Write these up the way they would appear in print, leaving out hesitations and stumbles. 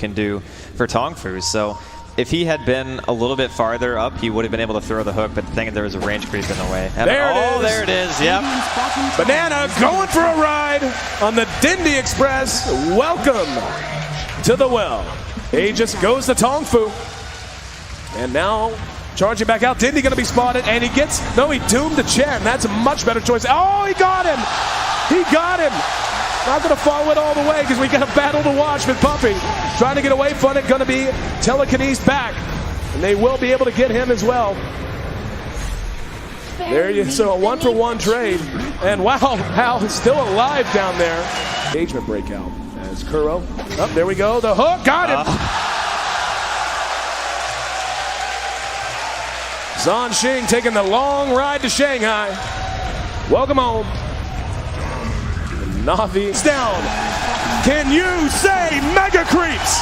can do for Tongfu. So if he had been a little bit farther up, he would have been able to throw the hook, but the thing is there was a range creep in the way. And there it is, yep. Banana going for a ride on the Dindy Express. Welcome to the well. Aegis goes to Tongfu. And now charging back out. Dindy going to be spotted, and he doomed to Chen. That's a much better choice. Oh, he got him. He got him. Not going to follow it all the way because we got a battle to watch with Puppy. Trying to get away from it. Going to be Telekinesis back. And they will be able to get him as well. There you go. So a 1-for-1 trade. And wow, Hal is still alive down there. Engagement breakout as Kuro. Oh, there we go. The hook. Got him. Zhan Xing taking the long ride to Shanghai. Welcome home. Navi's down. Can you say mega creeps?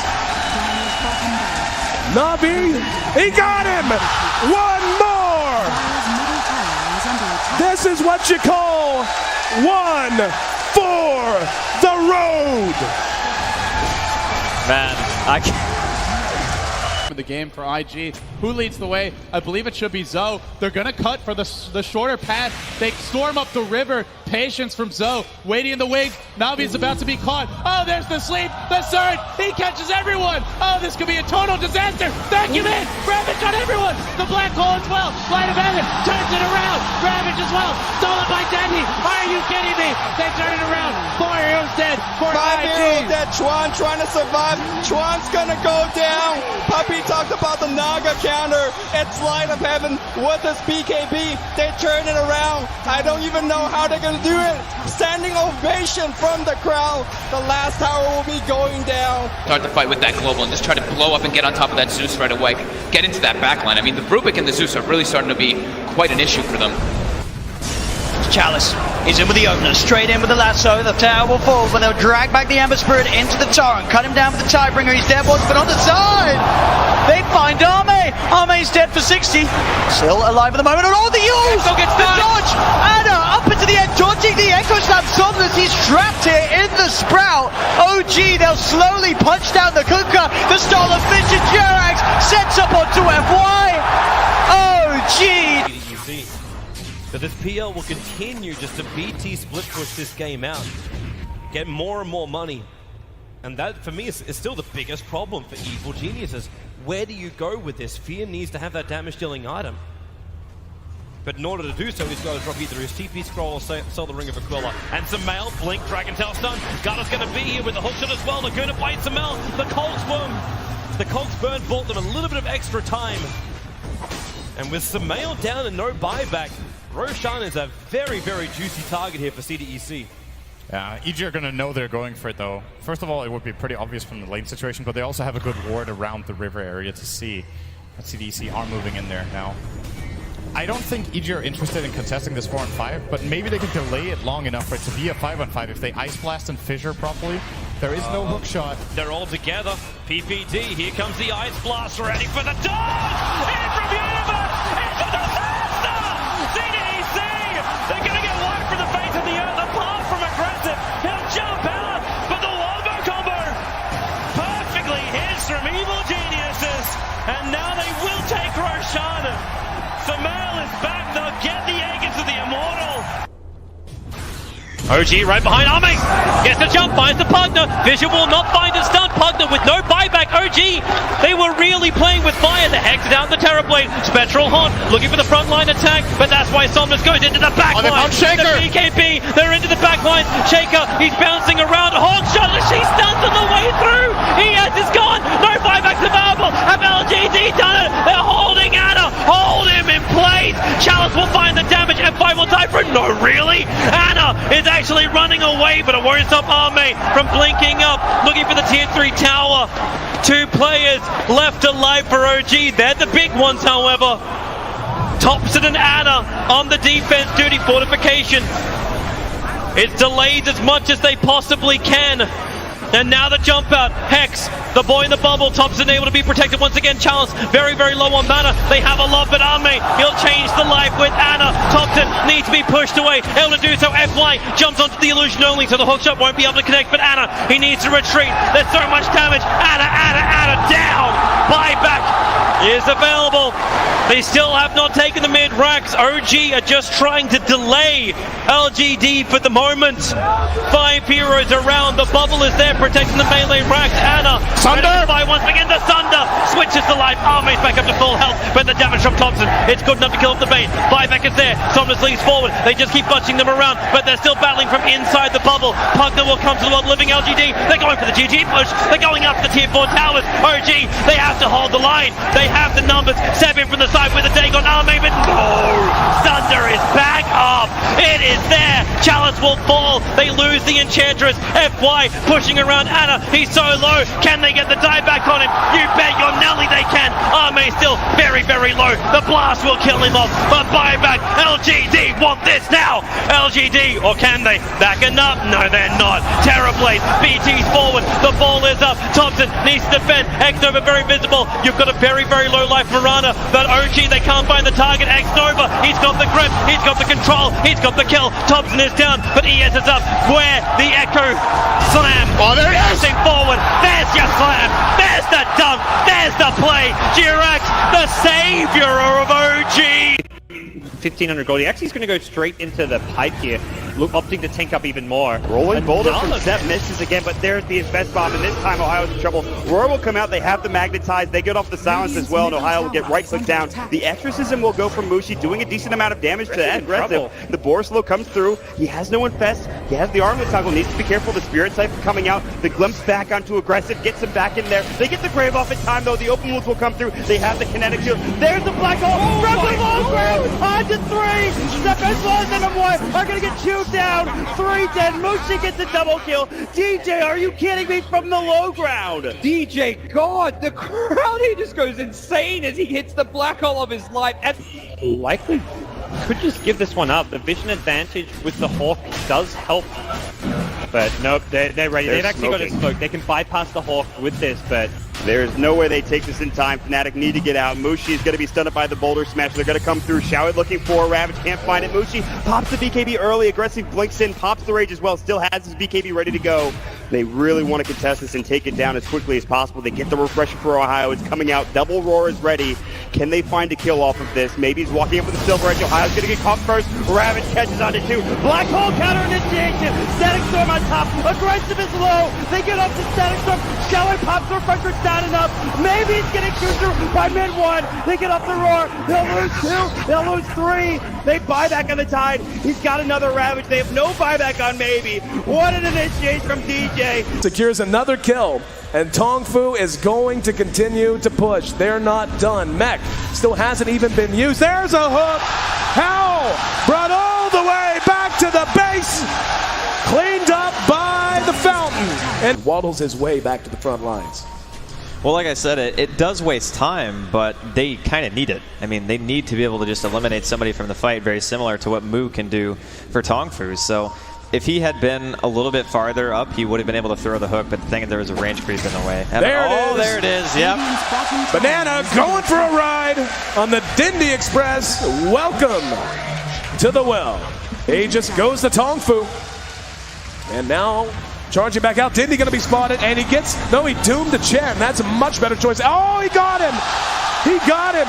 Navi, he got him. One more. This is what you call one for the road. Man, I can't. The game for IG. Who leads the way? I believe it should be Zoe. They're gonna cut for the shorter path. They storm up the river. Patience from Zoe. Waiting in the wings. Navi's about to be caught. Oh, there's the sleep. The surge. He catches everyone. Oh, this could be a total disaster. Vacuum in. Ravage on everyone. The black hole as well. Light of heaven turns it around. Ravage as well. Stolen by Dendy. Are you kidding me? They turn it around. 4 heroes dead. 5 heroes dead. Chuan trying to survive. Chuan's gonna go down. Puppy talked about the Naga counter. It's Light of Heaven with his BKB. They turn it around. I don't even know how they're gonna do it. Standing ovation from the crowd. The last tower will be going down. Start the fight with that global and just try to blow up and get on top of that Zeus right away. Get into that backline. I mean, the Rubik and the Zeus are really starting to be quite an issue for them. Chalice is in with the opener, straight in with the lasso. The tower will fall, but they'll drag back the Ember Spirit into the torrent, cut him down with the Tidebringer. He's dead once, but on the side, they find Arme. Arme's dead for 60. Still alive at the moment. And oh, the use! The dodge! Anna up into the end, dodging the Echo Slam. Somnus, he's trapped here in the Sprout. OG, they'll slowly punch down the Kuka. The stall of Finch and Jerax sets up onto FY. OG! But this PL will continue just to BT split push this game out, get more and more money. And that, for me, is still the biggest problem for Evil Geniuses. Where do you go with this? Fear needs to have that damage-dealing item. But in order to do so, he's got to drop either his TP scroll or sell the Ring of Aquila. And Sumail, blink, Dragon Tail stun. Garda's going to be here with the hookshot as well. Laguna bites Sumail. The Cogs burn bought them a little bit of extra time. And with Sumail down and no buyback, Roshan is a very, very juicy target here for CDEC. Yeah, EG are going to know they're going for it though. First of all, it would be pretty obvious from the lane situation, but they also have a good ward around the river area to see that CDEC are moving in there now. I don't think EG are interested in contesting this 4-on-5, but maybe they can delay it long enough for it to be a 5-on-5 if they Ice Blast and Fissure properly. There is no hook shot. They're all together. PPD, here comes the Ice Blast, ready for the dodge! In from Universe! It's a disaster! CDEC! They're going to get wiped from the face of the earth, apart from aggressive. He'll jump out, but the Wombo combo perfectly hits from Evil Geniuses. And now they will take Roshan. Sumail is back, they'll get the egg into the Immortal. OG right behind Arme, gets the jump, finds the Pugner. Vision will not find a stun. Pugner with no buyback. OG, they were really playing with fire. The Hex down the Terrorblade. Spectral Haunt looking for the frontline attack, but that's why Somnus goes into the backline. The BKB, they're into the backline. Shaker, he's bouncing around. Hawk shot, she stuns on the way through. ES is gone. No buybacks available. Have LGD done it? They're holding Anna. Hold him in place. Chalice will find the damage. F5 will die for it. No, really? Anna is actually running away, but it won't stop Arme from blinking up, looking for the tier 3 tower. 2 players left alive for OG. They're the big ones, however. Thompson and Anna on the defense duty. Fortification. It's delayed as much as they possibly can. And now the jump out. Hex, the boy in the bubble. Thompson able to be protected once again. Chalice, very, very low on mana. They have a lot, but Arme, he'll change the life with Anna. Thompson needs to be pushed away. Able to do so. FY jumps onto the illusion only, so the hookshot won't be able to connect. But Anna, he needs to retreat. There's so much damage. Anna is available. They still have not taken the mid racks. OG are just trying to delay LGD for the moment. 5 heroes around. The bubble is there protecting the melee racks. Anna, Sunder! once again to Sunder. Switches to life. Army's back up to full health, but the damage from Thompson, it's good enough to kill off the bait. Buyback is there. Somnus leads forward. They just keep bunching them around, but they're still battling from inside the bubble. Pugner will come to the world living LGD. They're going for the GG push. They're going up the tier 4 towers. OG, they have to hold the line. They have the numbers. Step in from the side with a Dagon army, but no! Sunder is back up. It is there. Chalice will fall. They lose the Enchantress. FY pushing around Anna. He's so low. Can they get the die back on him? You bet your Nelly they can. Arme still very, very low. The blast will kill him off. But buyback. LGD want this now. LGD, or can they? Backing up? No, they're not. Terrorblade. BT's forward. The ball is up. Thompson needs to defend. X-Nova very visible. You've got a very, very low life Marana. But OG, they can't find the target. X-Nova, he's got the grip. He's got the control. He's got the kill. Thompson is down, but ES is up. Where the Echo slam. Oh, there he is. Forward. There's your slam. There's the dunk. There's the play. Jirax, the savior of OG. 1500 gold. He actually is going to go straight into the pipe here, opting to tank up even more. Rolling boulder from Seth misses again, but there's the Infest Bomb, and this time Ohio's in trouble. Roar will come out, they have the magnetize, they get off the silence as well, and Ohio will get right-click down. The Exorcism will go from Mushi, doing a decent amount of damage to that aggressive. The Borslow comes through, he has no Infest, he has the Armlet Toggle, needs to be careful, the Spirit Siphon coming out, the Glimpse back onto aggressive, gets him back in there. They get the Grave off in time though, the Open Wounds will come through, they have the Kinetic Shield. There's the Black Hole, from the low ground, on to 3! Step as well as M1 are gonna get chewed down. 3 dead. Mushi gets a double kill. DJ, are you kidding me? From the low ground. DJ, God, the crowd he just goes insane as he hits the black hole of his life. And Likely could just give this one up. The vision advantage with the Hawk does help. But nope, they're ready. They've actually got a smoke. They can bypass the Hawk with this, but there's no way they take this in time. Fnatic need to get out. Mushi is going to be stunned by the Boulder Smash. They're going to come through. Showit looking for Ravage. Can't find it. Mushi pops the BKB early. Aggressive blinks in. Pops the Rage as well. Still has his BKB ready to go. They really want to contest this and take it down as quickly as possible. They get the refresher for Ohio. It's coming out. Double Roar is ready. Can they find a kill off of this? Maybe he's walking up with the Silver Edge. Ohio's going to get caught first. Ravage catches onto 2. Black Hole counter initiation. Static Storm on top. Aggressive is low. They get up to Static Storm. Showit pops the refresher. It's not enough. Maybe he's getting chewed through by mid 1. They get up the Roar. They'll lose 2. They'll lose 3. They buyback on the Tide. He's got another Ravage. They have no buyback on Maybe. What an initiation from DJ. Secures another kill, and Tongfu is going to continue to push. They're not done. Mech still hasn't even been used. There's a hook. How? Brought all the way back to the base. Cleaned up by the Fountain. And waddles his way back to the front lines. Well, like I said, it does waste time, but they kind of need it. I mean, they need to be able to just eliminate somebody from the fight, very similar to what Mu can do for Tongfu. So if he had been a little bit farther up, he would have been able to throw the hook, but the thing is there was a range creep in the way. There it is. Yep. Banana going for a ride on the Dindy Express. Welcome to the well. Aegis goes to Tongfu. And now charging back out. Dindy going to be spotted, and he doomed the Chen. That's a much better choice. Oh, he got him. He got him.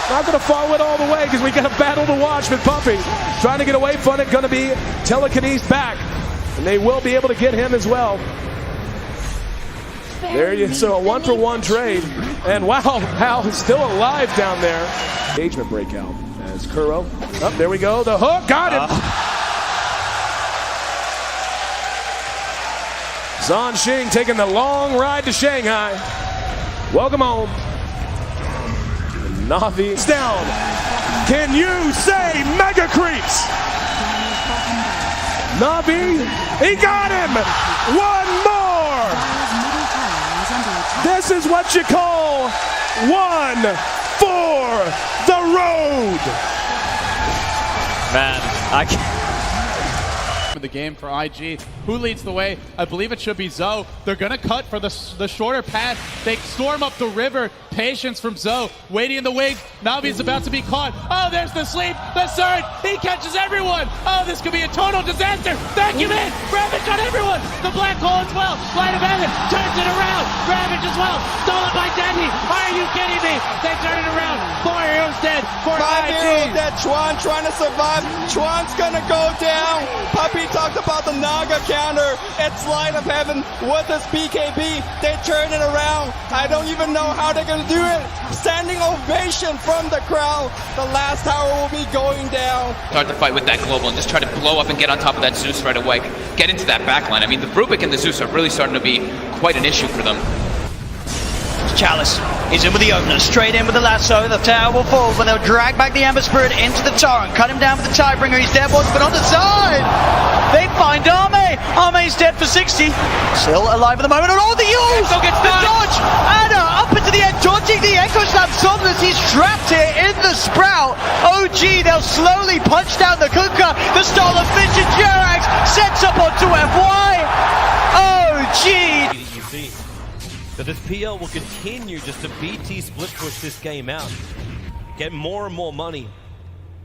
Not going to follow it all the way because we got a battle to watch with Puppy. Trying to get away from it, going to be telekinesed back. And they will be able to get him as well. There you so a 1-for-1 trade. And wow, Hal is still alive down there. Engagement breakout as Kuro. Oh, there we go. The hook, got him. Zhan Xing taking the long ride to Shanghai. Welcome home. Navi down. Can you say Mega Creeps? Navi, he got him. One more. This is what you call one for the road. Man, I can't. The game for IG. Who leads the way? I believe it should be Zoe. They're gonna cut for the shorter path. They storm up the river. Patience from Zoe. Waiting in the wings. Navi's about to be caught. Oh, there's the sleep. The surge. He catches everyone. Oh, this could be a total disaster. Vacuum in. Ravage on everyone. The black hole as well. Light of heaven turns it around. Ravage as well. Stolen by Dandy. Are you kidding me? They turn it around. 4 heroes dead for 5 heroes IG. dead. Chuan trying to survive. Chuan's gonna go down. Puppy talked about the Naga counter. It's Light of Heaven with his BKB. They turn it around. I don't even know how they're gonna do it. Standing ovation from the crowd. The last tower will be going down. Start the fight with that global and just try to blow up and get on top of that Zeus right away. Get into that backline. I mean, the Rubik and the Zeus are really starting to be quite an issue for them. Chalice is in with the opener, straight in with the lasso. The tower will fall, but they'll drag back the Ember Spirit into the torrent, cut him down with the Tidebringer. He's dead, but on the side, they find Arme. Arme's dead for 60, still alive at the moment. And all the use, the dodge, Anna up into the end, dodging the Echo Slam. Somnus, he's trapped here in the Sprout. OG, they'll slowly punch down the Kuka. The Stolen Fish and Jerax sets up onto FY. OG. So this PL will continue just to BT split push this game out, get more and more money.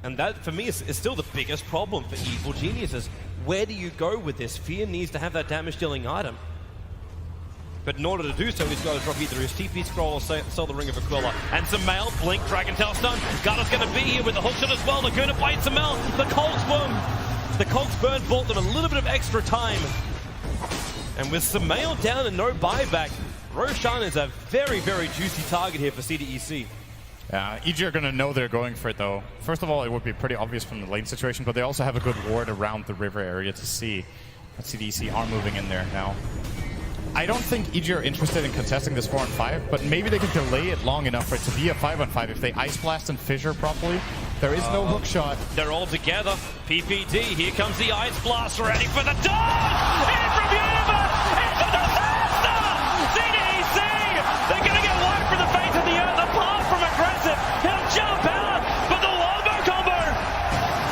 And that, for me, is still the biggest problem for Evil Geniuses. Where do you go with this? Fear needs to have that damage-dealing item. But in order to do so, he's got to drop either his TP scroll or sell the Ring of Aquila. And Samel, blink, Dragon Tail stun. Garda's going to be here with the hookshot as well. They're going to fight Samel. The Colts burn bought them a little bit of extra time. And with Samel down and no buyback, Roshan is a very, very juicy target here for CDEC. Yeah, EG are going to know they're going for it, though. First of all, it would be pretty obvious from the lane situation, but they also have a good ward around the river area to see. CDEC are moving in there now. I don't think EG are interested in contesting this 4-on-5, but maybe they can delay it long enough for it to be a 5-on-5 if they Ice Blast and Fissure properly. There is no hook shot. They're all together. PPD, here comes the Ice Blast, ready for the dodge! In from Universe! It's a disaster! CDEC! They're going to get wiped from the face of the earth, apart from aggressive. He'll jump out, but the wombo combo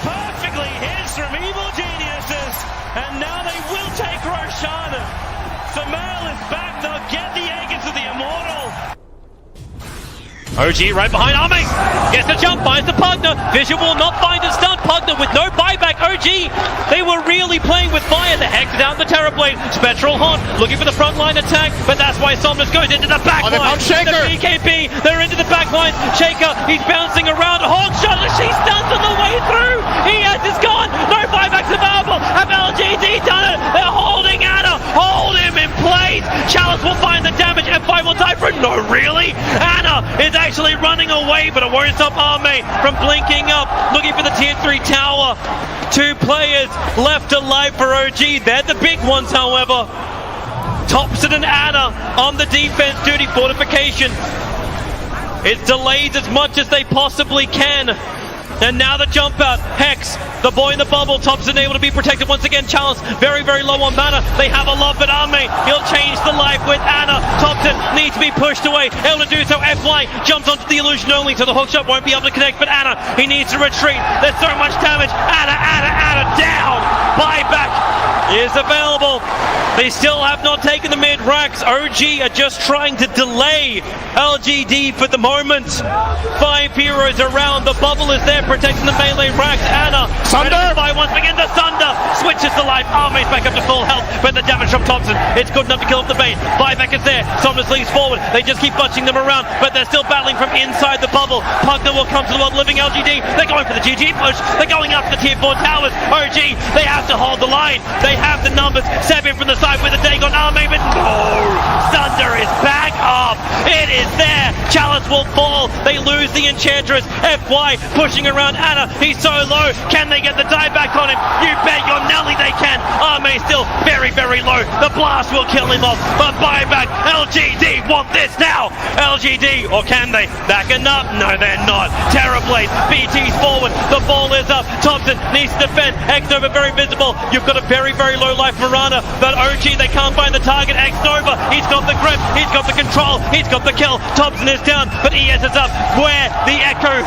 perfectly hits from Evil Geniuses, and now they will take Roshan. Samel is back, they'll get the egg into the Immortal. OG right behind Arme, gets the jump, finds the Pugner. Vision will not find a stun. Pugner with no buyback. OG, they were really playing with fire. The Hex down the Terrorblade. Spectral Haunt looking for the frontline attack, but that's why Somnus goes into the backline. The BKB, they're into the backline. Shaker, he's bouncing around. Hawk shot, she stuns on the way through. ES is gone. No buybacks available. Have LGD done it? They're holding Anna. Hold him in place. Chalice will find the damage. F5 will die for it. No, really? Anna is actually running away, but it won't stop Arme from blinking up, looking for the tier 3 tower. 2 players left alive for OG. They're the big ones, however. Thompson and Anna on the defense duty. Fortification. It's delayed as much as they possibly can. And now the jump out. Hex, the boy in the bubble. Thompson able to be protected once again. Chalice very, very low on mana. They have a lot, but Arme, he'll change the life with Anna. Thompson needs to be pushed away. Able to do so. FY jumps onto the illusion only, so the hookshot won't be able to connect. But Anna, he needs to retreat. There's so much damage. Anna down. Buyback is available. They still have not taken the mid racks. OG are just trying to delay LGD for the moment. 5 heroes around. The bubble is there protecting the melee racks. Anna, Sunder! Once again, the Sunder switches to life. Arme's back up to full health, but the damage from Thompson, it's good enough to kill off the bait. Buyback is there. Somnus leads forward. They just keep bunching them around, but they're still battling from inside the bubble. Pugner will come to the world living LGD. They're going for the GG push. They're going up the tier 4 towers. OG, they have to hold the line. They have the numbers. 7 from the side with a Dagon Arme, but no! Sunder is back up. It is there. Chalice will fall. They lose the Enchantress. FY pushing around Anna. He's so low. Can they get the die back on him? You bet your Nelly they can. Arme still very, very low. The blast will kill him off. But buyback. LGD want this now. LGD, or can they? Backing up? No, they're not. Terrorblade. BT's forward. The ball is up. Thompson needs to defend. X-Nova very visible. You've got a very, very low life Mirana. But OG, they can't find the target. X-Nova, he's got the grip. He's got the control. He's got the kill. Thompson is down, but ES is up. Where? The Echo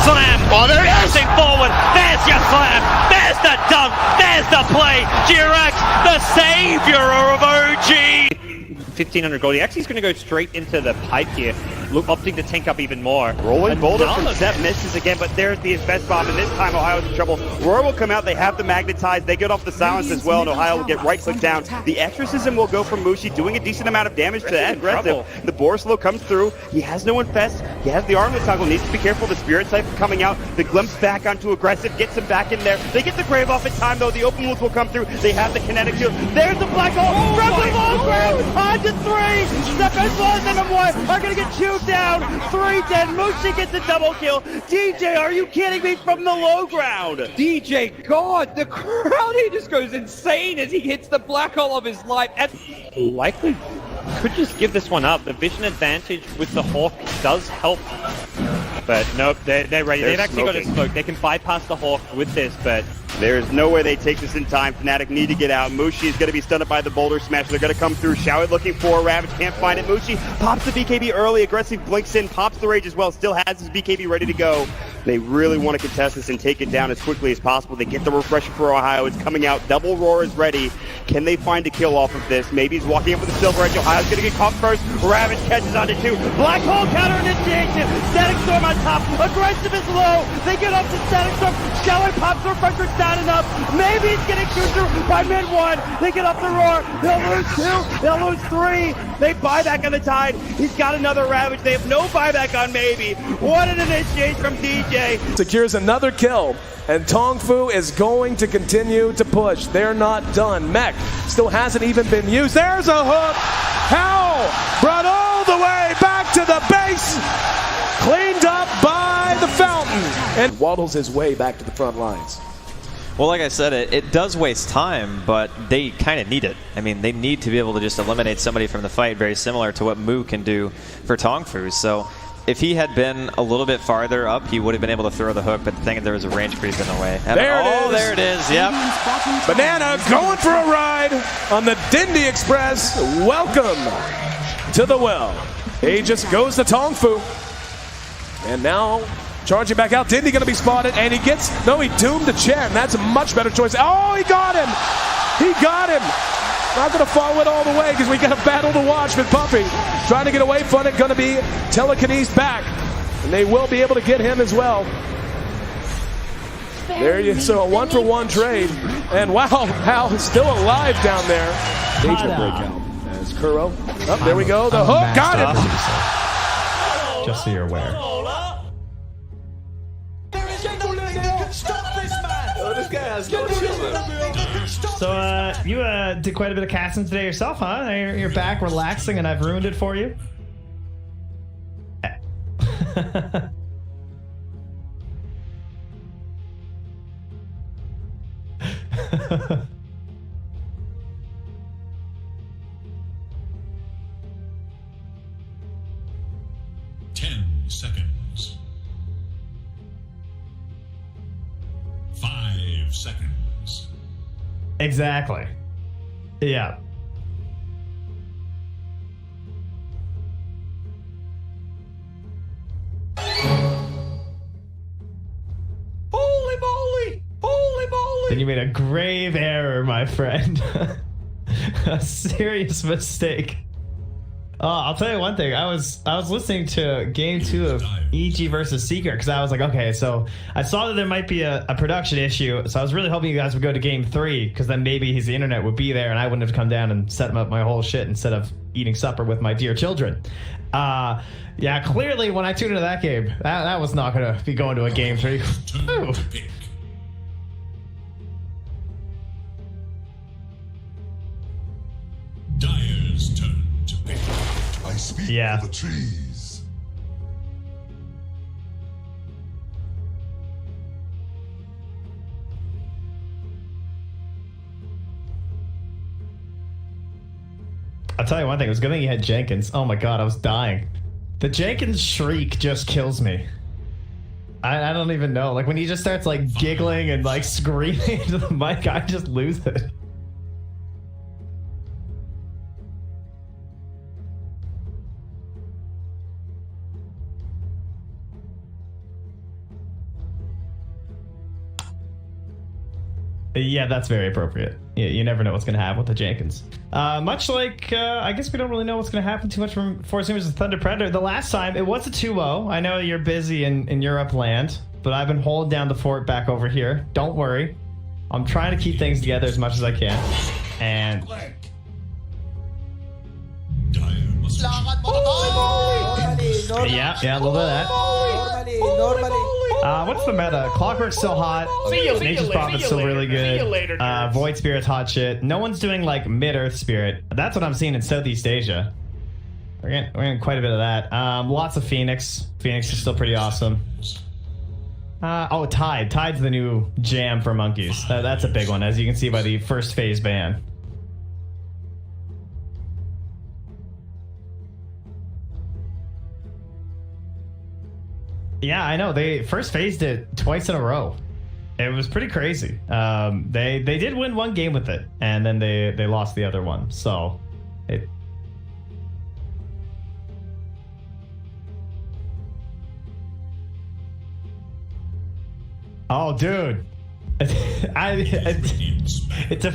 Slam. Oh, there is. Forward. There's your slam. There's the dunk. There's the play. Jirax, the savior of OG. 1,500 gold. He actually is going to go straight into the pipe here. opting to tank up even more. Rolling boulder from Another- Zep misses again, but there's the best bomb, and this time Ohio's in trouble. Roar will come out, they have the magnetize, they get off the silence as well, and Ohio will get right click down. The exorcism will go from Mushi, doing a decent amount of damage to that aggressive. The Borslow comes through, he has no infest, he has the armless toggle, needs to be careful, the spirit siphon coming out, the glimpse back onto aggressive, gets him back in there. They get the grave off in time though, the open wounds will come through, they have the kinetic shield. There's the black hole from the low ground, on to 3, Stefan Blas and M1 are gonna get chewed down, 3 dead, Mushi gets a double kill. DJ, are you kidding me, from the low ground? DJ, God, the crowd here just goes insane as he hits the black hole of his life. And likely could just give this one up. The vision advantage with the Hawk does help. But nope, they're ready. They've actually got a smoke. They can bypass the Hawk with this, but there's no way they take this in time. Fnatic need to get out. Mushi is going to be stunned by the boulder smash. They're going to come through. Showit looking for Ravage. Can't find it. Mushi pops the BKB early. Aggressive blinks in. Pops the rage as well. Still has his BKB ready to go. They really want to contest this and take it down as quickly as possible. They get the refresher for Ohio. It's coming out. Double Roar is ready. Can they find a kill off of this? Maybe he's walking up with the Silver Edge. Ohio's going to get caught first. Ravage catches onto 2. Black Hole counter initiation. Static Storm on top. Aggressive is low. They get up to Static Storm. Showit pops the refresher. It's not enough. Maybe he's getting chewed through by mid 1. They get up the Roar. They'll lose 2. They'll lose 3. They buy back on the Tide. He's got another Ravage. They have no buyback on Maybe. What an initiation from DJ. Secures another kill, and Tongfu is going to continue to push. They're not done. Mech still hasn't even been used. There's a hook. Hal brought all the way back to the base. Cleaned up by the fountain. And waddles his way back to the front lines. Well, like I said, it does waste time, but they kind of need it. I mean, they need to be able to just eliminate somebody from the fight, very similar to what Mu can do for Tongfu. So if he had been a little bit farther up, he would have been able to throw the hook, but the thing is there was a range creep in the way. There it is, yep. Banana going for a ride on the Dindy Express. Welcome to the well. Aegis goes to Tongfu. And now charging back out. Dindy going to be spotted, and he doomed to Chen. That's a much better choice. Oh, he got him. He got him. Not going to follow it all the way because we got a battle to watch with Puppy. Trying to get away from it, going to be telekinesed back. And they will be able to get him as well. There you so a 1-for-1 trade. And wow, Hal is still alive down there. Danger breakout as Kuro. Oh, there we go. The hook got him. Just so you're aware. So, you did quite a bit of casting today yourself, huh? You're back relaxing and I've ruined it for you? 10 seconds. 5 seconds. Exactly. Yeah. Holy moly! Holy moly! Then you made a grave error, my friend. A serious mistake. Oh, I'll tell you one thing. I was listening to game 2 of EG versus Seeker because I was like, okay, so I saw that there might be a production issue, so I was really hoping you guys would go to game 3 because then maybe the internet would be there and I wouldn't have come down and set up my whole shit instead of eating supper with my dear children. Yeah, clearly when I tuned into that game, that was not going to be going to a game 3. Ooh. Dyer's turn to pick. I speak Yeah. for the trees. I'll tell you one thing, it was a good thing you had Jenkins. Oh my god, I was dying. The Jenkins shriek just kills me. I don't even know. Like when he just starts like giggling and like screaming into the mic, I just lose it. Yeah, that's very appropriate. You never know what's going to happen with the Jenkins. Much like, I guess we don't really know what's going to happen too much from Force Invasion Thunder Predator. The last time, it was a 2-0. I know you're busy in Europe land, but I've been holding down the fort back over here. Don't worry. I'm trying to keep things together as much as I can. And... yeah, a little bit of that. What's the meta? Clockwork's still hot. Nature's Prophet's still really good. Void Spirit's hot shit. No one's doing like mid-Earth Spirit. That's what I'm seeing in Southeast Asia. We're getting quite a bit of that. Lots of Phoenix. Phoenix is still pretty awesome. Oh, Tide. Tide's the new jam for monkeys. That's a big one, as you can see by the first phase ban. Yeah, I know. They first phased it twice in a row. It was pretty crazy. They did win one game with it, and then they lost the other one. So it. Oh, dude. It's a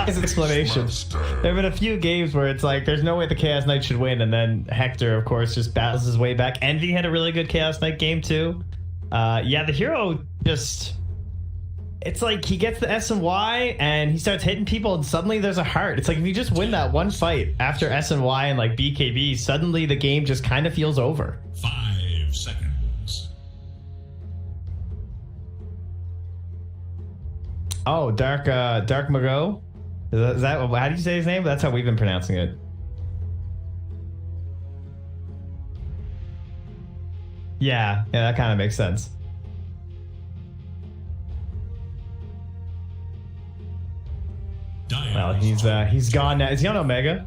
explanation. There have been a few games where it's like there's no way the Chaos Knight should win, and then Hector, of course, just battles his way back. Envy had a really good Chaos Knight game too. Yeah, the hero just... it's like he gets the S and Y and he starts hitting people and suddenly there's a heart. It's like if you just win that one fight after S and Y and like BKB, suddenly the game just kind of feels over. 5 seconds. Oh, Dark Mago? Is that how do you say his name? That's how we've been pronouncing it. Yeah, that kind of makes sense. Well, he's gone now. Is he on Omega?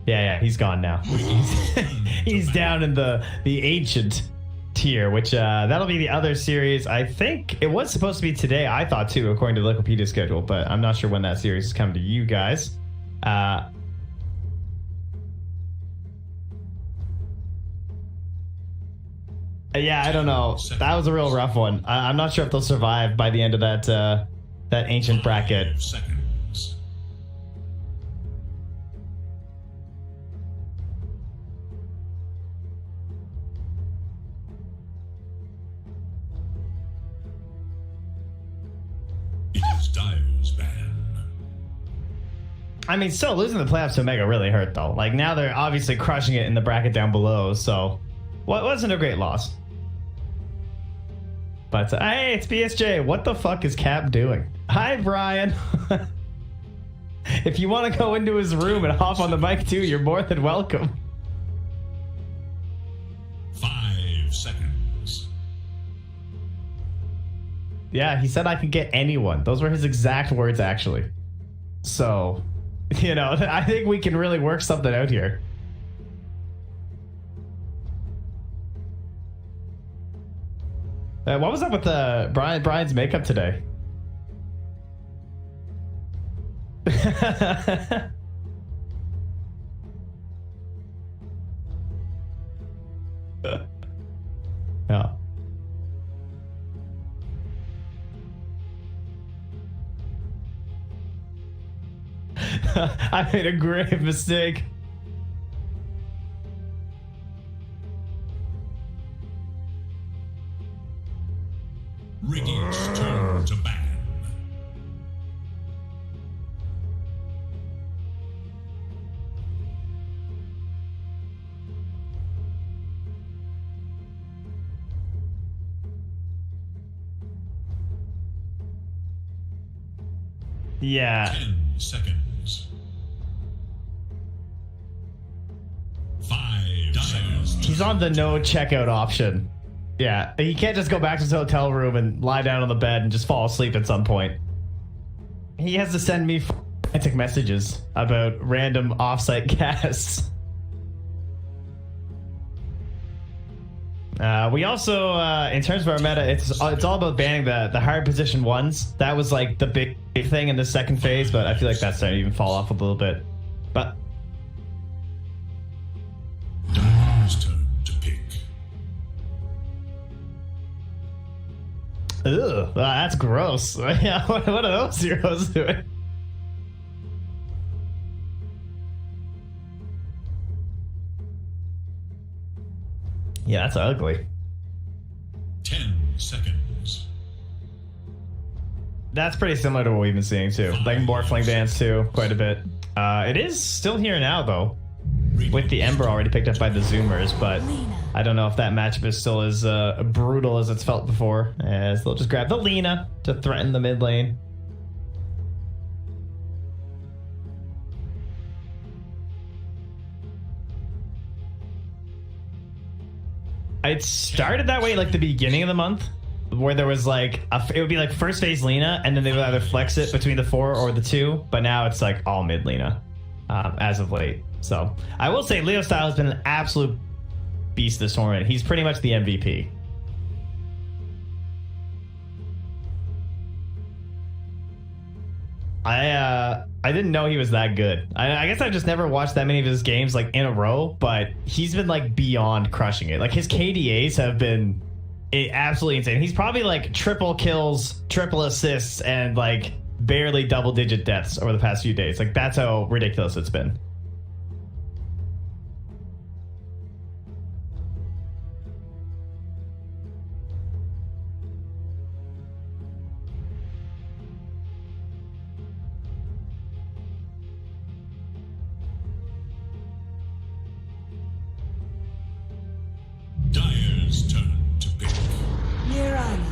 Yeah, he's gone now. He's down in the ancient tier, which that'll be the other series. I think it was supposed to be today, I thought too, according to the Wikipedia schedule, but I'm not sure when that series is coming to you guys. Yeah, I don't know. That was a real rough one. I'm not sure if they'll survive by the end of that ancient bracket. I mean, still losing the playoffs to Omega really hurt though. Like now they're obviously crushing it in the bracket down below, so wasn't a great loss. But hey, it's BSJ. What the fuck is Cap doing? Hi, Brian. If you want to go into his room and hop on the mic too, you're more than welcome. 5 seconds. Yeah, he said I could get anyone. Those were his exact words, actually. So, you know, I think we can really work something out here. What was up with Brian's makeup today? Yeah. I made a grave mistake. Ricky's turn to ban. Yeah. 10 seconds. 5 seconds. He's on the no checkout option. Yeah, he can't just go back to his hotel room and lie down on the bed and just fall asleep at some point. He has to send me frantic messages about random offsite casts. We also, in terms of our meta, it's all about banning the hard position ones. That was like the big thing in the second phase, but I feel like that's starting to even fall off a little bit. But Diamond's turn to pick. Ugh, that's gross. Yeah, what are those heroes doing? Yeah, that's ugly. 10 seconds. That's pretty similar to what we've been seeing too. Like Morphling bans too, quite a bit. It is still here now though, with the Ember already picked up by the Zoomers, but I don't know if that matchup is still as brutal as it's felt before, as they'll just grab the Lina to threaten the mid lane. It started that way like the beginning of the month, where there was like it would be like first phase Lina, and then they would either flex it between the 4 or the 2, but now it's like all mid Lina as of late. So I will say Leo Style has been an absolute beast this tournament. He's pretty much the MVP. I didn't know he was that good. I guess I've just never watched that many of his games like in a row, but he's been like beyond crushing it. Like his KDAs have been absolutely insane. He's probably like triple kills, triple assists, and like barely double-digit deaths over the past few days. Like that's how ridiculous it's been. Dire's turn to pick. Mirana.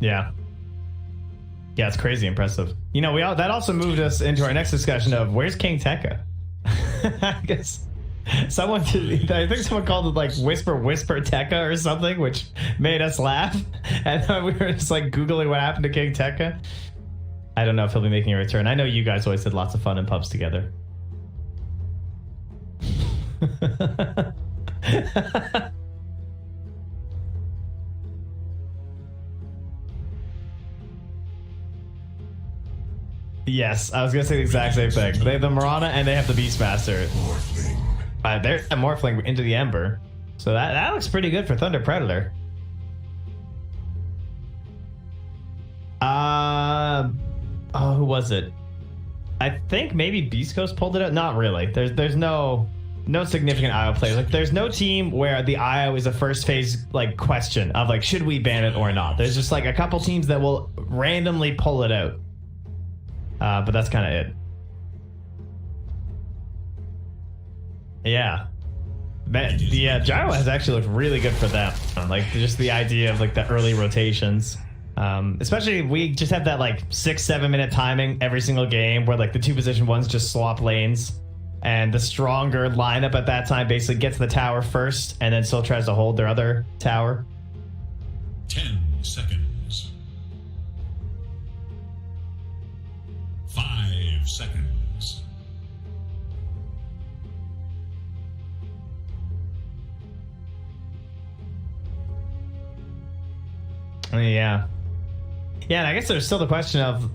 Yeah. Yeah, it's crazy impressive. You know, that also moved us into our next discussion of where's King Tekka? I guess I think someone called it like Whisper Tekka or something, which made us laugh. And then we were just like Googling what happened to King Tekka. I don't know if he'll be making a return. I know you guys always had lots of fun in pubs together. Yes, I was gonna say the exact same thing. They have the Mirana and they have the Beastmaster. There's a Morphling into the Ember, so that looks pretty good for Thunder Predator. Who was it? I think maybe Beast Coast pulled it out. Not really. There's no significant IO players. Like there's no team where the IO is a first phase like question of like should we ban it or not. There's just like a couple teams that will randomly pull it out. But that's kind of it. Yeah. The Gyro has actually looked really good for them. Like just the idea of like the early rotations. Especially we just have that like 6-7 minute timing every single game where like the 2 position ones just swap lanes. And the stronger lineup at that time basically gets the tower first and then still tries to hold their other tower. 10 seconds. 5 seconds. Yeah. Yeah, and I guess there's still the question of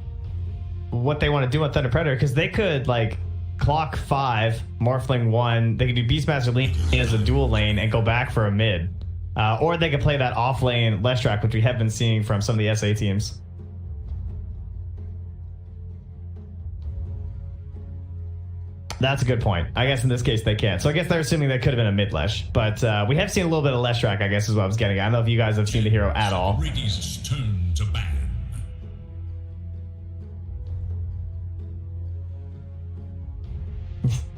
what they want to do with Thunder Predator, because they could like clock 5, Morphling 1, they could do Beastmaster lane as a dual lane and go back for a mid. Or they could play that off lane Leshrac, which we have been seeing from some of the SA teams. That's a good point. I guess in this case they can't. So I guess they're assuming that could have been a mid Lesh. But we have seen a little bit of Leshrac, I guess is what I was getting at. I don't know if you guys have seen the hero at all. Ricky's turn to ban.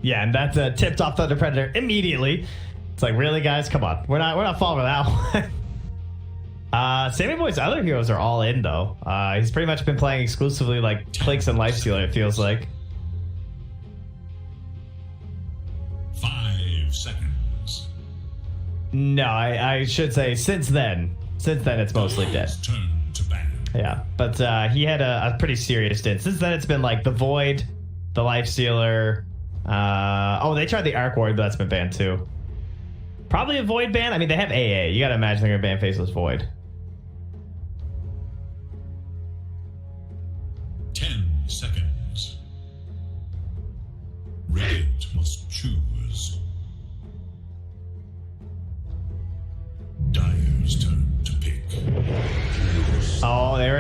Yeah, and that tipped off Thunder Predator immediately. It's like, really, guys? Come on. We're not falling for that one. Sammy Boy's other heroes are all in, though. He's pretty much been playing exclusively like Clinks and Lifestealer, it feels like. 5 seconds. No, I should say since then. Since then, it's mostly dead. Turn to ban. Yeah, but he had a pretty serious stint. Since then, it's been like the Void, the Lifestealer. They tried the Arc Ward, but that's been banned too. Probably a Void ban. I mean, they have AA. You gotta imagine they're gonna ban Faceless Void. 10 seconds.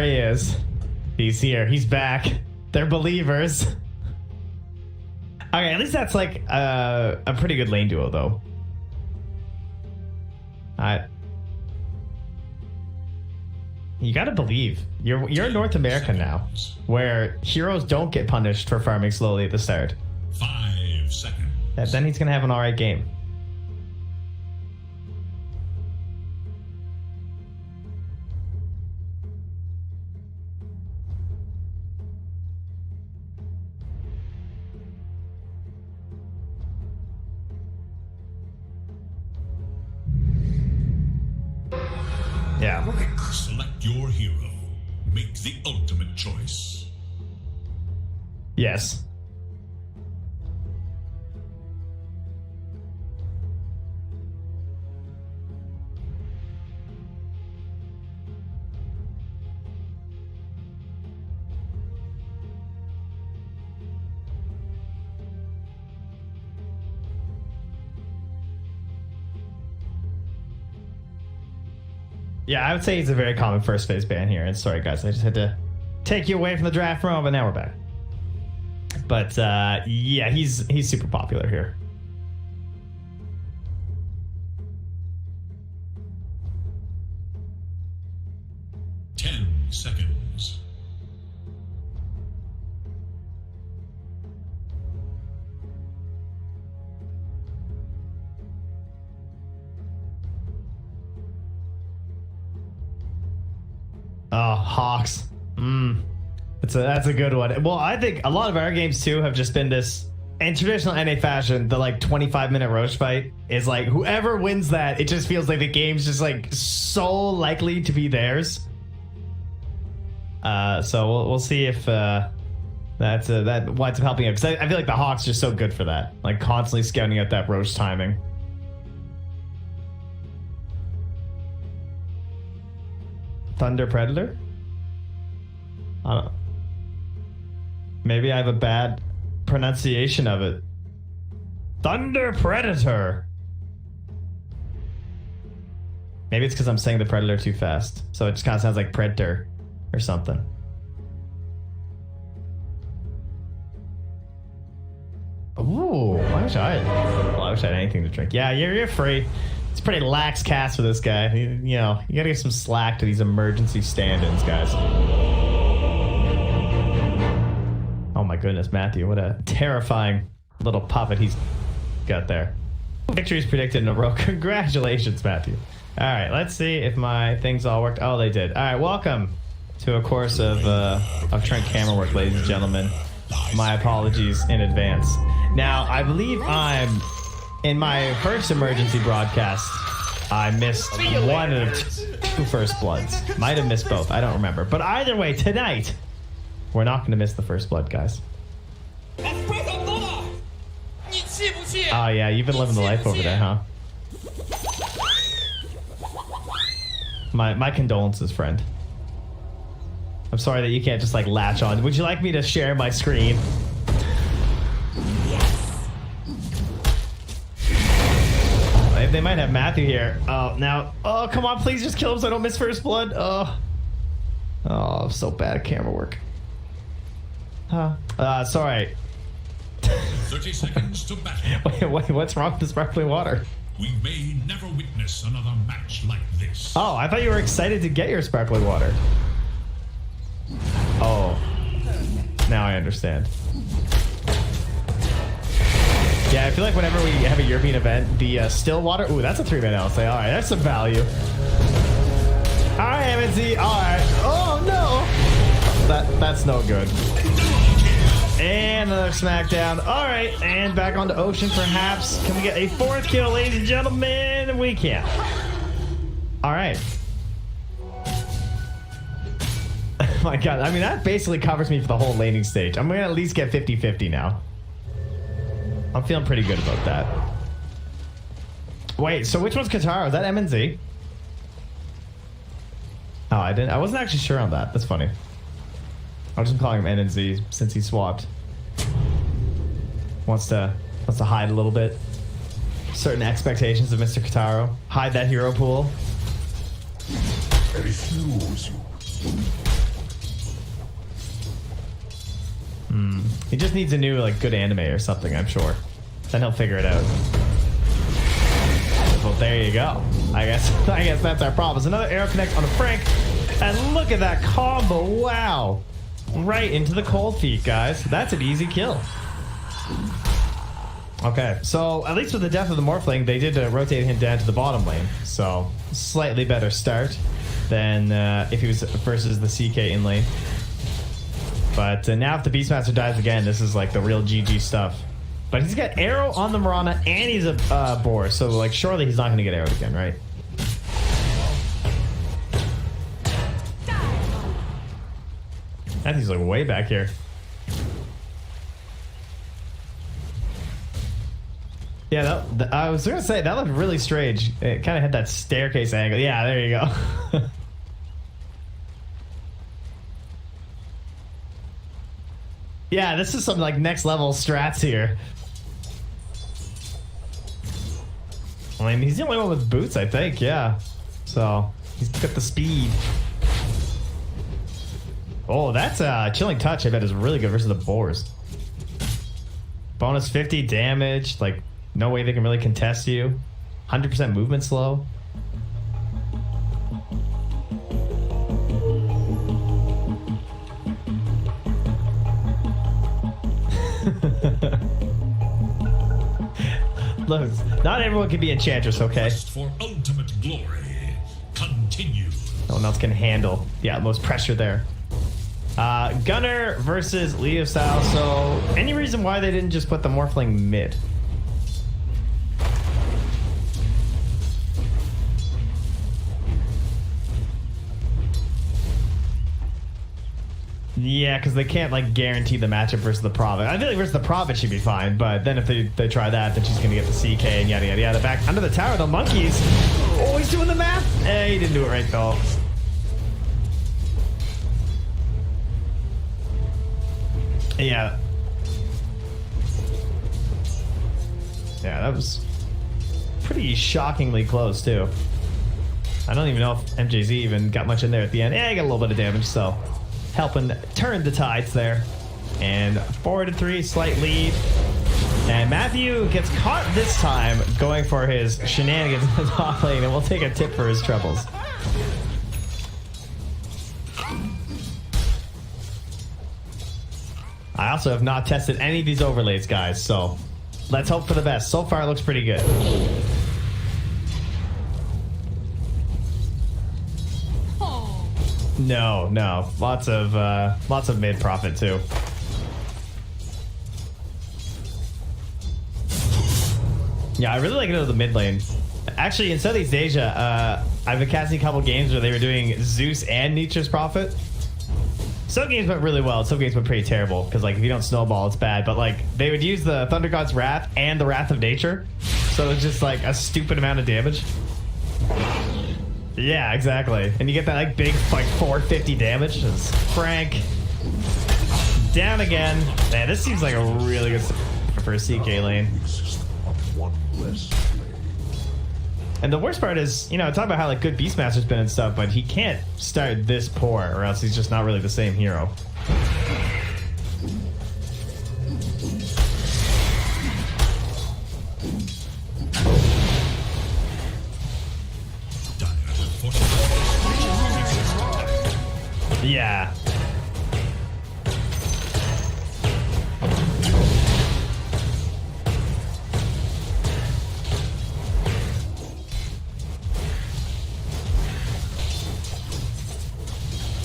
he is. He's here. He's back. They're believers. Okay, at least that's like a pretty good lane duo, though. You gotta believe. You're in North America now, where heroes don't get punished for farming slowly at the start. 5 seconds. And then he's gonna have an alright game. Yeah. Select your hero. Make the ultimate choice. Yes. Yeah, I would say he's a very common first phase ban here. And sorry, guys, I just had to take you away from the draft room, but now we're back. But yeah, he's super popular here. Seconds. Oh, Hawks. That's a good one. Well, I think a lot of our games too have just been this, in traditional NA fashion, the like 25-minute Roche fight is like whoever wins that, it just feels like the game's just like so likely to be theirs. So we'll see if that winds up helping out, because I feel like the Hawks are just so good for that, like constantly scouting out that Roche timing. Thunder Predator? I don't know. Maybe I have a bad pronunciation of it. Thunder Predator. Maybe it's because I'm saying the Predator too fast, so it just kind of sounds like Predator or something. Ooh, I wish I had anything to drink. Yeah, you're free. It's a pretty lax cast for this guy. You know, you gotta give some slack to these emergency stand-ins, guys. Oh my goodness, Matthew, what a terrifying little puppet he's got there. Victories predicted in a row. Congratulations, Matthew. All right, let's see if my things all worked. Oh, they did. All right, welcome to a course of Trent camera work, ladies and gentlemen. My apologies in advance. Now, I believe I'm in my first emergency broadcast. I missed one of two First Bloods. Might have missed both. I don't remember. But either way, tonight, we're not going to miss the First Blood, guys. Oh, yeah, you've been living the life over there, huh? My condolences, friend. I'm sorry that you can't just, like, latch on. Would you like me to share my screen? They might have Matthew here. Oh, now. Oh, come on, please just kill him so I don't miss First Blood. Oh, so bad at camera work. Sorry. 30 seconds to battle. Wait, what's wrong with the sparkling water? We may never witness another match like this. Oh, I thought you were excited to get your sparkling water. Oh. Now I understand. Yeah, I feel like whenever we have a European event, the still water... Ooh, that's a 3-man LSA. All right, that's some value. All right, MNC. All right. Oh, no. That's no good. And another smackdown. All right, and back onto Ocean, perhaps. Can we get a 4th kill, ladies and gentlemen? We can. All right. Oh, my God. I mean, that basically covers me for the whole laning stage. I'm going to at least get 50-50 now. I'm feeling pretty good about that. Wait, so which one's Katara? Is that MNZ? Oh, I wasn't actually sure on that. That's funny. I'm just calling him NNZ since he swapped. Wants to hide a little bit. Certain expectations of Mr. Kataro. Hide that hero pool. I refuse you. He just needs a new like good anime or something, I'm sure. Then he'll figure it out. Well, there you go. I guess that's our problem. It's another arrow connect on a Frank. And look at that combo. Wow. Right into the cold feet, guys. That's an easy kill. Okay, so at least with the death of the Morphling, they did rotate him down to the bottom lane. So slightly better start than if he was versus the CK in lane. But now if the Beastmaster dies again, this is like the real GG stuff. But he's got arrow on the Mirana and he's a boar, so like surely he's not going to get arrowed again, right? And he's like way back here. Yeah, I was going to say, that looked really strange. It kind of had that staircase angle. Yeah, there you go. Yeah, this is some like next level strats here. I mean, he's the only one with boots, I think, yeah. So, he's got the speed. Oh, that's a chilling touch, I bet is really good versus the boars. Bonus 50 damage, like, no way they can really contest you. 100% movement slow. Look, not everyone can be Enchantress, okay? For ultimate glory, continue. No one else can handle the utmost pressure there. Gunner versus Leo style. So, any reason why they didn't just put the Morphling mid? Yeah, because they can't like guarantee the matchup versus the Prophet. I feel like versus the Prophet should be fine, but then if they try that, then she's gonna get the CK and yada yada yada. Back under the tower, the monkeys. Oh, he's doing the math. He didn't do it right though. Yeah. Yeah, that was pretty shockingly close too. I don't even know if MJZ even got much in there at the end. Yeah, he got a little bit of damage, so helping turn the tides there. And 4-3, slight lead. And Matthew gets caught this time going for his shenanigans in the top lane, and we'll take a tip for his troubles. I also have not tested any of these overlays, guys, so let's hope for the best. So far, it looks pretty good. No, lots of mid profit too. Yeah, I really like to go to the mid lane. Actually, in Southeast Asia, I've been casting a couple games where they were doing Zeus and Nietzsche's Prophet. Some games went really well, some games went pretty terrible, because like if you don't snowball, it's bad. But like they would use the Thunder God's Wrath and the Wrath of Nature, so it's just like a stupid amount of damage. Yeah, exactly. And you get that like big like 450 damage. It's Frank down again. Man, this seems like a really good for a CK lane. And the worst part is, you know, talk about how like good Beastmaster's been and stuff, but he can't start this poor or else he's just not really the same hero. Yeah.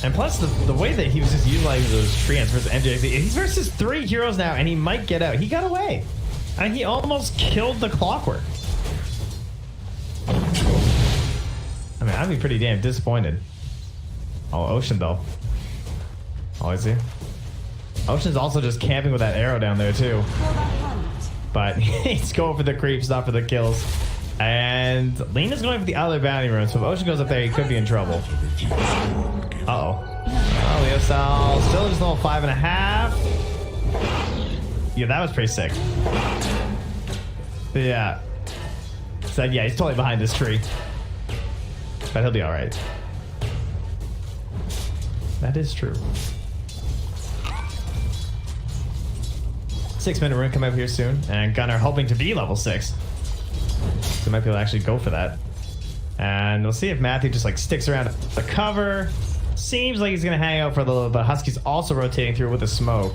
And plus, the way that he was just utilizing those treants versus MJZ, he's versus 3 heroes now, and he might get out. He got away. And he almost killed the Clockwork. I mean, I'd be pretty damn disappointed. Oh, Ocean, though. Oh, is he? Ocean's also just camping with that arrow down there, too. But he's going for the creeps, not for the kills. And Lena's going for the other bounty rune, so if Ocean goes up there, he could be in trouble. Uh-oh. Oh, Leo Sal still just level 5.5. Yeah, that was pretty sick. Yeah. So, yeah, he's totally behind this tree. But he'll be alright. That is true. 6-minute rune coming up here soon, and Gunnar hoping to be level 6. So might be able to actually go for that. And we'll see if Matthew just like sticks around the cover. Seems like he's gonna hang out for a little bit, but Husky's also rotating through with a smoke.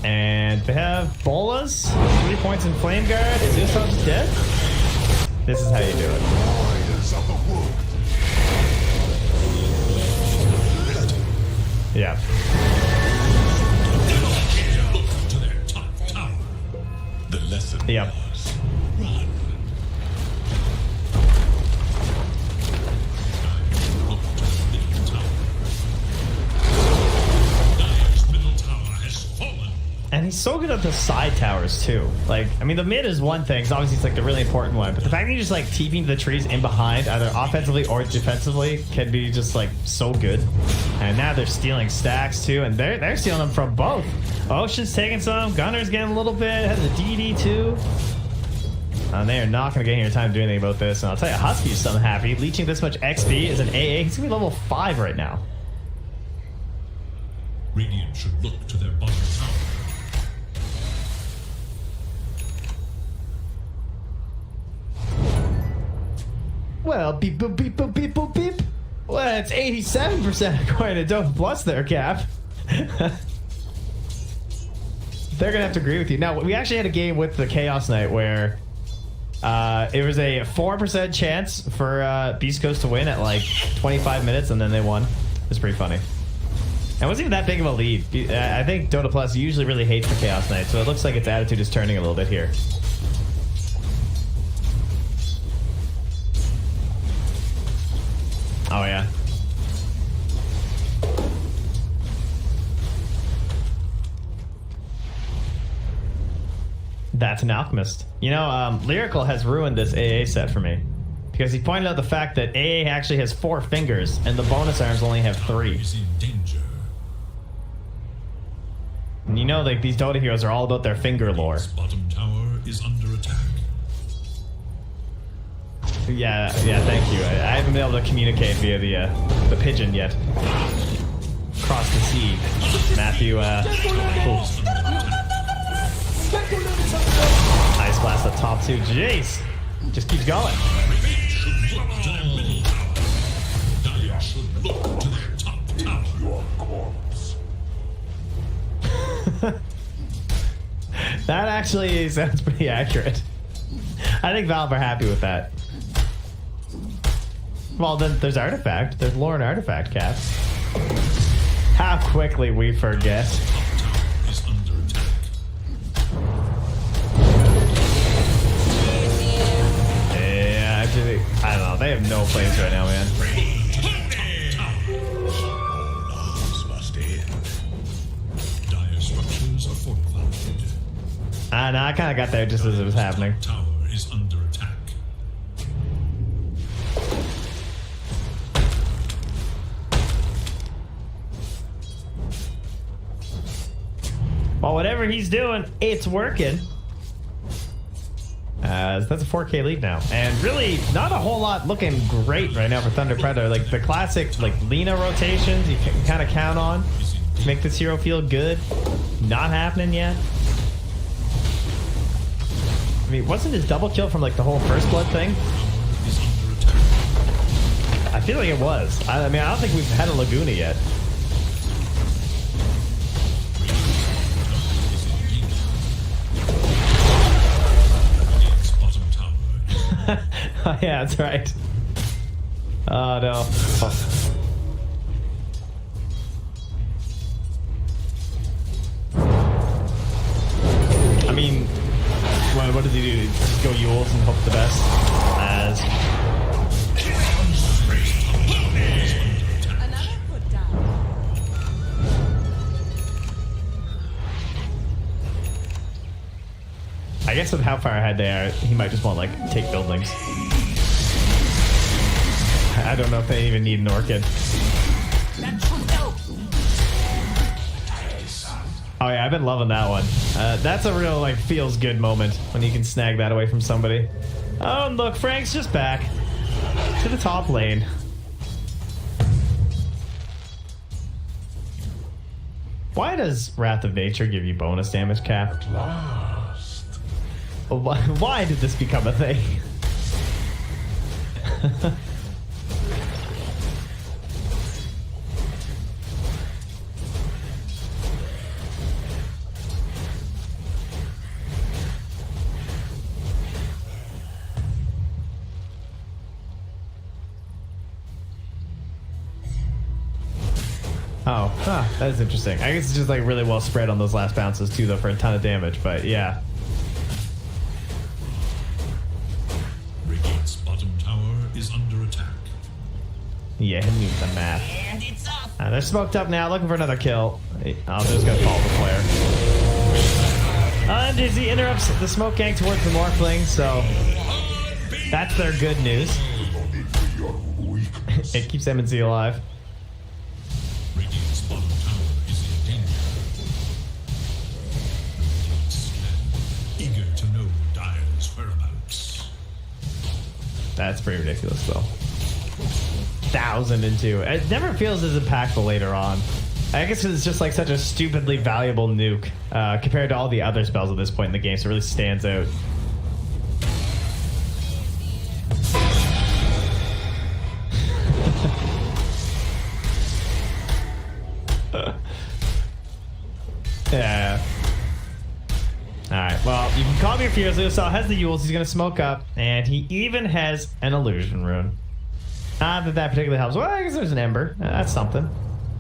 And they have bolas, 3 points in flame guard. Is this just dead? This is how you do it. Yeah. To their top tower. The lesson Yep. was run. Look to the middle tower. Dire's middle tower has fallen. And he's so good at the side towers too. Like, I mean, the mid is one thing, because obviously it's like the really important one. But the fact that you just like TPing the trees in behind, either offensively or defensively, can be just like so good. And now they're stealing stacks too, and they're stealing them from both. Ocean's taking some, Gunnar's getting a little bit, has a DD too. And they are not going to get any time to do anything about this. And I'll tell you, Husky's so happy. Leeching this much XP is an AA. He's going to be level 5 right now. Radiant should look to their bottom tower. Well, beep, boop, beep, boop, beep, boop, beep. Well, it's 87% according to Dota Plus there, Cap. They're going to have to agree with you. Now, we actually had a game with the Chaos Knight where it was a 4% chance for Beast Coast to win at like 25 minutes, and then they won. It was pretty funny. And it wasn't even that big of a lead. I think Dota Plus usually really hates the Chaos Knight, so it looks like its attitude is turning a little bit here. Oh, yeah. That's an alchemist. You know, Lyrical has ruined this AA set for me, because he pointed out the fact that AA actually has 4 fingers and the bonus arms only have 3. Is in danger. And you know, like, these Dota heroes are all about their finger lore. Bottom tower is under attack. Yeah, thank you. I haven't been able to communicate via the pigeon yet. Across the sea. Matthew, Ice blast up top 2. Jeez. Just keeps going. Dire should look to their top tower. Your corpse. That actually sounds pretty accurate. I think Valve are happy with that. Well, then there's Artifact. There's lore and Artifact, Cap. How quickly we forget. Is under attack. Yeah, actually, I don't know. They have no plays right now, man. Must end. Dire structures are fortified. No, I kind of got there just as it was happening. Tower is under attack. Well, whatever he's doing, it's working. That's a 4K lead now. And really, not a whole lot looking great right now for Thunder Predator. Like, the classic, like, Lina rotations you can kind of count on to make this hero feel good. Not happening yet. I mean, wasn't his double kill from, like, the whole First Blood thing? I feel like it was. I mean, I don't think we've had a Laguna yet. Oh, yeah, that's right. Oh, no. Oh. I mean, what does he do? Just go Yules and hope for the best? As... I guess with how far ahead they are, he might just want to, like, take buildings. I don't know if they even need an Orchid. Oh yeah, I've been loving that one. That's a real, like, feels good moment when you can snag that away from somebody. Oh, and look, Frank's just back to the top lane. Why does Wrath of Nature give you bonus damage, Cap? Why did this become a thing? Oh, that is interesting. I guess it's just like really well spread on those last bounces too, though, for a ton of damage. But yeah. Radiant's bottom tower is under attack. Yeah, him needs the math. They're smoked up now, looking for another kill. I'm just gonna follow the player. MJZ interrupts the smoke gang towards the Morphling, so that's their good news. It keeps MNZ alive. Radiant's bottom tower is in danger. Eager to know Dire's whereabouts. That's pretty ridiculous, though. 1,002. It never feels as impactful later on. I guess it's just like such a stupidly valuable nuke compared to all the other spells at this point in the game, so it really stands out. Yeah. Alright, well, you can call me your fears. Lucio has the Yules, he's gonna smoke up, and he even has an illusion rune. Not that particularly helps. Well, I guess there's an Ember. That's something.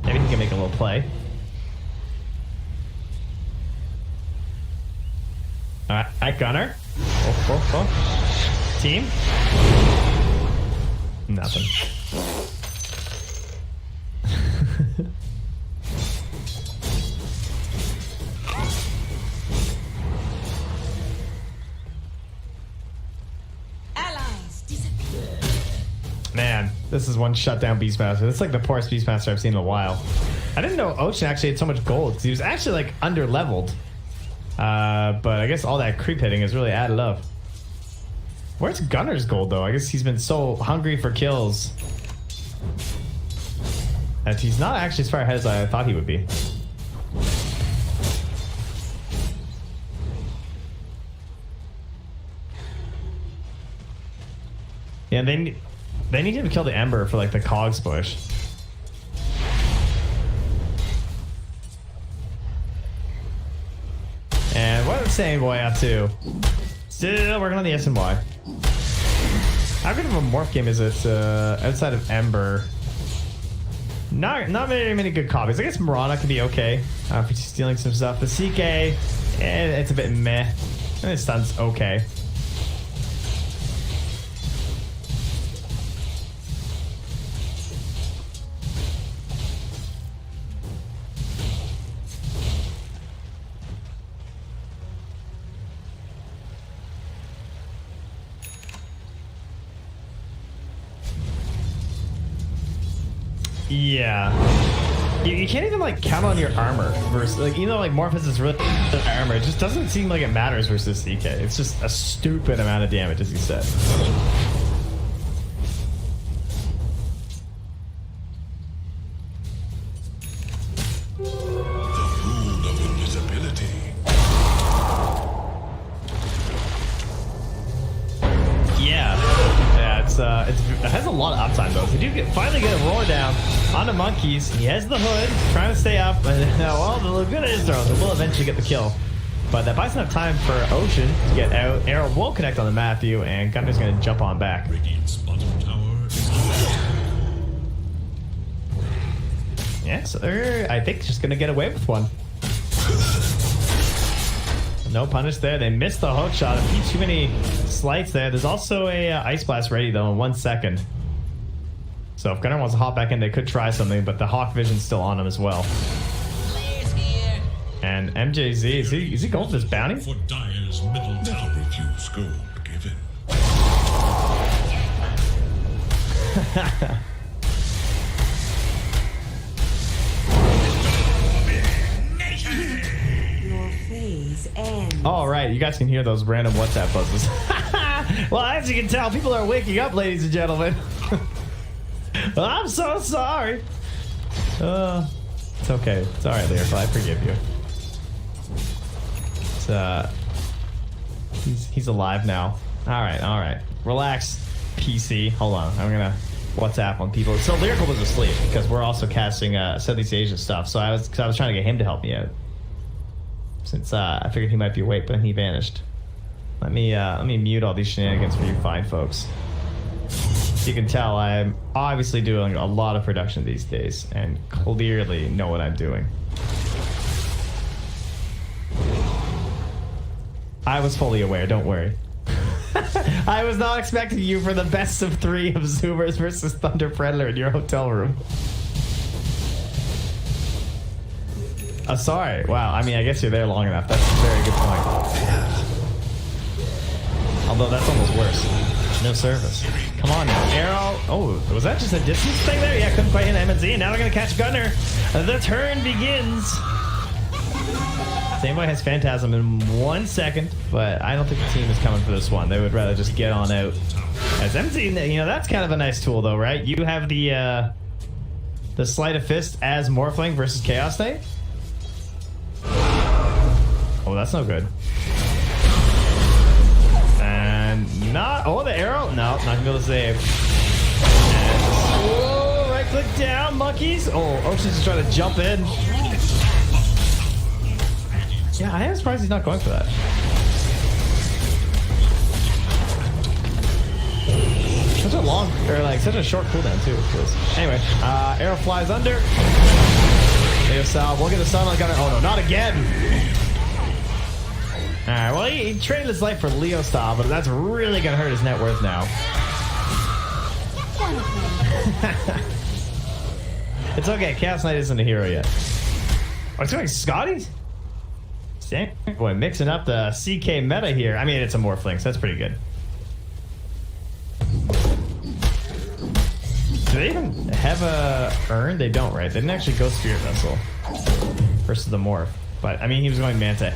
Maybe he can make a little play. Alright, Gunner. Team? Nothing. Man, this is one shutdown Beastmaster. It's like the poorest Beastmaster I've seen in a while. I didn't know Ocean actually had so much gold, because he was actually like under leveled. But I guess all that creep hitting has really added up. Where's Gunner's gold though? I guess he's been so hungry for kills that he's not actually as far ahead as I thought he would be. Yeah, they need him to kill the Ember for like the Cogs push. And what is Same Boy up to? Still working on the SNY. How good of a morph game is it outside of Ember? Not very many good copies. I guess Mirana could be okay if he's stealing some stuff. The CK, it's a bit meh. And his stun's okay. Yeah. You can't even like count on your armor versus like, you know, like Morphus is really armor. It just doesn't seem like it matters versus CK. It's just a stupid amount of damage, as you said. The rule of invisibility. Yeah, it has a lot of uptime though. If you do finally get a roar down on the monkeys, he has the hood, trying to stay up, and well, the Laguna is thrown, so we'll eventually get the kill. But that buys enough time for Ocean to get out. Arrow won't connect on the Matthew, and Gunner's gonna jump on back. Radiant's bottom tower is Yeah, so they're, I think, just gonna get away with one. No punish there. They missed the hook shot. A few too many slights there. There's also a Ice Blast ready though in 1 second. So if Gunner wants to hop back in, they could try something, but the Hawk Vision's still on him as well. And MJZ, is he going for this bounty? for Dire's middle tower. Refuse gold given. All right, you guys can hear those random WhatsApp buzzes. Well, as you can tell, people are waking up, ladies and gentlemen. I'm so sorry. It's okay. It's alright, Lyrical. I forgive you. It's, he's alive now. Alright. Relax, PC. Hold on. I'm gonna WhatsApp on people. So Lyrical was asleep because we're also casting Southeast Asia stuff. So I was trying to get him to help me out. Since I figured he might be awake, but he vanished. Let me mute all these shenanigans for you fine folks. You can tell I'm obviously doing a lot of production these days and clearly know what I'm doing. I was fully aware, don't worry. I was not expecting you for the best of 3 of Zoomers versus Thunder Predator in your hotel room. Sorry. Wow, I mean, I guess you're there long enough. That's a very good point. Although that's almost worse. No service. Come on now. Arrow. Oh, was that just a distance thing there? Yeah, couldn't quite hit MNZ. Now they're going to catch Gunner. The turn begins. Sameboy has Phantasm in 1 second, but I don't think the team is coming for this one. They would rather just get on out. As MNZ, you know, that's kind of a nice tool though, right? You have the Sleight of Fist as Morphling versus Chaos Knight. Oh, that's no good. And not... Oh, the arrow? No, not gonna be able to save. And, whoa, right click down, monkeys. Oh, Ocean's just trying to jump in. Yeah, I am surprised he's not going for that. Such a long, or like such a short cooldown too. Anyway, arrow flies under. Leo Sal, we'll get the stun on Gunner. Oh no, not again. Alright, well he traded his life for Leo style, but that's really gonna hurt his net worth now. It's okay, Chaos Knight isn't a hero yet. Oh, it's doing Scotty? Boy, mixing up the CK meta here. I mean, it's a Morphling, so that's pretty good. Do they even have a urn? They don't, right? They didn't actually go Spirit Vessel versus the Morph. But, I mean, he was going Manta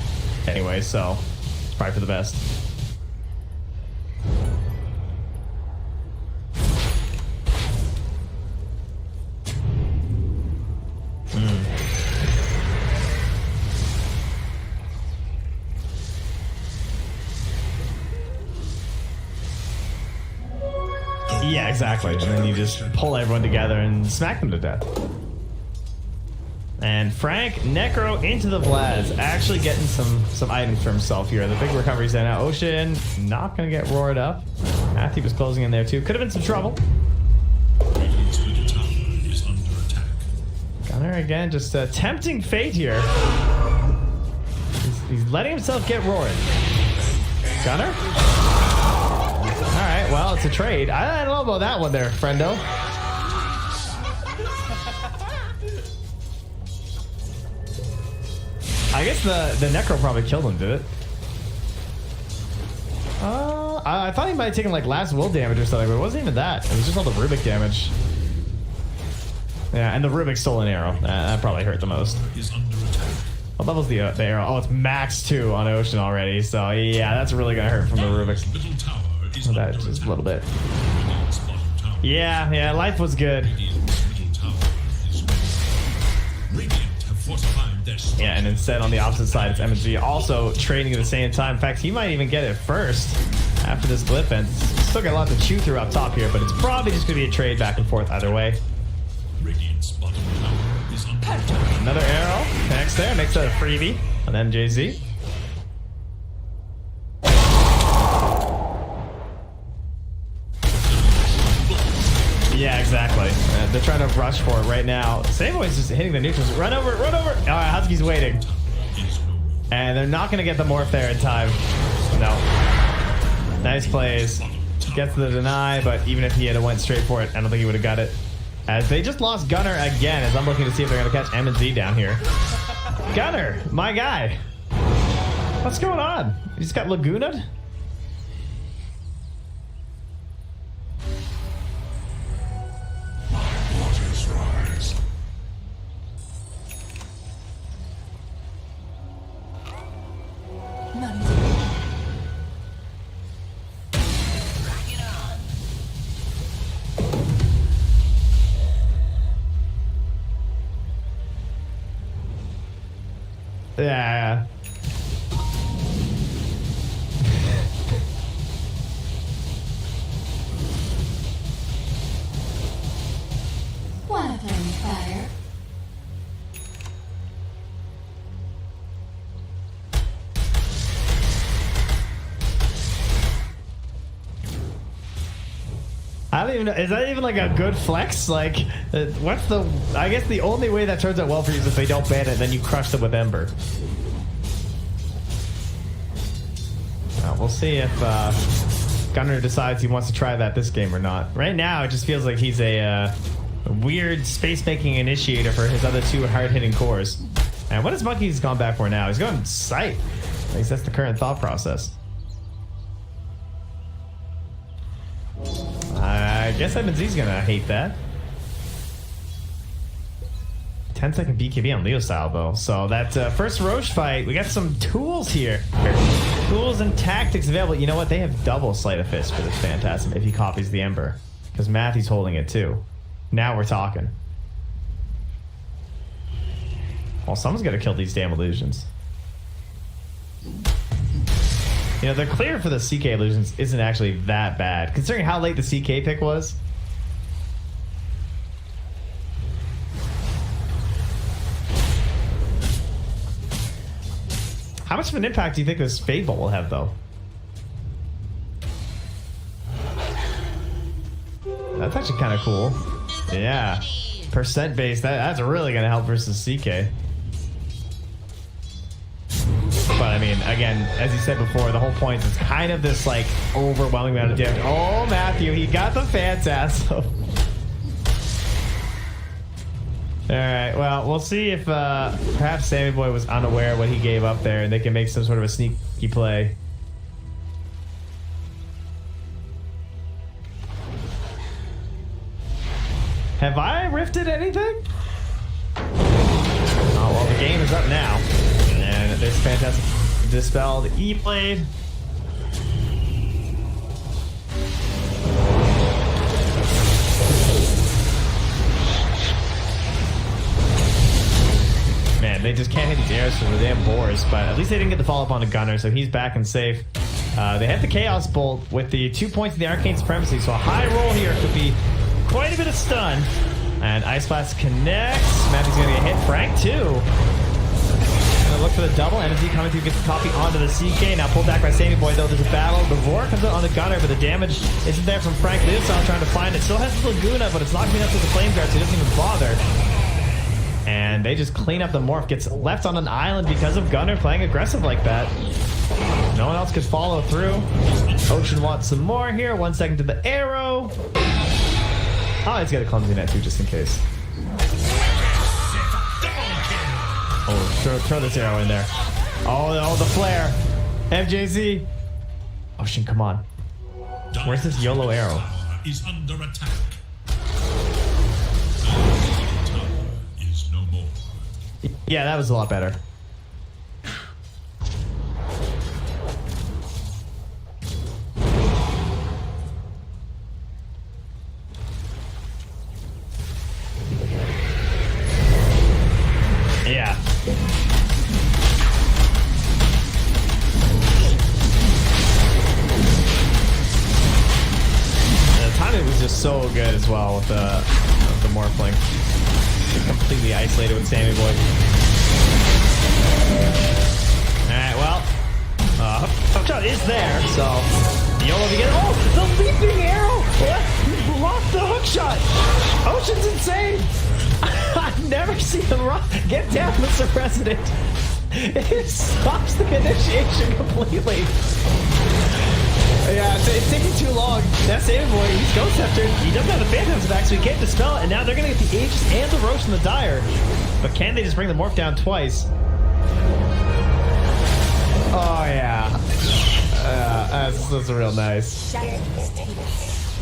anyway, so it's probably for the best. Yeah, exactly. And then you just pull everyone together and smack them to death. And Frank Necro into the Vlads, actually getting some items for himself here. The big recovery's there now. Ocean not gonna get roared up. Matthew was closing in there too. Could have been some trouble. Gunner again, just tempting fate here. He's letting himself get roared. Gunner? Alright, well, it's a trade. I don't know about that one there, friendo. I guess the Necro probably killed him, did it? I thought he might have taken like last will damage or something, but it wasn't even that. It was just all the Rubik damage. Yeah, and the Rubik stole an arrow. That probably hurt the most. What level's the arrow? Oh, it's max 2 on Ocean already, so yeah, that's really gonna hurt from the Rubik. That just a little bit. Yeah, life was good. Yeah, and instead on the opposite side, it's MG also trading at the same time. In fact, he might even get it first after this blip, and still got a lot to chew through up top here, but it's probably just gonna be a trade back and forth either way. Another arrow connects there, makes that a freebie on MJZ. Yeah, exactly. They're trying to rush for it right now. Sameboy's just hitting the neutrals. Run over, run over. All right, Husky's waiting. And they're not going to get the morph there in time. No. Nice plays. Gets the deny, but even if he had went straight for it, I don't think he would have got it. As they just lost Gunner again, as I'm looking to see if they're going to catch M&Z down here. Gunner, my guy. What's going on? You just got Lagoona'd? Yeah. Wanna play with fire? I don't even know. Is that even like a good flex? Like, what's the... I guess the only way that turns out well for you is if they don't ban it, then you crush them with Ember. We'll see if Gunnar decides he wants to try that this game or not. Right now, it just feels like he's a weird space-making initiator for his other two hard-hitting cores. And what has Monkey's gone back for now? He's going Sight. At least that's the current thought process. I guess MNZ's gonna hate that. 10-second BKB on Leo style though. So that first Roche fight, we got some tools here. Tools and tactics available. You know what? They have double Sleight of Fist for this Phantasm if he copies the Ember. Because Matthew's holding it too. Now we're talking. Well, someone's gotta kill these damn illusions. You know, the clear for the CK illusions isn't actually that bad, considering how late the CK pick was. How much of an impact do you think this Fade Bolt will have, though? That's actually kind of cool. Yeah. Percent base, that's really going to help versus CK. But I mean, again, as you said before, the whole point is kind of this like overwhelming amount of damage. Oh, Matthew, he got the Phantasm. Alright, well, we'll see if perhaps Sammy Boy was unaware of what he gave up there and they can make some sort of a sneaky play. Have I rifted anything? Oh, well, the game is up now. And there's Phantasm dispelled. E-Blade. Man, they just can't hit these arrows for the damn boars, but at least they didn't get the follow-up on the Gunner, so he's back and safe. They have the Chaos Bolt with the 2 points in the Arcane Supremacy, so a high roll here could be quite a bit of stun. And Ice Blast connects. Matthew's gonna get hit. Frank, too. Gonna look for the double. MZ coming through, gets the copy onto the CK. Now pulled back by Sammy Boy, though. There's a battle. The Roar comes out on the Gunner, but the damage isn't there from Frank. Liusan trying to find it. Still has the Laguna, but it's not coming up to the Flame Guard, so he doesn't even bother. And they just clean up the Morph. Gets left on an island because of Gunner playing aggressive like that. No one else could follow through. Ocean wants some more here. 1 second to the arrow. Oh, he's got a clumsy net too, just in case. Oh, throw this arrow in there. Oh, the flare. FJZ. Ocean, come on. Where's this YOLO arrow? Is under attack. Yeah, that was a lot better. Yeah. The timing was just so good as well with the Morphling. Completely isolated with Sammy Boy. Alright, well, Hookshot is there, so YOLO to get. Oh, the leaping arrow! What? Lost the Hookshot! Ocean's insane! I've never seen him get down, Mr. President. It stops the initiation completely. Yeah, it's taking too long. That Sammy Boy, he's Ghost Scepter. He doesn't have the Phantasm back, so he can't dispel it. And now they're going to get the Aegis and the Roche and the Dire. But can they just bring the Morph down twice? Oh, yeah. That's real nice.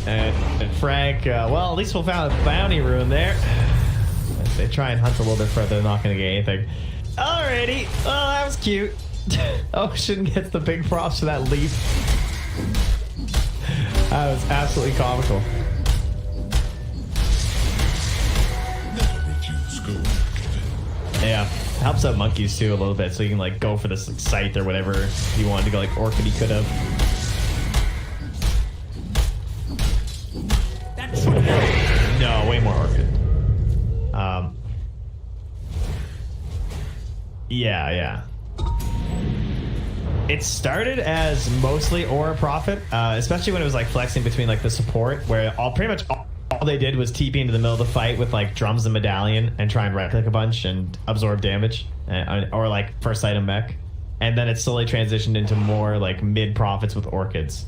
And Frank, well, at least we'll find a bounty rune there. If they try and hunt a little bit further, they're not going to get anything. Alrighty. Oh, that was cute. Ocean gets the big props for that leap. That was absolutely comical. Yeah. helps out monkeys too a little bit, so you can like go for this scythe or whatever if you wanted to go like Orchid. He could have. No, way more Orchid. Yeah. It started as mostly Aura Prophet, especially when it was like flexing between like the support, where pretty much all they did was TP into the middle of the fight with like drums and medallion and try and right click a bunch and absorb damage, or like first item mech, and then it slowly transitioned into more like mid prophets with orchids.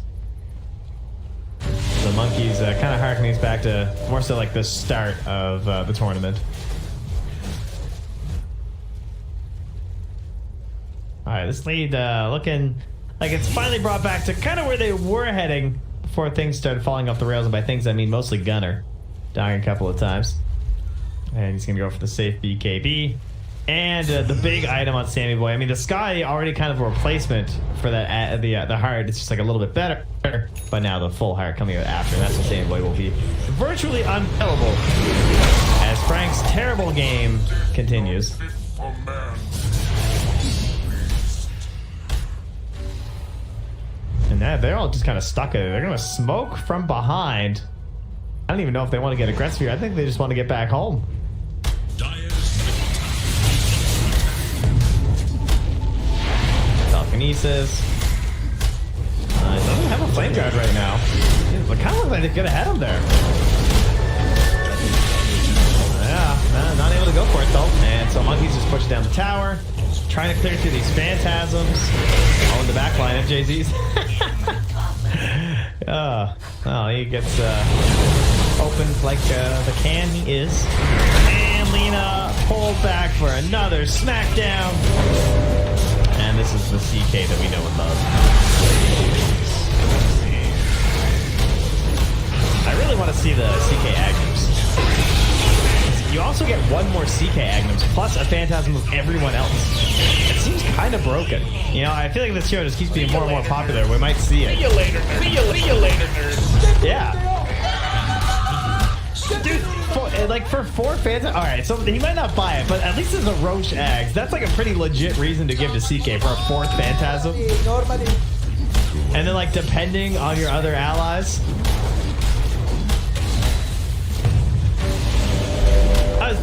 The monkeys kind of harkening back to more so like the start of the tournament. All right, this lead looking like it's finally brought back to kind of where they were heading before things started falling off the rails. And by things, I mean mostly Gunner, dying a couple of times. And he's going to go for the safe BKB. And the big item on Sammy Boy. I mean, the Sky already kind of a replacement for that the heart. It's just like a little bit better. But now the full heart coming out after. And that's what Sammy Boy will be virtually unkillable as Frank's terrible game continues. And now they're all just kind of stuck in it. They're going to smoke from behind. I don't even know if they want to get aggressive here. I think they just want to get back home. Telekinesis. He doesn't have a flame guard right now. It kind of looks like they could have had him there. Yeah, not able to go for it though. And so Monkey's just pushing down the tower, trying to clear through these phantasms. All in the back line, MJZ's. Well, he gets opened like the can he is. And Lena pulled back for another smackdown. And this is the CK that we know and love. I really want to see the CK Agnums. You also get one more CK Agnums plus a Phantasm of everyone else. It seems kind of broken. You know, I feel like this show just keeps being more and more popular. We might see it. See you later, nerd. Yeah. Dude, like for 4 Phantasms, alright, so he might not buy it, but at least it's a Roche Ags. That's like a pretty legit reason to give to CK for a 4th Phantasm. And then like depending on your other allies.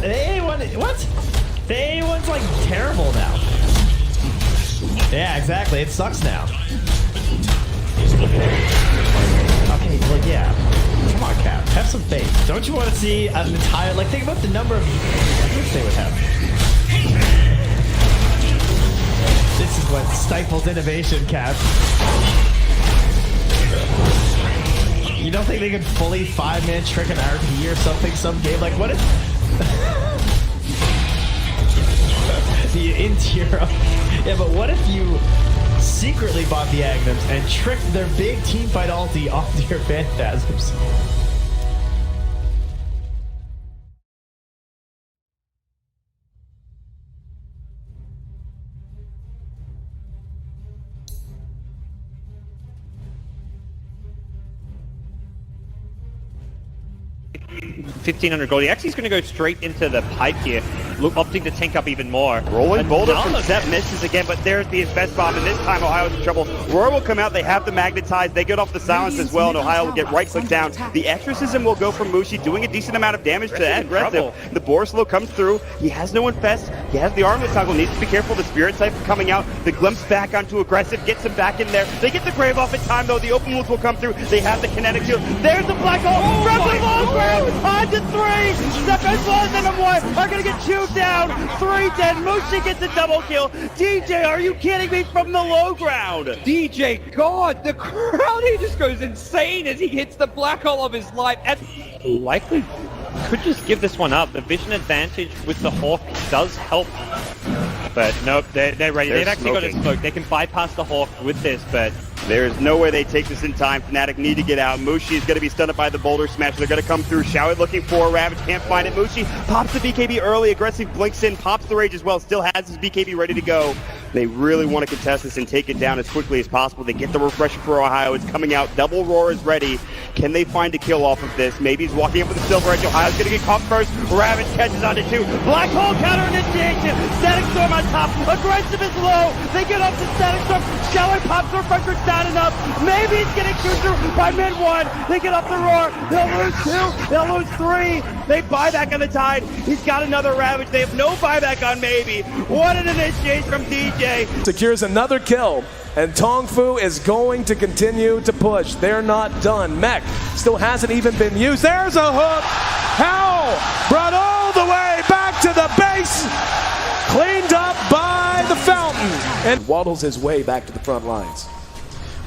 The A1, what? The A1's like terrible now. Yeah, exactly. It sucks now. Okay, well, yeah. Come on, Cap. Have some faith. Don't you want to see an entire, like, think about the number of units they would have. This is what stifles innovation, Cap. You don't think they could fully 5-man trick an RP or something some game? Like, what if... the interior. Yeah, but what if you secretly bought the Agnums and tricked their big teamfight ulti onto your Phantasms? $1,500 gold. He actually is going to go straight into the pipe here, opting to tank up even more. Rolling boulder from Seth misses again, but there's the invest bomb, and this time Ohio's in trouble. Roar will come out, they have the magnetize, they get off the silence as well, and Ohio will get right click down. The exorcism will go from Mushi, doing a decent amount of damage to that aggressive. The Borslow comes through, he has no infest, he has the armlet toggle, needs to be careful, the Spirit Cypher coming out, the glimpse back onto aggressive, gets him back in there. They get the Grave off in time though, the open wounds will come through, they have the kinetic shield. There's the black hole, from the low ground, on to 3, Step as well as them 1 are gonna get chewed down, 3 dead, Mushi gets a double kill. DJ, are you kidding me, from the low ground? DJ, God, the crowd, he just goes insane as he hits the black hole of his life. And likely could just give this one up. The vision advantage with the Hawk does help. But nope, they're ready. They've actually got a smoke. They can bypass the Hawk with this, but there's no way they take this in time. Fnatic need to get out. Mushi is going to be stunned by the boulder smash. They're going to come through. Showit looking for a Ravage. Can't find it. Mushi pops the BKB early. Aggressive blinks in. Pops the rage as well. Still has his BKB ready to go. They really want to contest this and take it down as quickly as possible. They get the refresher for Ohio. It's coming out. Double Roar is ready. Can they find a kill off of this? Maybe he's walking up with the Silver Edge. Ohio's going to get caught first. Ravage catches onto two. Black Hole counter initiation. Static Storm on top. Aggressive is low. They get up to Static Storm. Sheller pops the refresher down enough. Maybe he's getting chewed through by mid one. They get up the Roar. They'll lose two. They'll lose three. They buy back on the Tide. He's got another Ravage. They have no buyback on Maybe. What an initiation from DJ. Secures another kill, and Tong Fu is going to continue to push. They're not done. Mech still hasn't even been used. There's a hook. Howl brought all the way back to the base. Cleaned up by the Fountain. And waddles his way back to the front lines.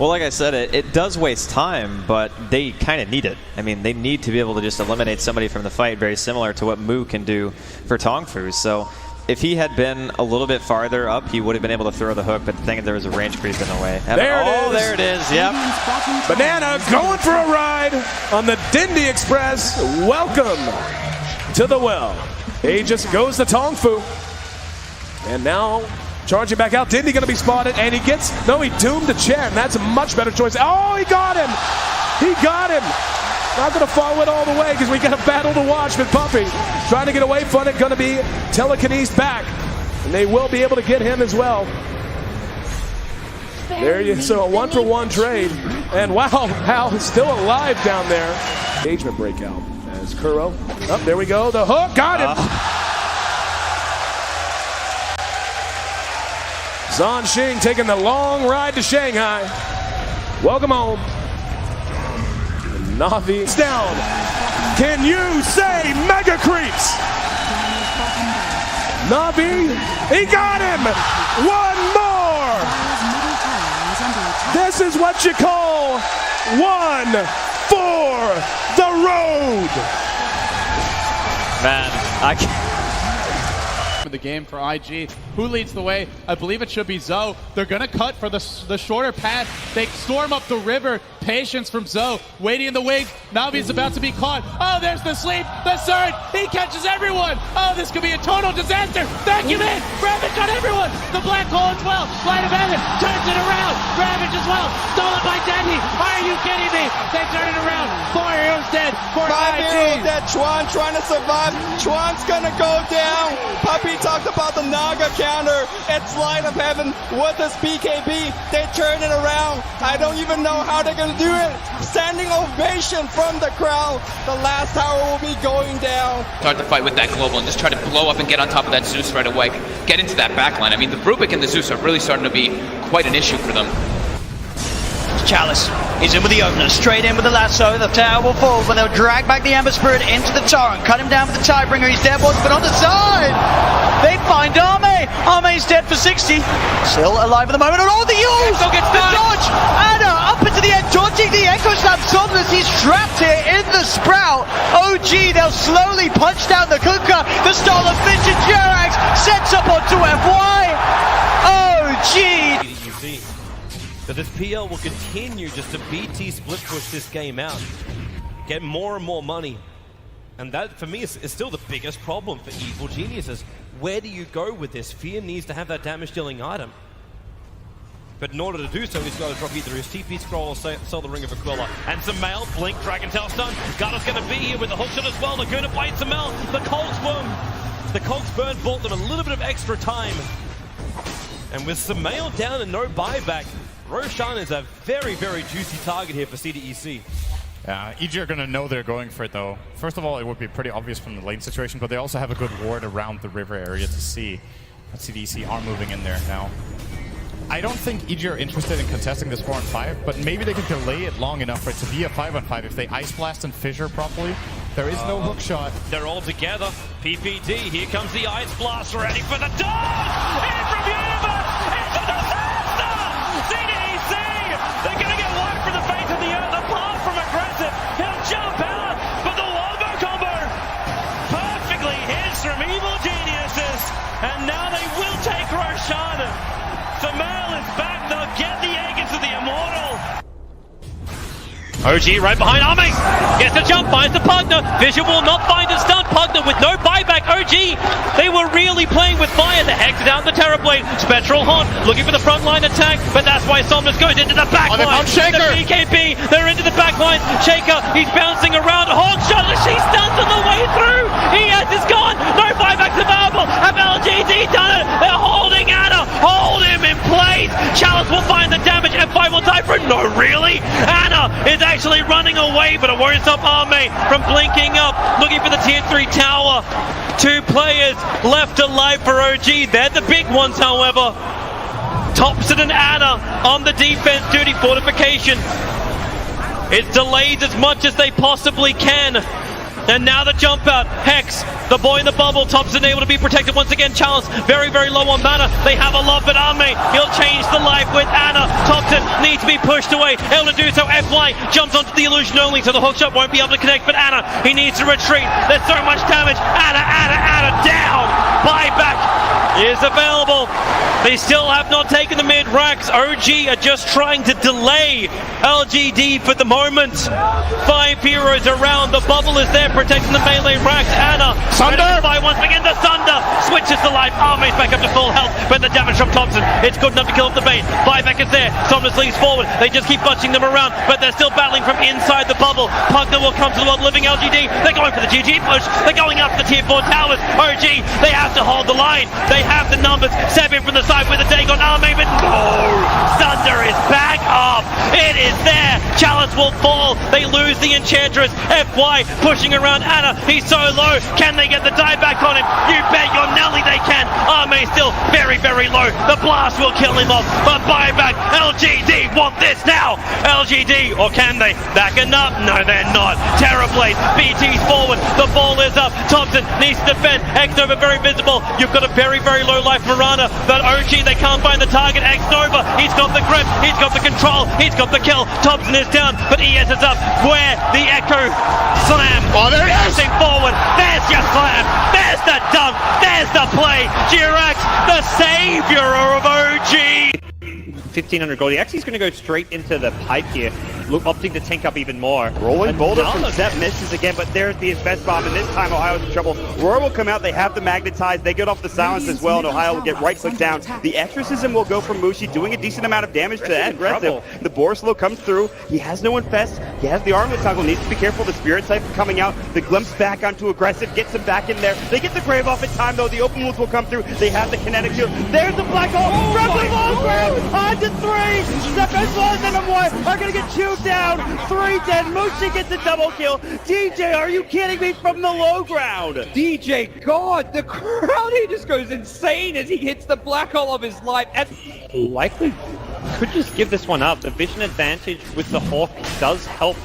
Well, like I said, it does waste time, but they kind of need it. I mean, they need to be able to just eliminate somebody from the fight, very similar to what Mu can do for Tong Fu. So if he had been a little bit farther up, he would have been able to throw the hook, but the thing is there was a range creep in the way. There it is. Yep. Banana going for a ride on the Dindy Express. Welcome to the well. Aegis goes to Tong Fu. And now charging back out. Dindy going to be spotted, and he doomed to Chen. That's a much better choice. Oh, he got him. He got him. Not going to follow it all the way because we got a battle to watch with Puppy. Trying to get away from it, going to be telekinesed back. And they will be able to get him as well. There you so a 1-for-1 trade. And wow, Hal is still alive down there. Engagement breakout as Kuro. Oh, there we go. The hook. Got him. Zhan Xing taking the long ride to Shanghai. Welcome home. Navi is down. Can you say Mega Creeps? Navi, he got him. One more. This is what you call one for the road. Man, I can't. The game for IG. Who leads the way? I believe it should be Zoe. They're going to cut for the shorter path. They storm up the river. Patience from Zoe. Waiting in the wings. Navi's about to be caught. Oh, there's the sleep. The surge. He catches everyone. Oh, this could be a total disaster. Vacuum in. Ravage on everyone. The black hole as well. Light of heaven. Turns it around. Ravage as well. Stolen by Dendy. Are you kidding me? They turn it around. 4 heroes dead. 5 heroes dead. Chuan trying to survive. Chuan's gonna go down. Puppy talked about the Naga counter. It's Light of Heaven with this BKB. They turn it around. I don't even know how they're gonna do it. Standing ovation from the crowd. The last tower will be going down. Start the fight with that global and just try to blow up and get on top of that Zeus right away. Get into that backline. I mean, the Rubik and the Zeus are really starting to be quite an issue for them. Chalice is in with the opener, straight in with the lasso. The tower will fall, but they'll drag back the Ember Spirit into the torrent, cut him down with the Tidebringer. He's dead, but on the side, they find Arme. Arme's dead for 60, still alive at the moment. And all the use, the dodge, Anna up into the end, dodging the Echo Slam. Somnus, he's trapped here in the Sprout. OG, they'll slowly punch down the Kuka. The stolen Vintage Jerax sets up onto FY. OG. But this PL will continue just to BT split push this game out, get more and more money. And that, for me, is still the biggest problem for Evil Geniuses. Where do you go with this? Fear needs to have that damage-dealing item. But in order to do so, he's got to drop either his TP scroll or sell the Ring of Aquila. And Samel, blink, Dragon Tail stun. Garda's going to be here with the hookshot as well. They're going to fight Samel. The Cogs Burn bought them a little bit of extra time. And with Samel down and no buyback, Roshan is a very, very juicy target here for CDEC. Yeah, EG are going to know they're going for it, though. First of all, it would be pretty obvious from the lane situation, but they also have a good ward around the river area to see. CDEC are moving in there now. I don't think EG are interested in contesting this 4-on-5, but maybe they can delay it long enough for it to be a 5-on-5 if they Ice Blast and Fissure properly. There is no hook shot. They're all together. PPD, here comes the Ice Blast, ready for the dodge! In from Universe! It's a disaster! CDEC! They're going to get wiped from the face of the earth, apart from aggressive. He'll jump out, but the Wombo combo perfectly hits from Evil Geniuses. And now they will take Roshan. Samel is back, they'll get the egg into the Immortal. OG right behind Arme. Gets the jump, finds the partner. Vision will not find the stun. Partner with no buyback. OG, they will were really playing with fire. The Hex down the Terrorblade. Spectral Haunt looking for the front line attack, but that's why Somnus goes into the back line. Shaker. The BKB, they're into the back line. Shaker, he's bouncing around. Hawk shot, she stuns on the way through. Is gone. No buybacks available. Have LGD done it? They're holding Anna. Hold him in place. Chalice will find the damage. F5 will die for it. No, really? Anna is actually running away, but it won't stop Arme from blinking up, looking for the tier 3 tower. 2 players left alive for OG. They're the big ones, however. Thompson and Anna on the defense duty. Fortification. It's delayed as much as they possibly can. And now the jump out. Hex, the boy in the bubble. Thompson able to be protected once again. Chalice very, very low on mana. They have a lot, but Arme, he'll change the life with Anna. Thompson needs to be pushed away. Able to do so. FY jumps onto the illusion only, so the hookshot won't be able to connect. But Anna, he needs to retreat. There's so much damage. Anna down. Buyback is available. They still have not taken the mid racks. OG are just trying to delay LGD for the moment. 5 heroes around. The bubble is there protecting the melee racks. Anna, Sunder! Once again, the Sunder switches to life. Arme's back up to full health, but the damage from Thompson, it's good enough to kill off the bait. Buyback is there. Somnus leads forward. They just keep bunching them around, but they're still battling from inside the bubble. Pugner will come to the world living LGD. They're going for the GG push. They're going up the tier 4 towers. OG, they have to hold the line. They have the numbers. 7 from the side with a Dagon Arme, but no! Sunder is back up. It is there. Chalice will fall. They lose the Enchantress. FY pushing around Anna. He's so low. Can they get the die back on him? You bet your Nelly they can. Arme still very, very low. The blast will kill him off. But buyback. LGD want this now. LGD, or can they? Backing up? No, they're not. Terrorblade. BT's forward. The ball is up. Thompson needs to defend. X-Nova very visible. You've got a very, very low life Mirana. But OG, they can't find the target. X-Nova, he's got the grip. He's got the control. He's got the kill. Thompson is down, but ES is up. Where the Echo slam. Oh, there it is. Passing forward. There's your slam. There's the dunk. There's the play. Jirax, the savior of OG. 1500 gold. He actually is going to go straight into the pipe here, opting to tank up even more. Rolling boulder from Sep misses again, but there's the invest bomb, and this time Ohio's in trouble. Roar will come out, they have the magnetize, they get off the silence as well, and Ohio will get right click down. The exorcism will go from Mushi, doing a decent amount of damage to that aggressive. The Borslow comes through, he has no infest, he has the armlet toggle, needs to be careful, the spirit siphon coming out, the glimpse back onto aggressive, gets him back in there. They get the grave off in time though, the open wounds will come through, they have the kinetic shield. There's the black hole, from the long ground, on to 3! Sep as well as NM1 are gonna get chewed down. 3 dead. Mushi gets a double kill. DJ, are you kidding me, from the low ground? DJ, God, the crowd here just goes insane as he hits the black hole of his life. And Likely could just give this one up. The vision advantage with the Hawk does help.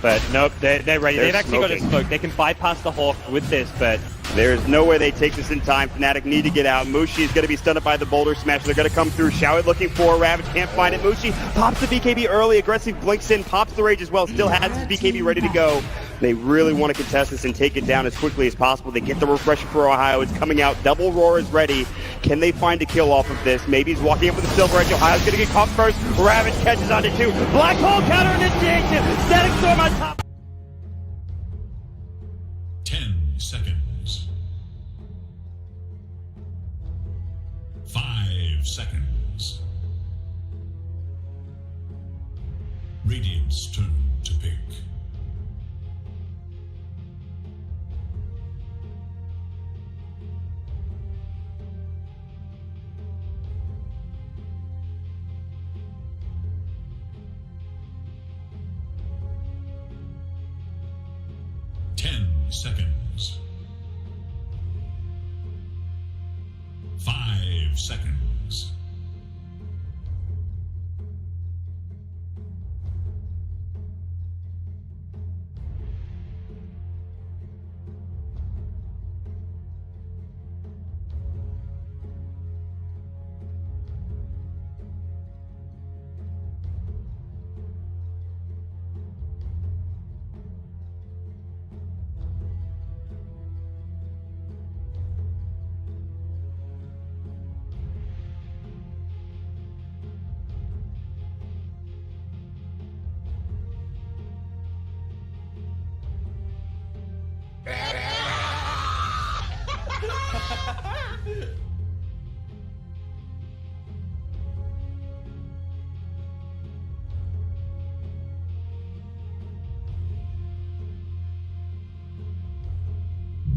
But nope, they're ready. They've actually got a smoke. They can bypass the Hawk with this, but there's no way they take this in time. Fnatic need to get out. Mushi is going to be stunned by the boulder smash. They're going to come through. Shout looking for Ravage. Can't find it. Mushi pops the BKB early. Aggressive blinks in. Pops the rage as well. Still has his BKB ready to go. They really want to contest this and take it down as quickly as possible. They get the refresher for Ohio. It's coming out. Double Roar is ready. Can they find a kill off of this? Maybe he's walking up with the Silver Edge. Ohio's going to get caught first. Ravage catches onto 2. Black Hole counter initiation. Static Storm on top. 10 seconds. 5 seconds. Radiant's turn to pick. Seconds. 5 seconds.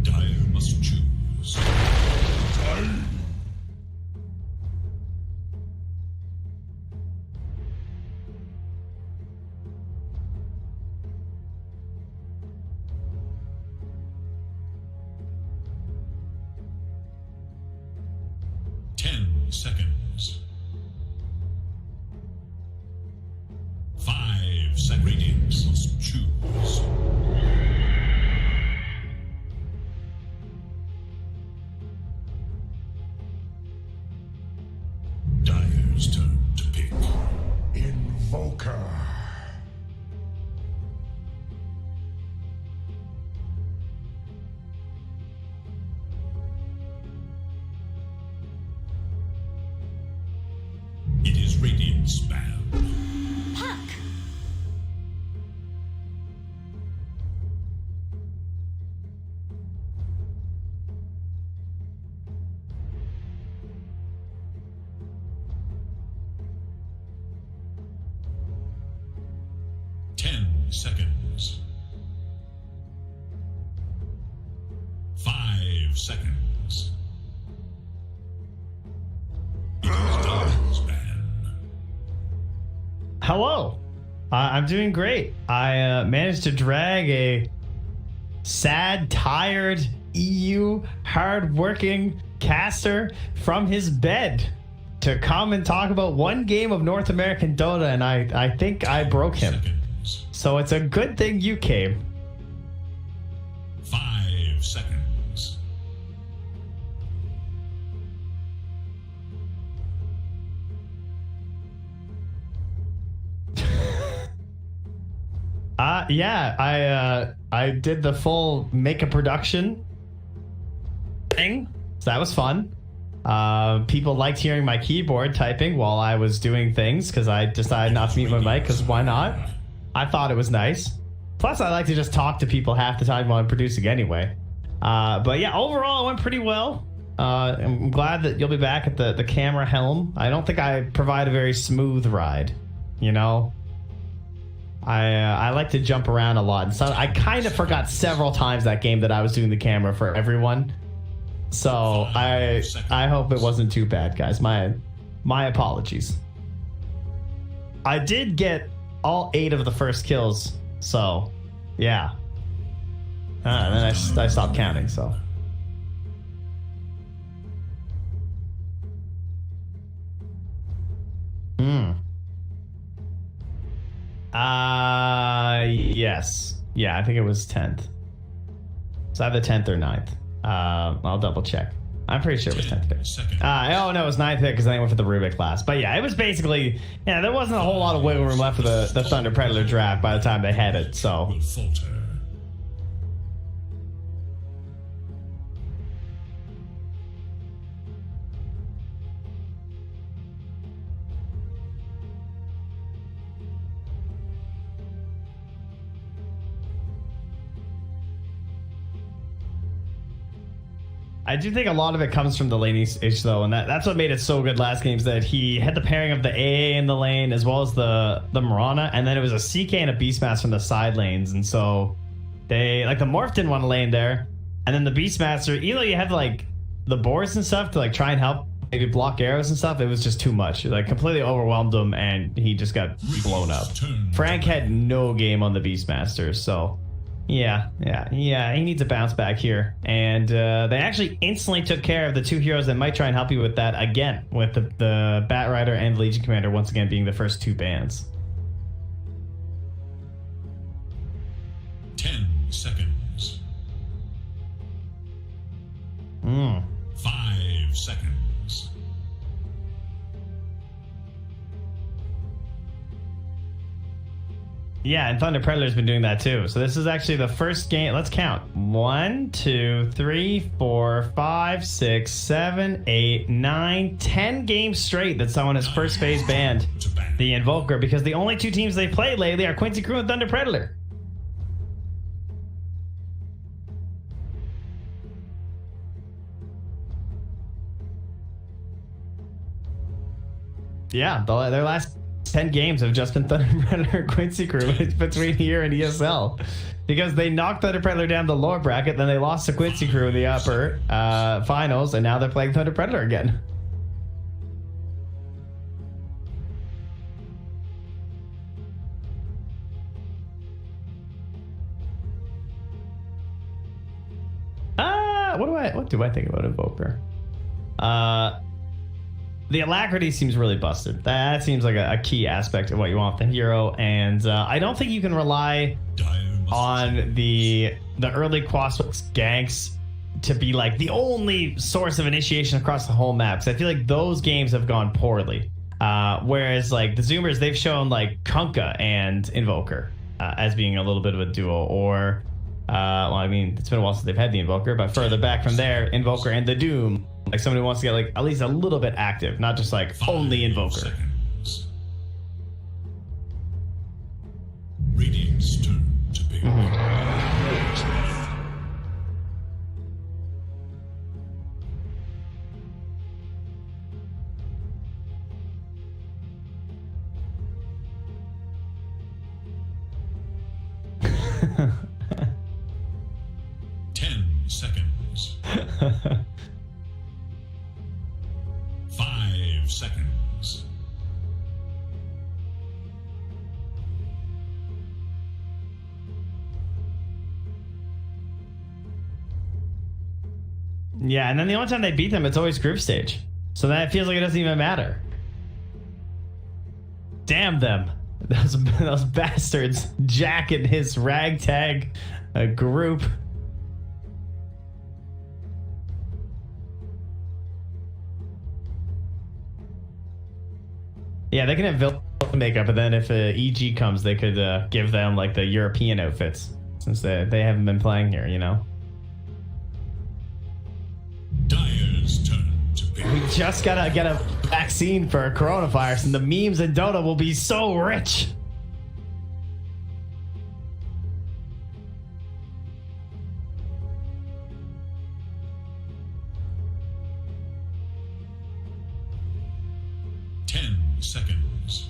Dire must choose. Die. Seconds. 5 seconds. Radiance must choose. Dire's turn to pick. Invoker. It is Radiant's spam. Puck. Seconds. 5 seconds. It is Dire's ban. Hello. I'm doing great. I managed to drag a sad, tired, EU, hard-working caster from his bed to come and talk about one game of North American Dota, and I think I broke him. So it's a good thing you came. 5 seconds. Yeah, I did the full make a production thing, so that was fun. People liked hearing my keyboard typing while I was doing things because I decided not to mute my mic because why not? I thought it was nice. Plus, I like to just talk to people half the time while I'm producing anyway. But yeah, overall, it went pretty well. I'm glad that you'll be back at the camera helm. I don't think I provide a very smooth ride, you know? I like to jump around a lot. And so I kind of forgot several times that game that I was doing the camera for everyone. So I hope it wasn't too bad, guys. My apologies. I did get all 8 of the first kills, so yeah. And then I stopped counting, so. Yes. Yeah, I think it was 10th. It's either 10th or 9th. I'll double check. I'm pretty sure it was 10th pick. Oh no, it was 9th pick because I went for the Rubik class. But yeah, it was basically, yeah, there wasn't a whole lot of wiggle room left for the Thunder Predator draft by the time they had it, so. I do think a lot of it comes from the laning stage, though, and that's what made it so good last game, is that he had the pairing of the AA in the lane as well as the Mirana, and then it was a CK and a Beastmaster from the side lanes, and so they, like, the Morph didn't want to lane there, and then the Beastmaster, even though you had, like, the boards and stuff to, like, try and help maybe block arrows and stuff, it was just too much. It, like, completely overwhelmed him, and he just got blown up. Frank had no game on the Beastmaster, so... Yeah, he needs a bounce back here. And they actually instantly took care of the 2 heroes that might try and help you with that again, with the Bat Rider and the Legion Commander once again being the first 2 bans. 10 seconds. 5 seconds. Yeah, and Thunder Predator's been doing that too. So this is actually the first game. Let's count. 1, 2, 3, 4, 5, 6, 7, 8, 9, 10 games straight that someone has first phase banned the Invoker, because the only 2 teams they played lately are Quincy Crew and Thunder Predator. Yeah, their last 10 games have just been Thunder Predator Quincy Crew between here and ESL. Because they knocked Thunder Predator down the lower bracket, then they lost to Quincy Crew in the upper finals, and now they're playing Thunder Predator again. What do I think about Invoker? The alacrity seems really busted. That seems like a key aspect of what you want with the hero, and I don't think you can rely on the early Quaswix ganks to be like the only source of initiation across the whole map. Because I feel like those games have gone poorly. Whereas like the Zoomers, they've shown like Kunkka and Invoker as being a little bit of a duo, or well, I mean, it's been a while since they've had the Invoker, but further back from there, Invoker and the Doom. Like somebody wants to get like at least a little bit active, not just like only Invoker. Radiant's turn to pick. Seconds. 5 seconds. Yeah, and then the only time they beat them, it's always group stage. So then it feels like it doesn't even matter. Damn them. Those bastards. Jack and his ragtag group. Yeah, they can have villain makeup, and then if EG comes, they could give them like the European outfits, since they haven't been playing here, you know. Dire's turn to pick. We just gotta get a vaccine for coronavirus, and the memes in Dota will be so rich. Seconds.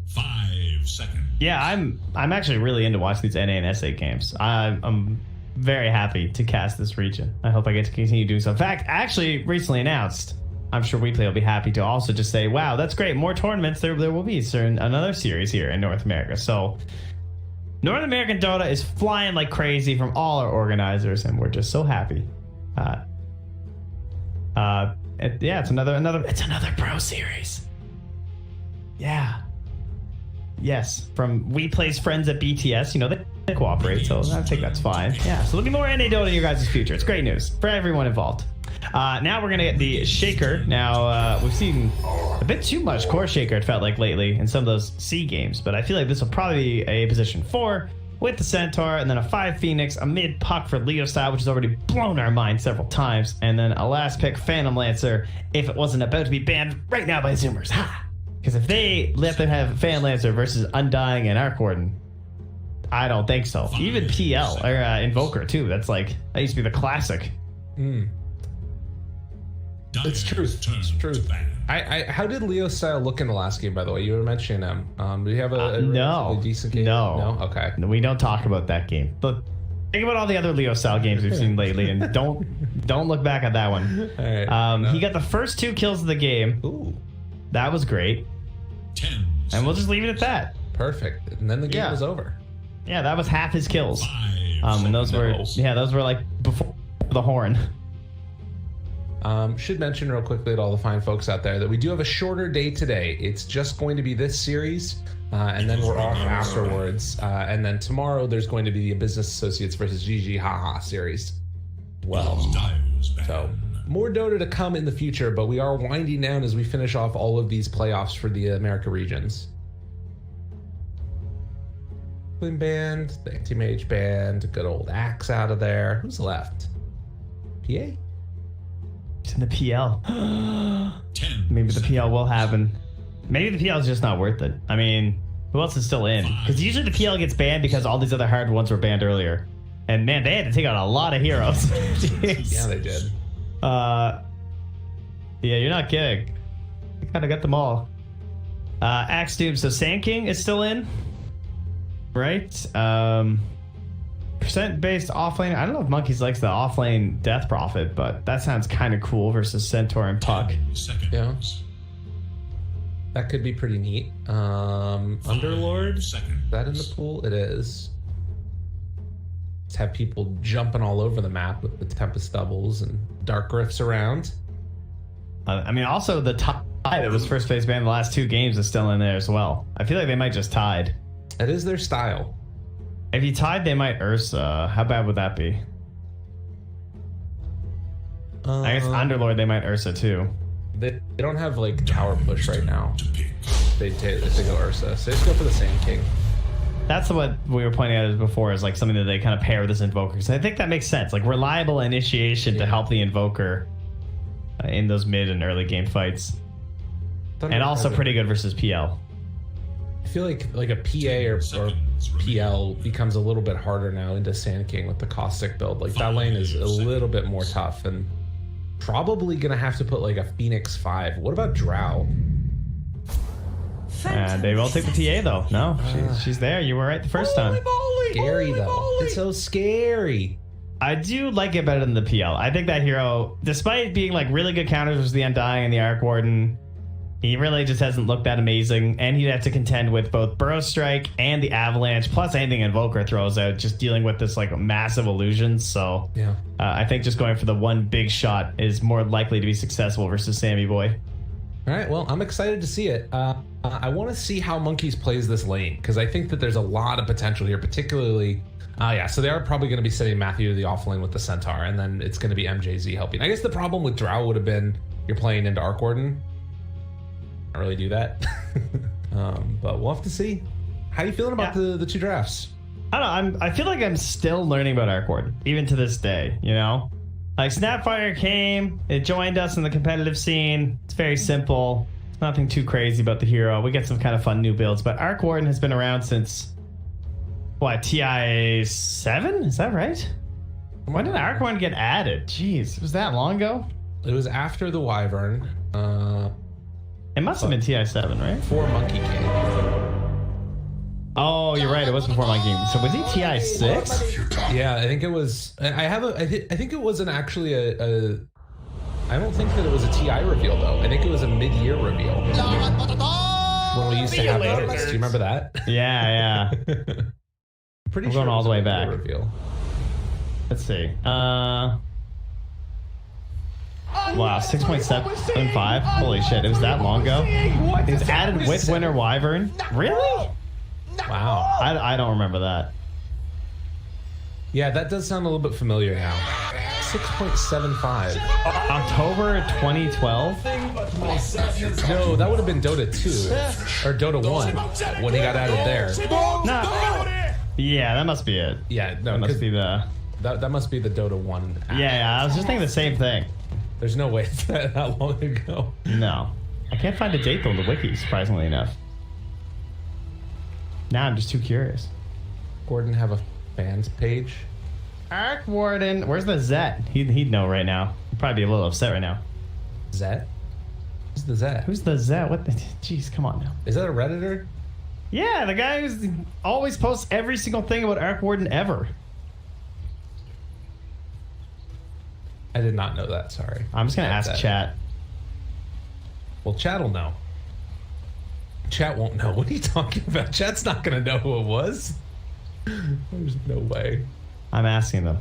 5 seconds. Yeah, I'm actually really into watching these NA and SA games. I'm very happy to cast this region. I hope I get to continue doing so. In fact, actually recently announced, I'm sure WePlay will be happy to also just say, wow, that's great. More tournaments. There will be another series here in North America. So North American Dota is flying like crazy from all our organizers, and we're just so happy. Yeah, it's another pro series. Yeah. Yes, from WePlay's friends at BTS, you know, they cooperate, so I think that's fine. Yeah, so there'll be more NA Dota in your guys' future. It's great news for everyone involved. Now we're gonna get the Shaker. Now we've seen a bit too much Core Shaker, it felt like lately in some of those C games, but I feel like this will probably be a position 4 with the Centaur, and then a 5 Phoenix, a mid puck for Leo style, which has already blown our mind several times, and then a last pick Phantom Lancer if it wasn't about to be banned right now by Zoomers. Ha! Because if they let them have Phantom Lancer versus Undying and Arc Warden, I don't think so. Even PL or Invoker too. That used to be the classic. It's true. It's true. How did Leo style look in the last game, by the way? You were mentioning him. Do you have a relatively decent game? No. Okay. We don't talk about that game. But think about all the other Leo style games we've seen lately, and don't look back at that one. All right, He got the first 2 kills of the game. Ooh. That was great. 10. And we'll just leave it at that. Perfect. And then the game was over. Yeah, that was half his kills. And those were like before the horn. Should mention real quickly to all the fine folks out there that we do have a shorter day today. It's just going to be this series, and then we're off afterwards. And then tomorrow there's going to be a Business Associates versus GG Haha series. Well, so more Dota to come in the future, but we are winding down as we finish off all of these playoffs for the America regions. Queen band, the anti-mage band, good old Axe out of there. Who's left? PA? He's in the PL. Maybe the PL will happen. Maybe the PL is just not worth it. I mean, who else is still in? Because usually the PL gets banned because all these other hard ones were banned earlier. And man, they had to take out a lot of heroes. Yeah, they did. Yeah, you're not kidding. You kind of got them all. Axe Doom. So Sand King is still in, right? Percent-based offlane. I don't know if Monkeys likes the offlane Death Prophet, but that sounds kind of cool versus Centaur and Puck. Yeah. That could be pretty neat. Underlord? Is that in the pool? It is. Let's have people jumping all over the map with the Tempest doubles and Dark Grifts around. I mean, also the tie that was first place banned the last 2 games is still in there as well. I feel like they might just tied. That is their style. If you tied, they might Ursa. How bad would that be? I guess Underlord, they might Ursa too. They don't have like tower push right now. They go Ursa, so they just go for the Sand King. That's what we were pointing out before, is like something that they kind of pair with this Invoker. So I think that makes sense. Like reliable initiation to help the Invoker in those mid and early game fights. And also pretty good versus PL. I feel like a PA or PL becomes a little bit harder now into Sand King with the Caustic build. Like that lane is a little bit more tough, and probably gonna have to put like a Phoenix 5. What about Drow? And they will take the PA though. No, she's there. You were right the first time. Scary though. It's so scary. I do like it better than the PL. I think that hero, despite being like really good counters versus the Undying and the Arc Warden, he really just hasn't looked that amazing, and he'd have to contend with both Burrow Strike and the Avalanche, plus anything Invoker throws out, just dealing with this like massive illusion. So yeah, I think just going for the one big shot is more likely to be successful versus Sammy Boy. All right, well, I'm excited to see it. I want to see how Monkeys plays this lane, because I think that there's a lot of potential here, particularly... so they are probably going to be sending Matthew to the off lane with the Centaur, and then it's going to be MJZ helping. I guess the problem with Drow would have been you're playing into Arc Warden. Not really do that. But we'll have to see. How are you feeling about the 2 drafts? I don't know. I feel like I'm still learning about Arc Warden, even to this day, you know? Like, Snapfire came, it joined us in the competitive scene. It's very simple. Nothing too crazy about the hero. We get some kind of fun new builds, but Arc Warden has been around since, what, TI 7? Is that right? When did Arc Warden get added? Jeez, was that long ago? It was after the Wyvern. It must have been TI 7, right? Before Monkey came. Oh, you're right. It was before my game. So was he TI 6? Yeah, I think it was. I think it wasn't actually a. I don't think that it was a TI reveal though. I think it was a mid-year reveal. When we used to have those. Do you remember that? Yeah. Pretty I'm sure going all the way back. Reveal. Let's see. Wow, 6.75. Holy shit! It was that long ago. It was added with Winter Wyvern. Really? Wow. I don't remember that. Yeah, that does sound a little bit familiar now. 6.75. October 2012? No, that would have been Dota 2. Or Dota 1 when he got added there. No. Yeah, that must be it. Yeah, no, that must be the... That must be the Dota 1 app. Yeah, I was just thinking the same thing. There's no way it's that long ago. No. I can't find a date though in the wiki, surprisingly enough. Now I'm just too curious. Gordon have a fans page? Arc Warden. Where's the Zet? He'd know right now. He'd probably be a little upset right now. Zet? Who's the Zet? Who's the Zet? What the... Jeez, come on now. Is that a Redditor? Yeah, the guy who's always posts every single thing about Arc Warden ever. I did not know that, sorry. I'm just going to ask chat. Well, chat will know. Chat won't know. What are you talking about? Chat's not going to know who it was. There's no way. I'm asking them.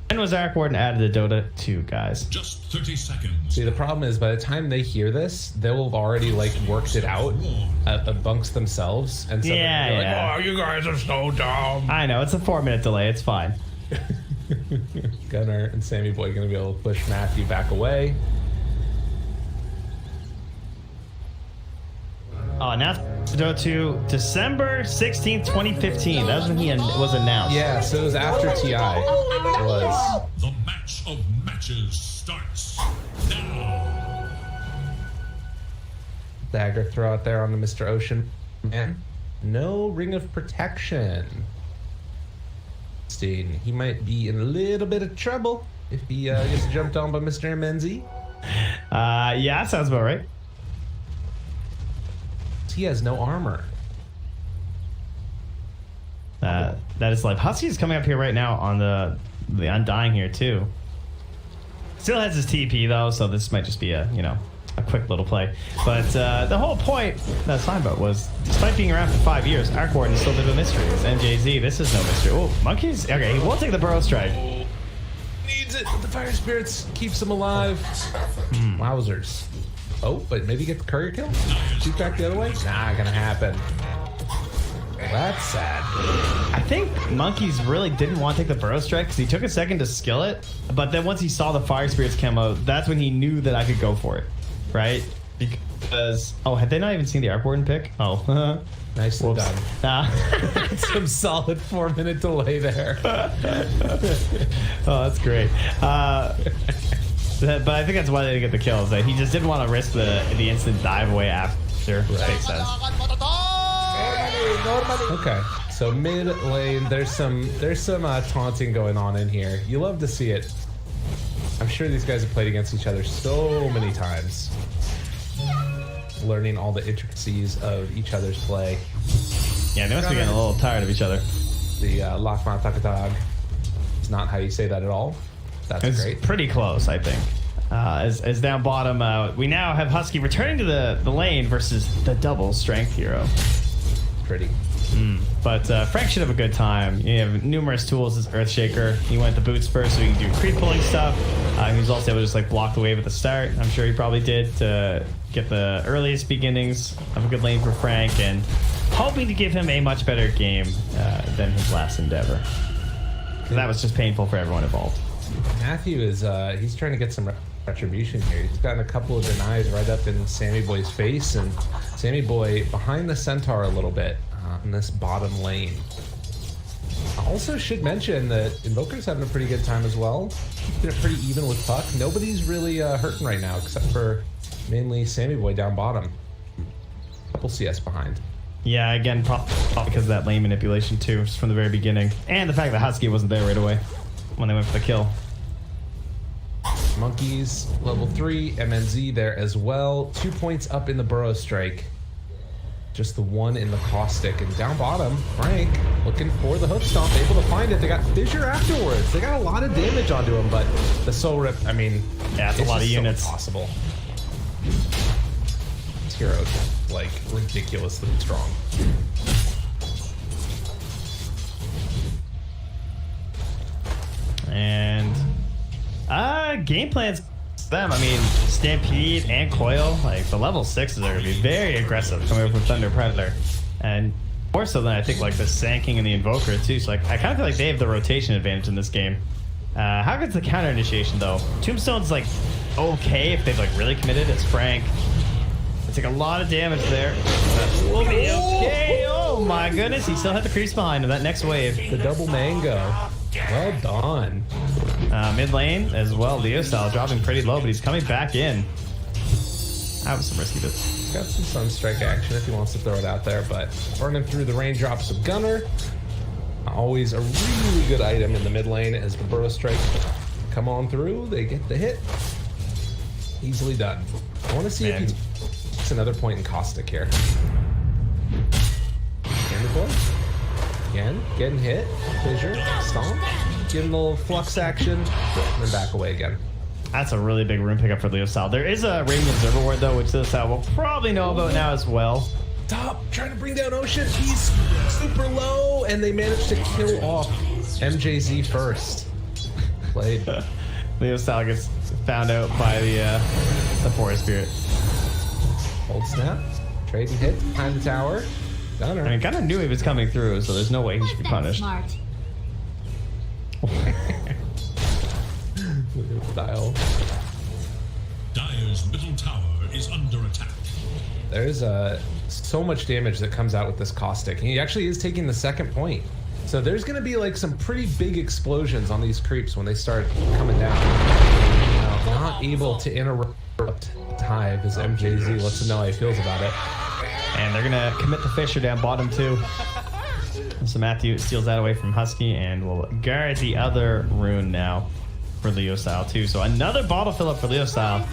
When was Arc Warden added to Dota 2, guys? Just 30 seconds. See, the problem is by the time they hear this, they will have already like worked it out amongst themselves, and so they're like, "Oh, you guys are so dumb." I know, it's a 4-minute delay. It's fine. Gunnar and Sammy Boy gonna be able to push Matthew back away. Oh, announced to Dota 2 December 16th, 2015. That was when he was announced. Yeah, so it was after TI. It was. The match of matches starts now. Dagger throw out there on the Mr. Ocean Man. No Ring of Protection. He might be in a little bit of trouble if he gets jumped on by Mr. MNZ. Yeah, that sounds about right. He has no armor. That is life. Husky is coming up here right now on the Undying here too. Still has his TP though, so this might just be a quick little play. But the whole point that Slimebot was, despite being around for 5 years, Arc Warden is still a bit of a mystery. It's MJZ. This is no mystery. Oh, Monkeys. Okay, he will take the Burrow Strike. Needs it. The Fire Spirits keeps him alive. Wowzers. Oh, but maybe get the courier kill? Shoot back the other way? Not gonna happen. Well, that's sad. I think Monkeys really didn't want to take the Burrow Strike because he took a second to skill it, but then once he saw the Fire Spirits come out, that's when he knew that I could go for it, right? Because, had they not even seen the Arc Warden pick? Oh, nicely done. Some solid 4-minute delay there. Oh, that's great. But I think that's why they didn't get the kills. That he just didn't want to risk the instant dive away after. Which makes sense. Okay, so mid lane, there's some taunting going on in here. You love to see it. I'm sure these guys have played against each other so many times, learning all the intricacies of each other's play. Yeah, they must be getting a little tired of each other. The Lakman Takatag is not how you say that at all. That's great. Pretty close, I think. As down bottom, we now have Husky returning to the lane versus the double strength hero. Pretty. But Frank should have a good time. You have numerous tools as Earthshaker. He went the boots first so he can do creep pulling stuff. He was also able to just like block the wave at the start. I'm sure he probably did to get the earliest beginnings of a good lane for Frank, and hoping to give him a much better game than his last endeavor. That was just painful for everyone involved. Matthew is he's trying to get some retribution here. He's gotten a couple of denies right up in Sammy Boy's face, and Sammy Boy behind the Centaur a little bit in this bottom lane. I also should mention that Invoker's having a pretty good time as well. Keeping it pretty even with Puck. Nobody's really hurting right now except for mainly Sammy Boy down bottom. Couple CS behind. Yeah, again, probably because of that lane manipulation too, just from the very beginning. And the fact that Husky wasn't there right away when they went for the kill. Monkeys, level 3, MNZ there as well. 2 points up in the Burrow Strike. Just the one in the Caustic. And down bottom, Frank looking for the Hoof Stomp, able to find it. They got Fissure afterwards. They got a lot of damage onto him, but the Soul Rip, I mean, yeah, it's a lot of units. So impossible. This hero's like ridiculously strong. And game plans them. I mean, Stampede and Coil, like the level 6s are going to be very aggressive coming over from Thunder Predator, and more so than I think like the Sanking and the Invoker too. So like I kind of feel like they have the rotation advantage in this game. How good's the counter initiation though? Tombstone's like okay if they've like really committed. It's Frank. It's like a lot of damage there. Will be okay. Oh my goodness, he still had the creeps behind him. That next wave, the double mango. Well done. Mid lane as well. Leo style dropping pretty low, but he's coming back in. That was some risky bits. He's got some Sunstrike action if he wants to throw it out there, but burning through the raindrops of Gunner. Always a really good item in the mid lane as the Burrow Strike come on through. They get the hit. Easily done. I want to see if he gets another point in Caustic here. Boy. Again, getting hit. Fissure, stomp, getting a little flux action, and then back away again. That's a really big room pickup for Leo Style. There is a Radiant Observer Ward though, which Leo Style will probably know about now as well. Top, trying to bring down Ocean. He's super low, and they managed to kill off MJZ first. Played. Leo Style gets found out by the Forest Spirit. Hold snap, trading hit behind the tower. Gunner. I mean, kind of knew he was coming through, so there's no way he should be punished. Dial. Dire's middle tower is under attack. There's so much damage that comes out with this Caustic. He actually is taking the second point. So there's going to be like some pretty big explosions on these creeps when they start coming down. Not able to interrupt Hive as MJZ lets him know how he feels about it. And they're going to commit the Fissure down bottom too. So Matthew steals that away from Husky and will guard the other rune now for Leo Style too. So another bottle fill up for Leo Style.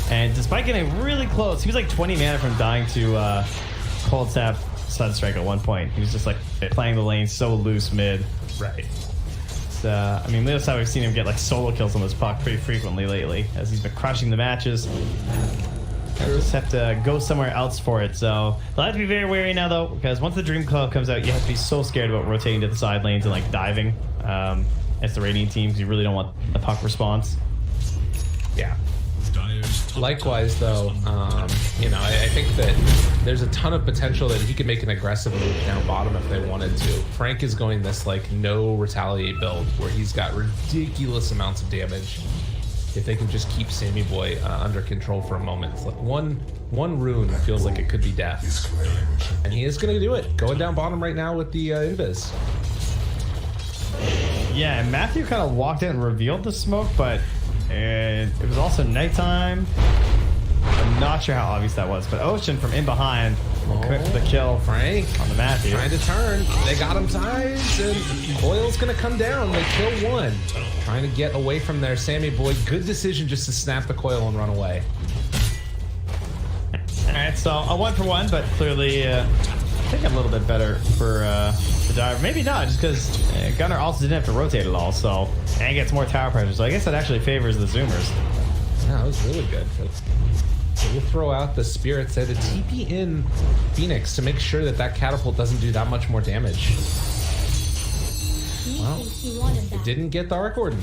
And despite getting really close, he was like 20 mana from dying to Cold Snap Sunstrike at one point. He was just like playing the lane so loose mid. Right. I mean, Leo's how we've seen him get like solo kills on this puck pretty frequently lately, as he's been crushing the matches. I just have to go somewhere else for it. So they'll have to be very wary now, though, because once the Dream Club comes out, you have to be so scared about rotating to the side lanes and like diving. It's the Radiant teams. You really don't want a puck response. Yeah. Likewise, though, you know, I think that there's a ton of potential that he could make an aggressive move down bottom if they wanted to. Frank is going this like no retaliate build where he's got ridiculous amounts of damage. If they can just keep Sammy Boy under control for a moment, it's like one rune feels like it could be death, and he is going to do it. Going down bottom right now with the invis. Yeah, and Matthew kind of walked in and revealed the smoke, but it was also nighttime. I'm not sure how obvious that was, but Ocean from in behind will cook the kill. Frank on the Matthew. Trying to turn. They got him ties, and Coil's going to come down. They kill one. Trying to get away from there. Sammy Boy, good decision just to snap the coil and run away. Alright, so a 1-for-1, but clearly I think a little bit better for the dive. Maybe not, just because Gunnar also didn't have to rotate at all, so and gets more tower pressure. So I guess that actually favors the Zoomers. Yeah, that was really good. So we'll throw out the Spirits there to TP in Phoenix to make sure that that catapult doesn't do that much more damage. Well, it didn't get the Arc Warden.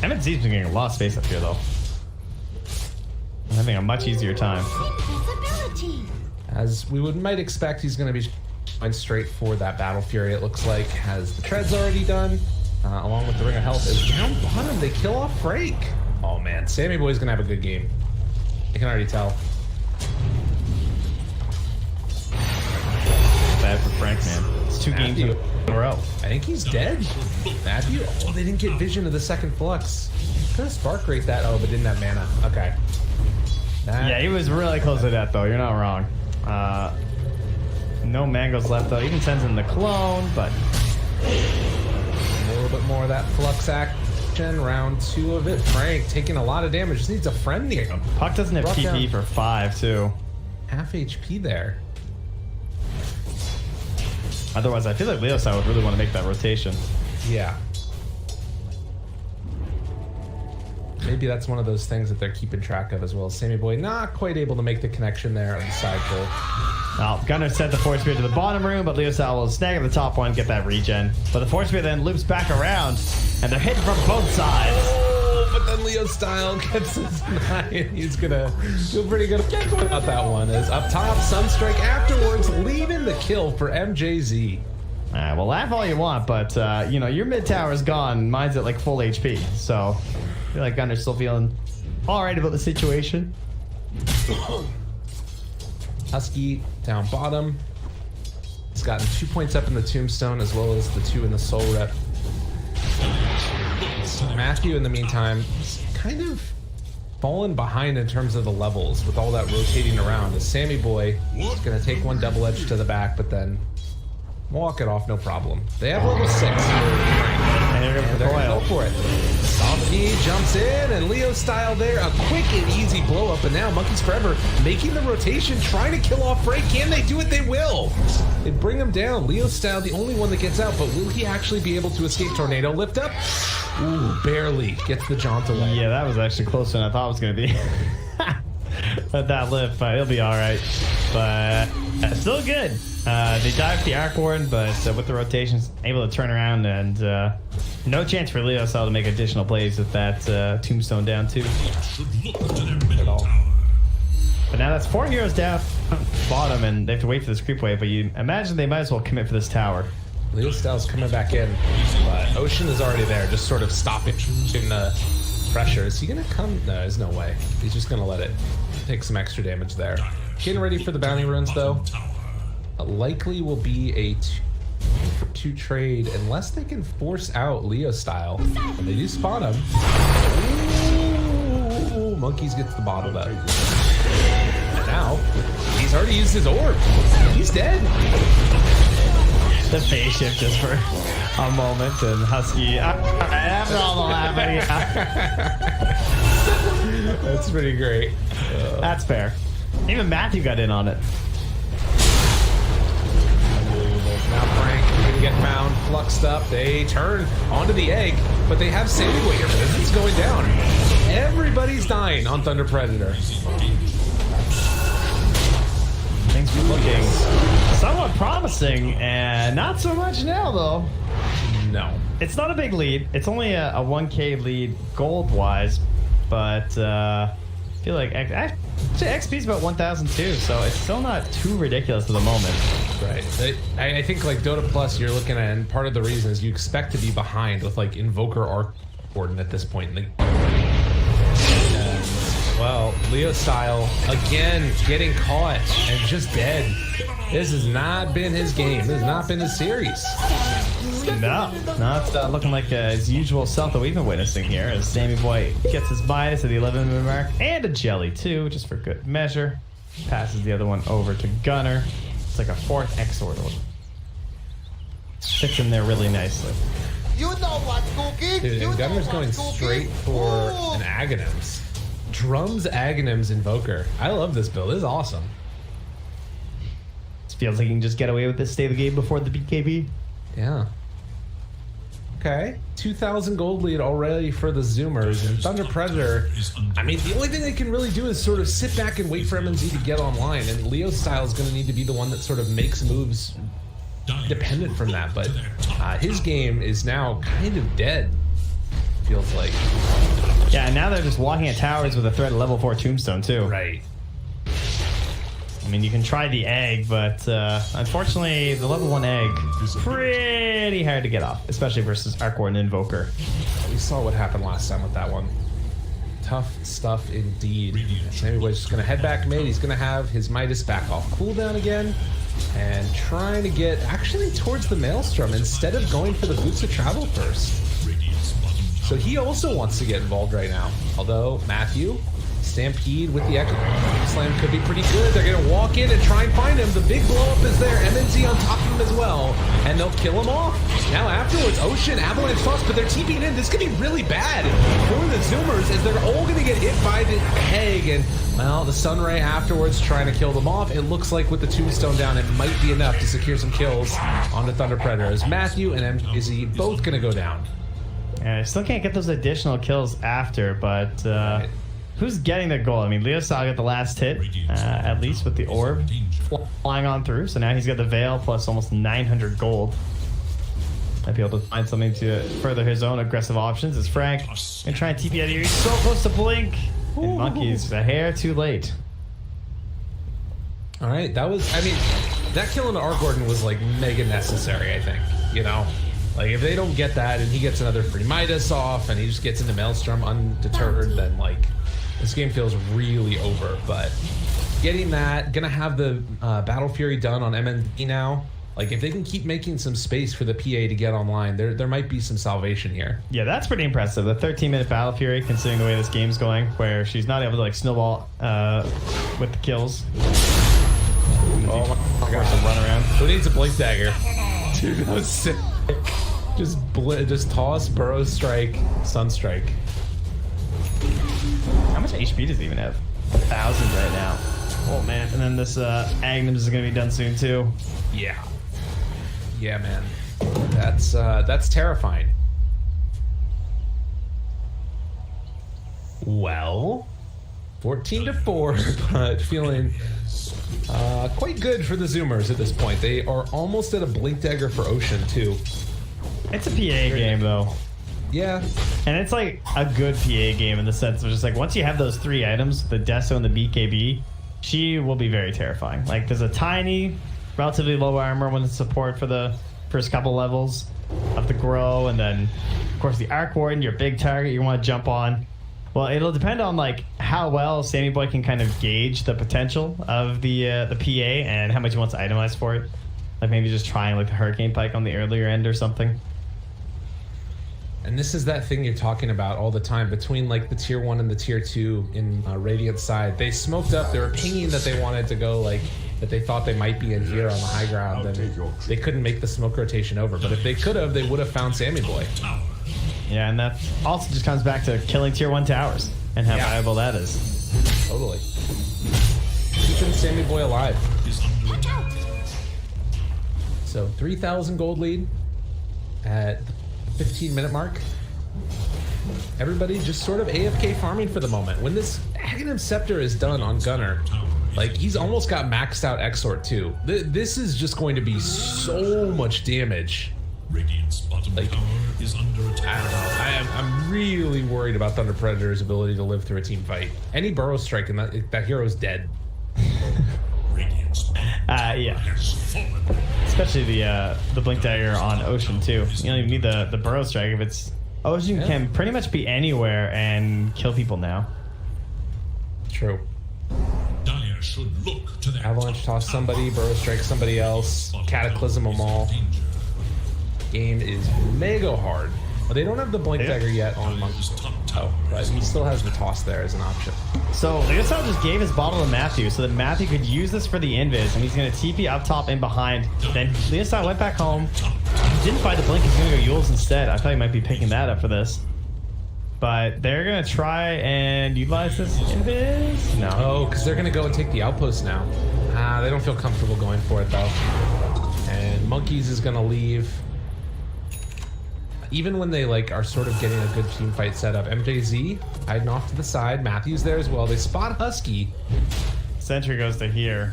MNZ's been getting a lot of space up here, though. I'm having a much easier time. As we might expect, he's going to be going straight for that Battle Fury, it looks like. Has the Treads already done, along with the Ring of Health. Is down bottom. They kill off Frank. Oh, man. Sammy Boy's going to have a good game. I can already tell. Bad for Frank, man. It's 2 games in a row. I think he's dead. Matthew? Oh, they didn't get vision of the second Flux. Could have Spark Rate that. Oh, but didn't have mana. Okay. Yeah, he was really close to that, though. You're not wrong. No mangoes left, though. Even sends in the clone, but a little bit more of that Flux action. Round 2 of it. Frank taking a lot of damage. Just needs a friend near him. Puck doesn't have PP for 5, too. Half HP there. Otherwise, I feel like Leosai would really want to make that rotation. Yeah. Maybe that's one of those things that they're keeping track of as well. Sammy Boy not quite able to make the connection there on the side pull. Well, Gunnar sent the Force Spear to the bottom room, but Leosai will snag at the top one, get that regen. But the Force Spear then loops back around, and they're hitting from both sides. Oh, but then Leo Style gets his 9. He's gonna feel pretty good about that one. As up top, Sunstrike afterwards, leaving the kill for MJZ. Alright, well, laugh all you want, but, you know, your mid tower's gone. Mine's at, like, full HP, so I feel like Gunnar's still feeling alright about the situation. Husky down bottom. He's gotten 2 points up in the Tombstone as well as the 2 in the Soul Rep. Matthew, in the meantime, is kind of fallen behind in terms of the levels with all that rotating around. As Sammy Boy is going to take one double edge to the back, but then walk it off, no problem. They have level 6. And they're going to go for it. Softy jumps in, and Leo Style there. A quick and easy blow up, and now Monkeys Forever making the rotation, trying to kill off Frank. Can they do it? They will. They bring him down. Leo Style, the only one that gets out, but will he actually be able to escape Tornado Lift Up? Ooh, barely gets the jaunt away. Yeah, that was actually closer than I thought it was going to be. Let that lift, but he'll be alright. But still good. They dived the Arc Warden, but with the rotations, able to turn around, and no chance for Leo Style to make additional plays with that Tombstone down too. At all. But now that's 4 heroes down bottom, and they have to wait for this creep wave, but you imagine they might as well commit for this tower. Leo Style's coming back in, but Ocean is already there, just sort of stopping the pressure. Is he gonna come? No, there's no way. He's just gonna let it take some extra damage there. Getting ready for the bounty runes though. Likely will be a 2 trade unless they can force out Leo Style. And they do spot him. Ooh, Monkeys gets the bottle though. And now he's already used his orb. He's dead. the phase shift just for a moment, and Husky, after all the laughing. That's pretty great. That's fair. Even Matthew got in on it. Now Frank is going to get found, fluxed up. They turn onto the egg, but they have Sandy Boy here. This is going down. Everybody's dying on Thunder Predator. Things are looking somewhat promising, and not so much now, though. No. It's not a big lead. It's only a 1K lead gold-wise, but I feel like XP's about 1,002, so it's still not too ridiculous at the moment. Right. I think like Dota Plus, you're looking at, and part of the reason is you expect to be behind with like Invoker Arc Warden at this point in the well, Leo Style again getting caught and just dead. This has not been his game. This has not been his series. No, it's looking like his usual self that we've been witnessing here as Sammy Boy gets his minus at the 11-minute mark and a jelly too, just for good measure. Passes the other one over to Gunner. It's like a fourth X orbital. Fits in there really nicely. You know what's cooking? Dude, and Gunner's going straight for an Aghanims. Drums Aghanims Invoker. I love this build. This is awesome. It feels like you can just get away with this state of the game before the BKB. Yeah. Okay. 2,000 gold lead already for the Zoomers. And Thunder Predator, I mean, the only thing they can really do is sort of sit back and wait for MNZ to get online. And Leo Style is going to need to be the one that sort of makes moves dependent from that. But his game is now kind of dead, feels like. Yeah, and now they're just walking at towers with a threat of level 4 Tombstone, too. Right. I mean, you can try the egg, but unfortunately, the level 1 egg is pretty hard to get off, especially versus Arcor and Invoker. We saw what happened last time with that one. Tough stuff indeed. Sammy Boy's just going to head back mid. He's going to have his Midas back off cooldown again. And trying to get actually towards the Maelstrom instead of going for the Boots of Travel first. So he also wants to get involved right now. Although Matthew, Stampede with the Slam could be pretty good. They're going to walk in and try and find him. The big blow up is there. MNZ on top of him as well. And they'll kill him off. Now afterwards, Ocean, Avalanche Toss, but they're TPing in. This could be really bad for the Zoomers as they're all going to get hit by the egg. And, well, the Sunray afterwards trying to kill them off. It looks like with the Tombstone down, it might be enough to secure some kills on the Thunder Predator. As Matthew and MNZ both going to go down. Yeah, I still can't get those additional kills after, but who's getting the goal? I mean, Leo Style got the last hit, at least with the orb flying on through. So now he's got the Veil plus almost 900 gold. Might be able to find something to further his own aggressive options. As Frank and try and TP out of here. He's so close to blink. And Monkey's a hair too late. All right, that was, I mean, that kill into Arc Gordon was like mega necessary, I think, you know? Like, if they don't get that and he gets another free Midas off and he just gets into Maelstrom undeterred, then, like, this game feels really over. But getting that, gonna have the Battle Fury done on MND now. Like, if they can keep making some space for the PA to get online, there might be some salvation here. Yeah, that's pretty impressive. The 13-minute Battle Fury, considering the way this game's going, where she's not able to, like, snowball with the kills. Oh my god. Run around. Who needs a Blink Dagger? Dude, that was sick. Just toss, Burrow Strike, Sunstrike. How much HP does he even have? 1,000 right now. Oh man. And then this Aghanims is gonna be done soon too. Yeah. Yeah, man. That's terrifying. Well, 14-4, but feeling quite good for the Zoomers at this point. They are almost at a Blink Dagger for Ocean too. It's a PA game though. Yeah. And it's like a good PA game in the sense of just like once you have those 3 items, the Deso and the BKB, she will be very terrifying. Like there's a tiny, relatively low armor when it's support for the first couple levels of the Grow, and then of course the Arc Warden, your big target you want to jump on. Well, it'll depend on like how well Sammy Boy can kind of gauge the potential of the PA and how much he wants to itemize for it. Like maybe just trying like the Hurricane Pike on the earlier end or something. And this is that thing you're talking about all the time between like the tier 1 and the tier 2 in Radiant side. They smoked up, they were pinging that they wanted to go like that they thought they might be in here on the high ground, and they couldn't make the smoke rotation over. But if they could have, they would have found Sammy Boy. Yeah, and that also just comes back to killing tier 1 towers and how valuable that is. Totally. Keeping Sammy Boy alive. So 3,000 gold lead at the 15-minute mark. Everybody just sort of AFK farming for the moment. When this Aghanim Scepter is done on Gunnar, like, he's almost got maxed out Exort too. This is just going to be so much damage. Radiant's bottom tower is under attack. I don't know. I'm really worried about Thunder Predator's ability to live through a team fight. Any burrow strike and that hero's dead. Yeah. Especially the Blink Dagger on Ocean too. You don't even need the burrow strike if it's Ocean can pretty much be anywhere and kill people now. True. Dire should look to their Avalanche toss somebody, burrow strike somebody else, cataclysm them all. Game is mega hard. But they don't have the Blink Dagger yet on Monkey. Oh, but he still has the toss there as an option. So Leostar just gave his bottle to Matthew so that Matthew could use this for the invis, and he's going to TP up top and behind. Then Leostar went back home. He didn't buy the blink, he's going to go Yules instead. I thought he might be picking that up for this. But they're going to try and utilize this invis? No. Oh, because they're going to go and take the outpost now. They don't feel comfortable going for it though. And Monkeys is going to leave. Even when they are sort of getting a good team fight set up, MJZ hiding off to the side. Matthew's there as well. They spot Husky. Sentry goes to here.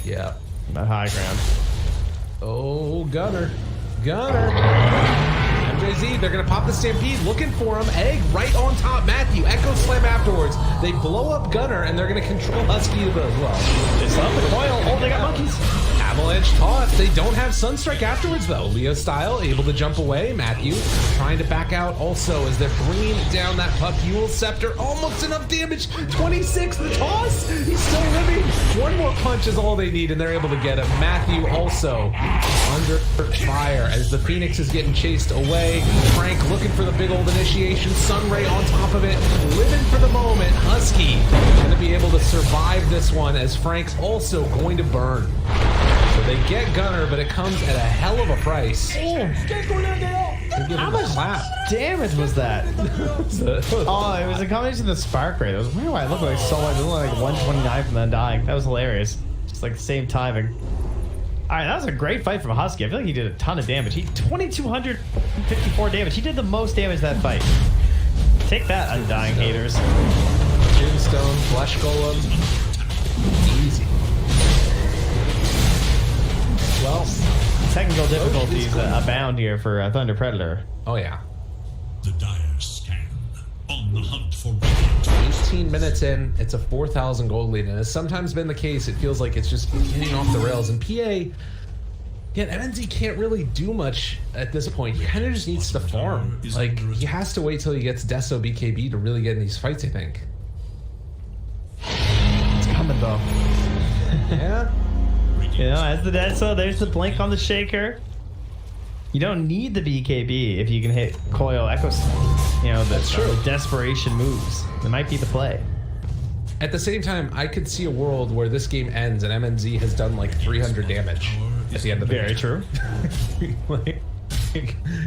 Yeah. That high ground. Oh, Gunner. MJZ, they're going to pop the Stampede, looking for him. Egg right on top. Matthew, Echo Slam afterwards. They blow up Gunner, and they're going to control Husky as well. They stop the coil. Oh, they got Monkeys. Avalanche toss. They don't have Sunstrike afterwards, though. Leo Style able to jump away. Matthew trying to back out also as they're bringing down that pup. Yule's Scepter. Almost enough damage. 26, the toss. He's still living. One more punch is all they need, and they're able to get him. Matthew also under fire as the Phoenix is getting chased away. Frank looking for the big old initiation. Sunray on top of it. Living for the moment. Husky going to be able to survive this one as Frank's also going to burn. So they get Gunner, but it comes at a hell of a price. How much damage was that? Oh, it was a combination of the Spark Ray. It was weird why it looked like so much. It looked like 129 from them dying. That was hilarious. Just like the same timing. Alright, that was a great fight from Husky. I feel like he did a ton of damage. He 2,254 damage. He did the most damage that fight. Take that, Undying haters. Tombstone, Flesh Golem. Easy. Well, technical difficulties abound here for Thunder Predator. Oh yeah. The Dire scan on the hunt for Radiant. 18 minutes in, it's a 4,000 gold lead, and it's sometimes been the case. It feels like it's just getting off the rails. And PA, again, MNZ can't really do much at this point. He kind of just needs to farm. Like, he has to wait till he gets Deso BKB to really get in these fights, I think. It's coming though. Yeah. You know, as the Deso, there's the blink on the shaker. You don't need the BKB if you can hit Coil Echo. You know, that's true. The desperation moves. It might be the play. At the same time, I could see a world where this game ends and MNZ has done like 300 damage at the end of it. Very true. Like,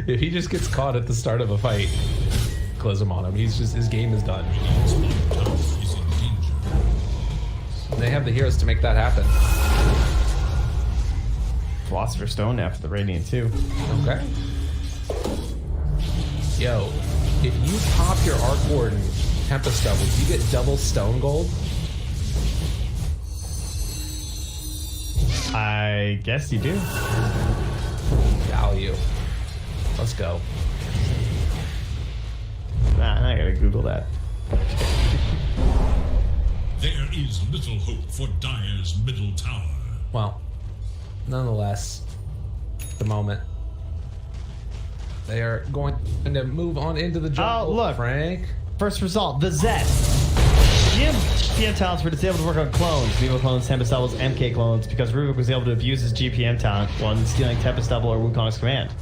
if he just gets caught at the start of a fight, close him on him. His game is done. They have the heroes to make that happen. Philosopher's Stone now for the Radiant too. Okay. Yo, if you pop your Arc Warden Tempest double, do you get double Stone Gold? I guess you do. Value. Let's go. Nah, I gotta Google that. There is little hope for Dire's middle tower. Well, nonetheless, the moment they are going to move on into the jungle. Oh, look, Frank. First result, the Zet. GPM talents were disabled to work on clones. Vivo clones, Tempest doubles, MK clones, because Rubik was able to abuse his GPM talent when stealing Tempest double or Wukong's command.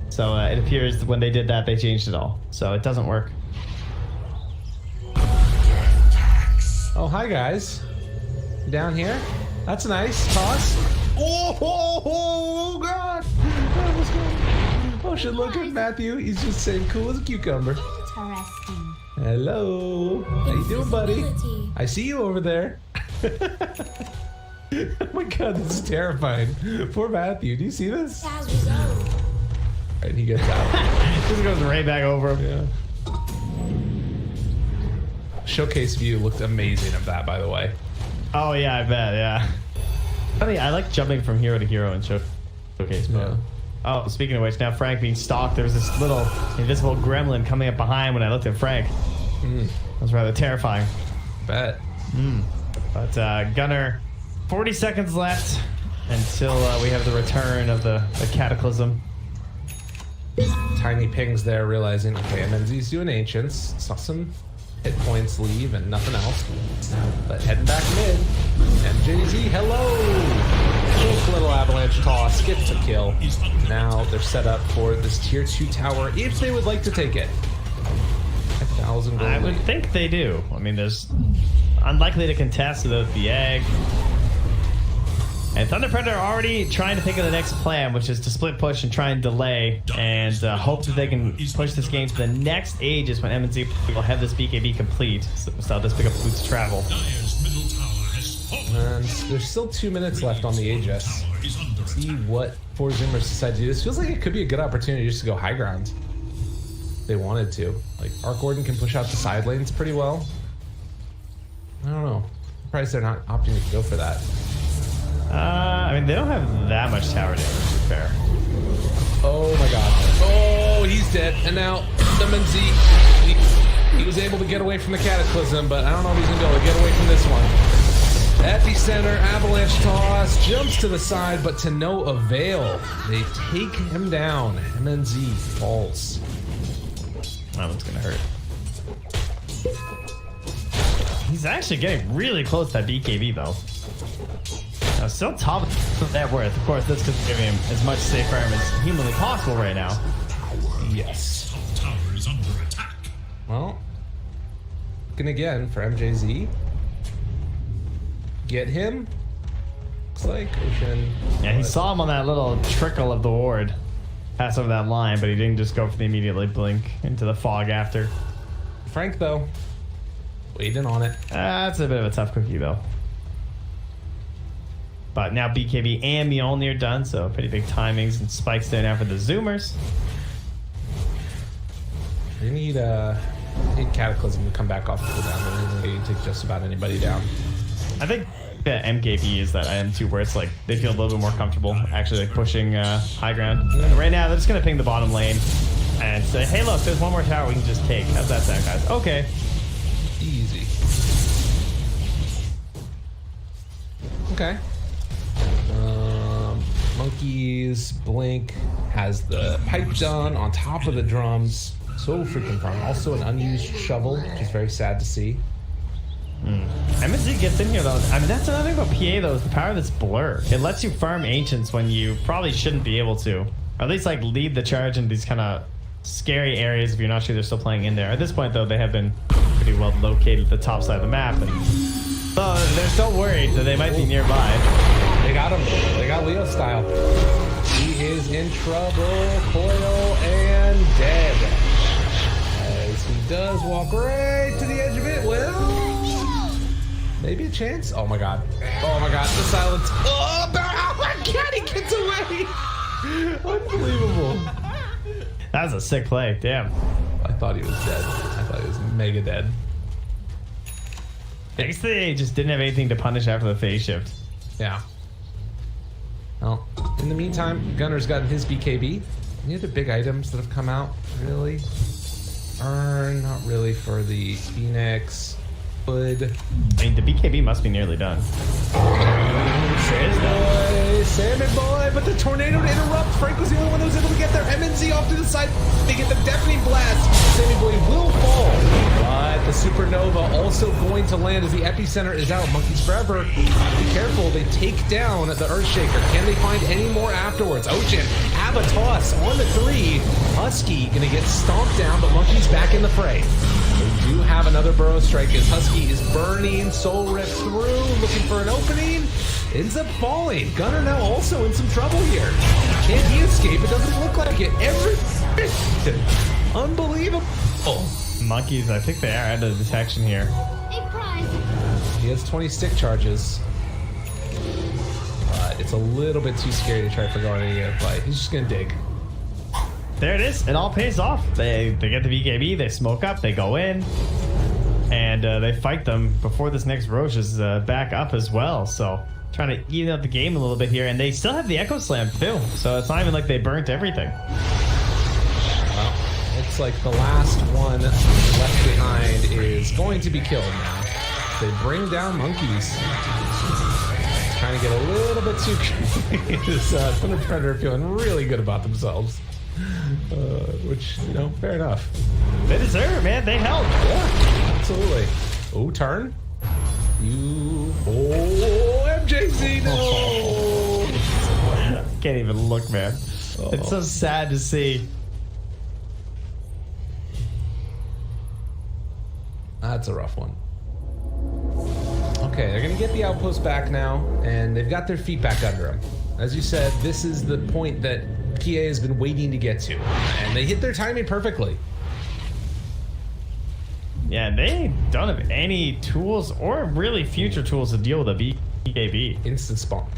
So it appears that when they did that, they changed it all. So it doesn't work. Oh, hi guys. Down here. That's nice. Toss. Oh, God. Oh, shit, look at Matthew. He's just saying cool as a cucumber. Interesting. Hello. How you doing, buddy? I see you over there. Oh my God, this is terrifying. Poor Matthew. Do you see this? And he gets out. Just goes right back over him. Yeah. Showcase view looked amazing of that, by the way. Oh yeah, I bet. Yeah. I mean, I like jumping from hero to hero in showcase mode. Yeah. Oh, speaking of which, now Frank being stalked. There was this little invisible gremlin coming up behind when I looked at Frank. That was rather terrifying. Bet. But Gunner, 40 seconds left until we have the return of the Cataclysm. Tiny pings there, realizing, okay, MNZ's doing Ancients. Saw some hit points leave and nothing else. But heading back mid. MJZ, hello! Quick little avalanche toss, gets a kill. Now they're set up for this tier 2 tower if they would like to take it. 1,000 gold. I would think they do. I mean, there's unlikely to contest without the egg. And Thunder Predator are already trying to think of the next plan, which is to split push and try and delay and hope that they can push this game to the next ages when MNZ will have this BKB complete. So this pick up Boots travel. And there's still 2 minutes left on the Aegis. See what 4 Zoomers decide to do. This feels like it could be a good opportunity just to go high ground. If they wanted to. Like, Arc Warden can push out the side lanes pretty well. I don't know. I'm surprised they're not opting to go for that. I mean, they don't have that much tower damage, to be fair. Oh my God. Oh, he's dead. And now, MNZ, he was able to get away from the Cataclysm, but I don't know if he's going to be able to get away from this one. Epicenter, avalanche toss, jumps to the side, but to no avail. They take him down. MNZ falls. That one's going to hurt. He's actually getting really close to that BKB, though. Now, still top of that worth. Of course, that's because we're giving him as much safe farm as humanly possible right now. Yes. Well, looking again for MJZ. Get him. Looks like Ocean. Yeah, he saw him on that little trickle of the ward. Pass over that line, but he didn't just go for the immediately blink into the fog after. Frank, though, waiting on it. That's a bit of a tough cookie, though. But now BKB and Mjolnir are done, so pretty big timings and spikes there now for the Zoomers. We need Cataclysm to come back off the cooldown. They can take just about anybody down. I think that MKB is that item too, where it's like they feel a little bit more comfortable actually like pushing high ground. And right now they're just gonna ping the bottom lane and say, hey look, there's one more tower we can just take. How's that sound, guys? Okay. Easy. Okay. Monkeys, Blink has the pipe done on top of the drums. So freaking fun. Also an unused shovel, which is very sad to see. MSG gets in here though. I mean, that's another thing about PA though, is the power of this blur. It lets you farm Ancients when you probably shouldn't be able to. Or at least like lead the charge in these kind of scary areas if you're not sure they're still playing in there. At this point though, they have been pretty well located at the top side of the map. And so they're still worried that they might be nearby. They got him. They got Leo style. He is in trouble. Coil and dead. As he does walk right to the edge of it. Well, maybe a chance. Oh my God. Oh my God. The silence. Oh my God. He gets away. Unbelievable. That was a sick play. Damn. I thought he was dead. I thought he was mega dead. I guess they just didn't have anything to punish after the phase shift. Yeah. Well, in the meantime, Gunner's gotten his BKB. Any other big items that have come out, really? Not really for the Phoenix. Hood. I mean, the BKB must be nearly done. Salmon boy, but the tornado to interrupt. Frank was the only one who was able to get their MNZ off to the side. They get the deafening blast. Salmon boy will fall, but the supernova also going to land as the epicenter is out. Monkeys forever. Be careful. They take down the Earthshaker. Can they find any more afterwards? Ocean, Abatos on the 3. Husky gonna get stomped down, but Monkey's back in the fray. They do have another burrow strike as Husky is burning. Soul Rift through, looking for an opening. ends up falling. Gunner now also in some trouble here. Can't he escape? It doesn't look like it. Unbelievable. Monkeys, I think they are out of detection here. He has 20 stick charges. It's a little bit too scary to try to figure out any other play. He's just gonna dig. There it is. It all pays off. They get the BKB, they smoke up, they go in, and they fight them before this next Roche is back up as well. So trying to even out the game a little bit here, and they still have the Echo Slam too. So it's not even like they burnt everything. Well, looks like the last one left behind is going to be killed now. They bring down Monkeys. Trying to get a little bit too curious. Thunder Predator feeling really good about themselves. Which, you know, fair enough. They deserve it, man. They helped. Yeah, absolutely. Oh, turn. MJC, no! Can't even look, man. It's so sad to see. That's a rough one. Okay, they're gonna get the outpost back now, and they've got their feet back under them. As you said, this is the point that PA has been waiting to get to, and they hit their timing perfectly. Yeah, they don't have any tools or really future tools to deal with a BKB. Instant spawn.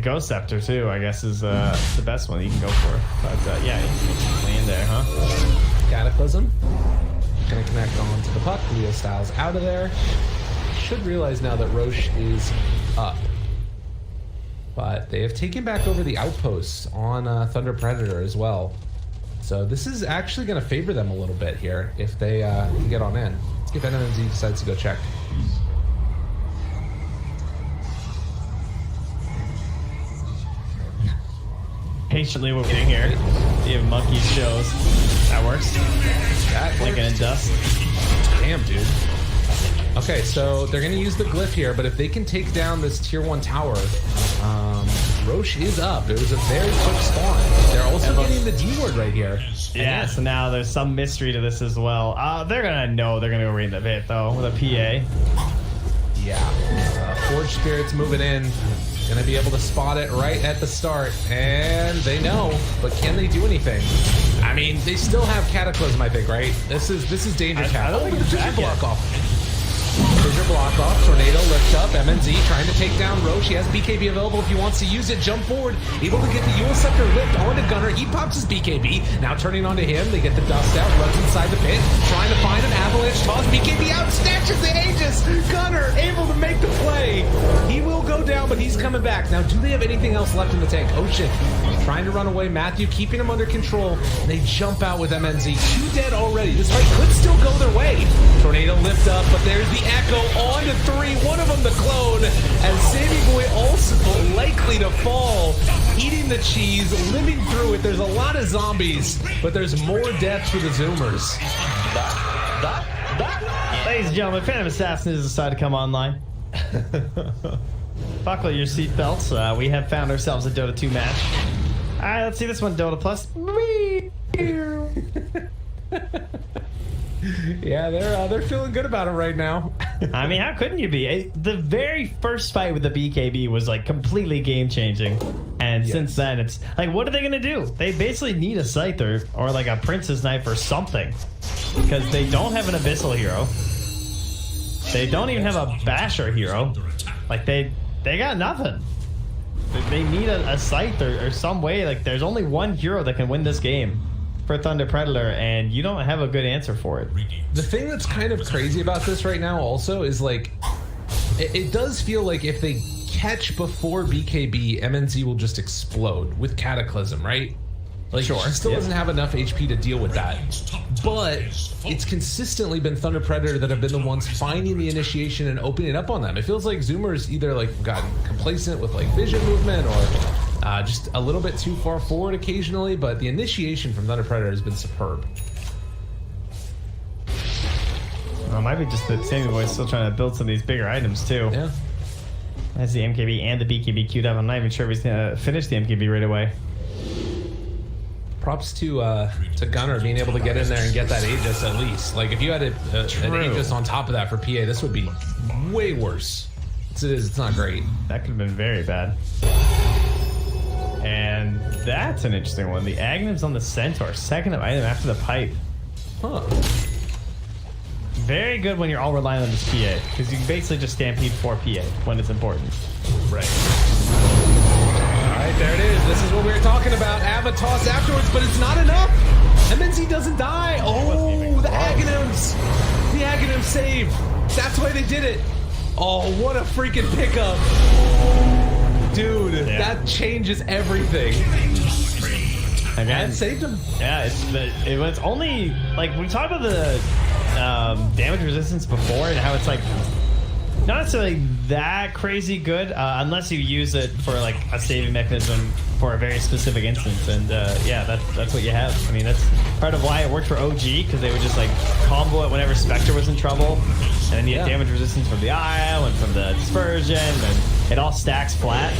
Ghost Scepter too, I guess, is the best one you can go for. But yeah, instantly in there, huh? Cataclysm. Gonna connect on to the puck. Leo Styles out of there. Should realize now that Roche is up. But they have taken back over the outposts on Thunder Predator as well. So this is actually going to favor them a little bit here if they can get on in. Let's see if NMZ decides to go check. Patiently waiting here. You have monkey shows. That works. That Lincoln and Dust. Damn, dude. Okay, so they're going to use the glyph here, but if they can take down this tier 1 tower, Roche is up. It was a very quick spawn. They're also getting the D-word right here. Yeah, so now there's some mystery to this as well. They're going to know they're going to go right in the pit, though, with a PA. Yeah. Forge Spirit's moving in. Gonna be able to spot it right at the start, and they know, but can they do anything? I mean, they still have Cataclysm, I think, right? This is Danger Cat. Oh, but the Fissure block off. Fissure block off, Tornado lift up, MNZ trying to take down Roche. He has BKB available if he wants to use it. Jump forward, able to get the Eul Scepter lift onto Gunner. He pops his BKB, now turning onto him. They get the dust out, runs inside the pit, trying to find an avalanche toss. BKB out, snatches the Aegis. Gunner able to make the play. He will go down, but he's coming back. Now, do they have anything else left in the tank? Oh shit, trying to run away. Matthew keeping him under control. They jump out with MNZ. 2 dead already. This fight could still go their way. Tornado lift up, but there's the Echo on to 3. One of them the clone, and Sammy Boy also likely to fall. Eating the cheese, living through it. There's a lot of zombies, but there's more deaths for the Zoomers. Ladies and gentlemen, Phantom Assassin has decided to come online. Buckle your seatbelts. We have found ourselves a Dota 2 match. Alright, let's see this one, Dota Plus. Yeah, they're feeling good about it right now. I mean, how couldn't you be? The very first fight with the BKB was like completely game changing, and since then it's like, what are they gonna do? They basically need a Scyther or like a Princess Knife or something, because they don't have an Abyssal hero. They don't even have a Basher hero. Like they got nothing. They need a Scyther or some way. Like there's only one hero that can win this game for Thunder Predator, and you don't have a good answer for it. The thing that's kind of crazy about this right now also is like, it does feel like if they catch before BKB, MNZ will just explode with Cataclysm, right? Like, she still doesn't have enough HP to deal with that. But it's consistently been Thunder Predator that have been the ones finding the initiation and opening up on them. It feels like Zoomers either like gotten complacent with like vision movement or just a little bit too far forward occasionally, but the initiation from Thunder Predator has been superb. Well, it might be just that Sammy Boy's still trying to build some of these bigger items too. Yeah. Has the MKB and the BKB queued up. I'm not even sure if he's gonna finish the MKB right away. Props to Gunner being able to get in there and get that Aegis at least. Like if you had an Aegis on top of that for PA, this would be way worse. It is. It's not great. That could have been very bad. And that's an interesting one. The Agnum's on the Centaur. Second item after the pipe. Huh. Very good when you're all relying on this PA, because you can basically just stampede for PA when it's important. Right. All right, there it is. This is what we were talking about. Toss afterwards, but it's not enough. MNZ doesn't die. Oh, the Aghanims. The Aghanim save. That's why they did it. Oh, what a freaking pickup. Dude, that changes everything. Again, that saved him. Yeah, it was only, like, we talked about the damage resistance before and how it's, like, not necessarily that crazy good unless you use it for, like, a saving mechanism for a very specific instance. And, yeah, that's what you have. I mean, that's part of why it worked for OG, because they would just, like, combo it whenever Spectre was in trouble. And then you get damage resistance from the IO and from the Dispersion, and it all stacks flat.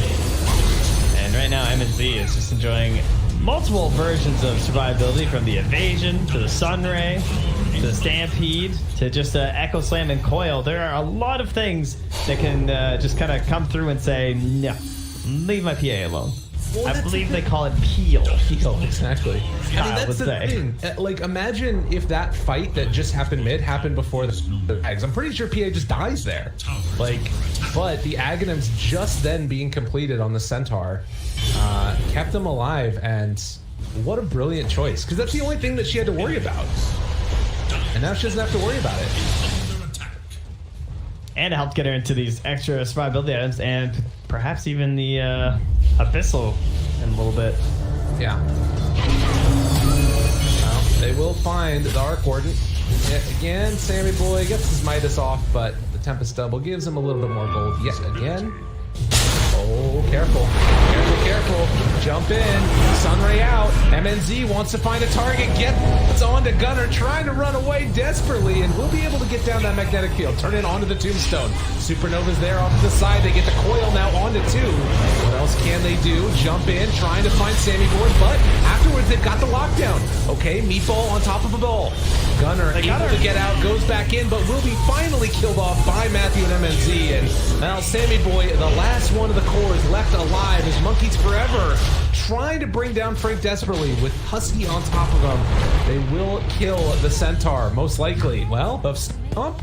And right now, MNZ is just enjoying multiple versions of survivability, from the Evasion to the Sunray to the Stampede to just Echo Slam and Coil. There are a lot of things that can just kind of come through and say, no, leave my PA alone. Well, I believe they call it peel. Peel, exactly. I mean, that's the thing. Like, imagine if that fight that just happened happened before the Ags. I'm pretty sure PA just dies there. Like, but the Aghanims just then being completed on the Centaur kept them alive, and what a brilliant choice. Because that's the only thing that she had to worry about. And now she doesn't have to worry about it. And it helped get her into these extra survivability items, and perhaps even the Abyssal in a little bit. Yeah. Well, they will find the Arc Warden. Yet again, Sammy Boy gets his Midas off, but the Tempest Double gives him a little bit more gold yet again. Oh, careful. Careful, careful. Jump in. Sunray out. MNZ wants to find a target. Gets on to Gunner, trying to run away desperately, and will be able to get down that magnetic field. Turn it onto the Tombstone. Supernova's there off to the side. They get the Coil now onto 2. What else can they do? Jump in, trying to find Sammy Boy, but afterwards they've got the lockdown. Okay, Meatball on top of a ball. Gunner able to get out, goes back in, but will be finally killed off by Matthew and MNZ. And now Sammy Boy, the last one of the cores left alive, as Monkeys Forever trying to bring down Frank desperately with Husky on top of him. They will kill the Centaur, most likely. Well, of Stomp.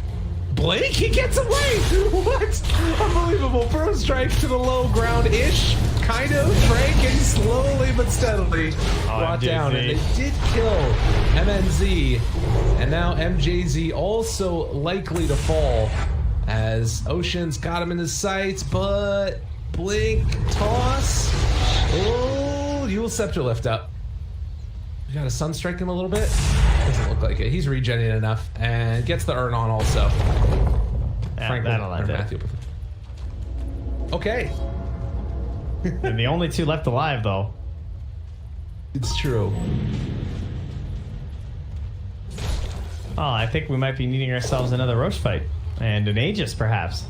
Blake, he gets away! What? Unbelievable. Pro strike to the low ground-ish. Kind of. Frank getting slowly but steadily brought down. And they did kill MNZ. And now MJZ also likely to fall, as Ocean's got him in his sights, but Blink toss. Oh, Yule Scepter lift up. We got a Sunstrike him a little bit. Doesn't look like it. He's regenerating enough and gets the Urn on also. That'll end it. Okay. And the only 2 left alive, though. It's true. Oh, I think we might be needing ourselves another Roche fight. And an Aegis, perhaps.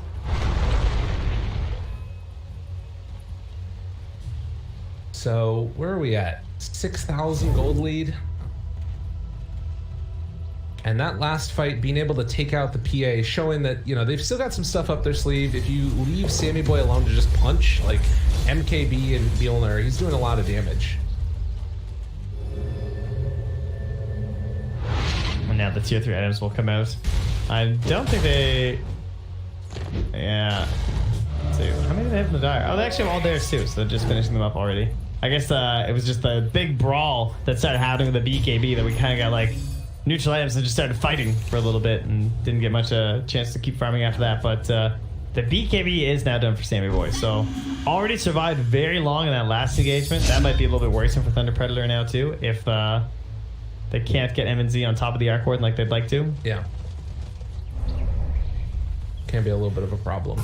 So, where are we at? 6,000 gold lead. And that last fight, being able to take out the PA, showing that, you know, they've still got some stuff up their sleeve. If you leave Sammy Boy alone to just punch, like MKB and Mjolnir, he's doing a lot of damage. And now the tier 3 items will come out. I don't think they... Yeah. Let's see. How many do they have in the dire? Oh, they actually have all theirs too, so they're just finishing them up already. I guess it was just the big brawl that started happening with the BKB that we kind of got, like, neutral items and just started fighting for a little bit and didn't get much chance to keep farming after that. But the BKB is now done for Sammy Boy, so already survived very long in that last engagement. That might be a little bit worrisome for Thunder Predator now too, if they can't get MNZ on top of the Arc Warden like they'd like to. Yeah. Can be a little bit of a problem.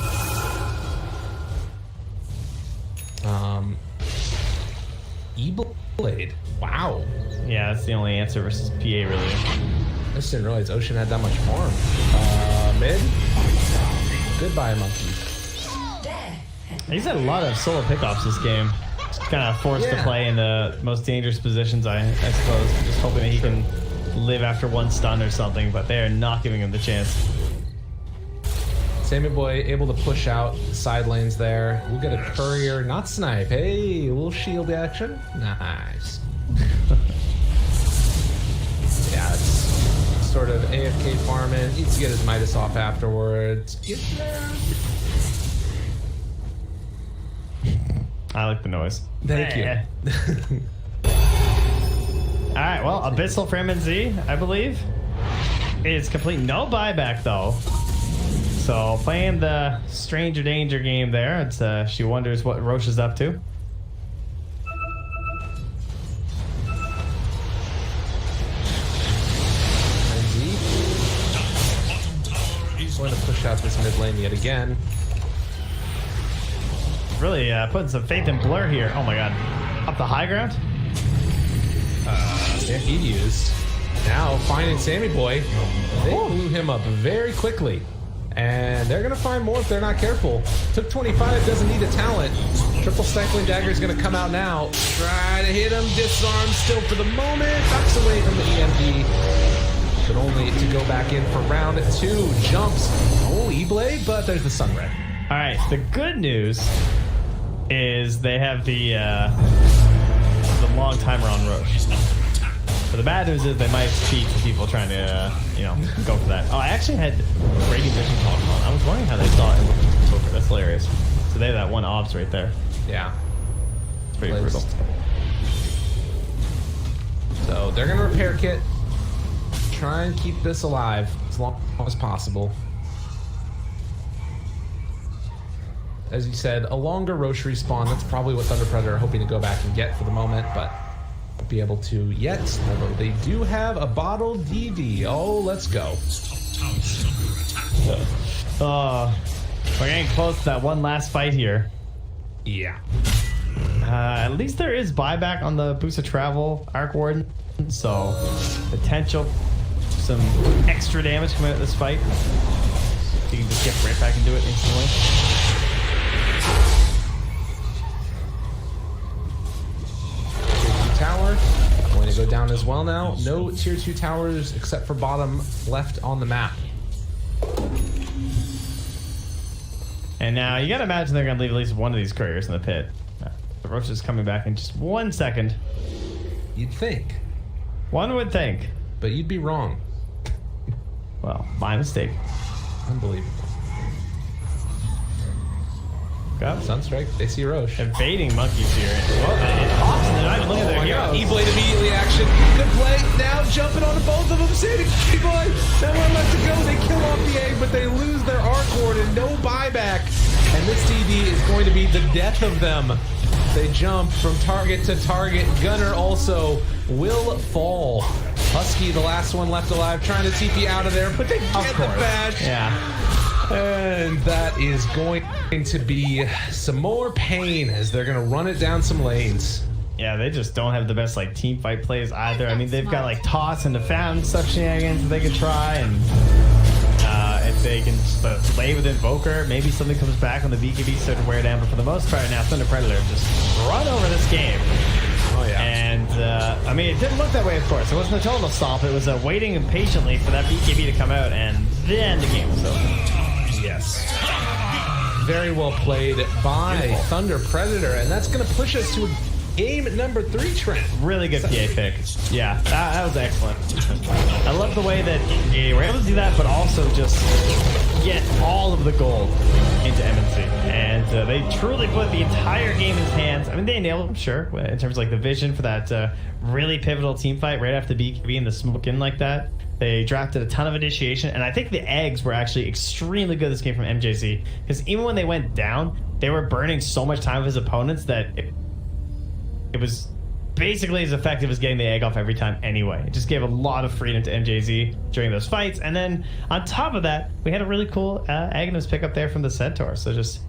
E-Blade. Wow. Yeah, that's the only answer versus PA, really. I just didn't realize Ocean had that much farm. Mid? Goodbye, monkey. He's had a lot of solo pickoffs this game. Just kind of forced to play in the most dangerous positions, I suppose. Just hoping that he can live after one stun or something, but they are not giving him the chance. Sammy Boy able to push out side lanes there. We'll get a courier, not snipe. Hey, a little shield action. Nice. Yeah, it's sort of AFK farming. Needs to get his Midas off afterwards. Get there. I like the noise. Thank you. Alright, well, Abyssal for MNZ, I believe. It's complete. No buyback, though. So, playing the Stranger Danger game there. It's she wonders what Roche is up to. He's going to push out this mid lane yet again. Really putting some faith in Blur here. Oh my god. Up the high ground? Stampede used. Now finding Sammy Boy. They blew him up very quickly. And they're going to find more if they're not careful. Took 25, doesn't need a talent. Triple Stifling Dagger is going to come out now. Try to hit him, disarm still for the moment. Ducks away from the EMP. But only to go back in for round 2. Jumps. Oh, E-Blade, but there's the Sun Red. Alright, the good news is they have the long timer on Roche. But the bad news is they might cheat for people trying to, go for that. Oh, I actually had Radiant Vision talk on. I was wondering how they saw it. That's hilarious. So they have that one obs right there. Yeah. It's pretty brutal. So they're going to repair kit. Try and keep this alive as long as possible. As you said, a longer Roche respawn. That's probably what Thunder Predator are hoping to go back and get for the moment, but won't be able to yet. Although they do have a bottled DD. Oh, let's go. We're getting close to that one last fight here. Yeah. At least there is buyback on the Boost of Travel Arc Warden, so potential some extra damage coming out of this fight. You can just get right back into it instantly. Tower going to go down as well now. No tier 2 towers except for bottom left on the map. And now you gotta imagine they're gonna leave at least one of these couriers in the pit. The Roche is coming back in just 1 second. You'd think. One would think. But you'd be wrong. Well, my mistake. Unbelievable. Sunstrike, they see Roche. Evading monkeys here. Well, it pops and they're not even looking at their heroes. E-Blade immediately action. Good play. Now jumping onto both of them. Saving E-Boy. Nowhere left to go. They kill off the egg, but they lose their Arc Warden. No buyback. And this DD is going to be the death of them. They jump from target to target. Gunner also will fall. Husky, the last one left alive, trying to TP out of there, but they get the badge. Yeah. And that is going to be some more pain as they're going to run it down some lanes. Yeah, they just don't have the best team fight plays either. I mean, they've got toss and the fountain stuff shenanigans they could try, and if they can play with Invoker, maybe something comes back when the BKB start to wear down. But for the most part now, Thunder Predator just run over this game. Oh yeah. And I mean, it didn't look that way, of course. It wasn't a total stomp. It was waiting impatiently for that BKB to come out, and then the game was over. Yes. Very well played by Thunder Predator, and that's going to push us to game number 3, Trent. Really good PA pick. Yeah, that was excellent. I love the way that they were able to do that, but also just get all of the gold into MNC. And they truly put the entire game in his hands. I mean, they nailed him, sure, in terms of the vision for that really pivotal team fight right after BKB and the smoke in like that. They drafted a ton of initiation, and I think the eggs were actually extremely good this game from MJZ, because even when they went down, they were burning so much time of his opponents that it was basically as effective as getting the egg off every time anyway. It just gave a lot of freedom to MJZ during those fights, and then on top of that, we had a really cool Aghanim pick up there from the Centaur, so just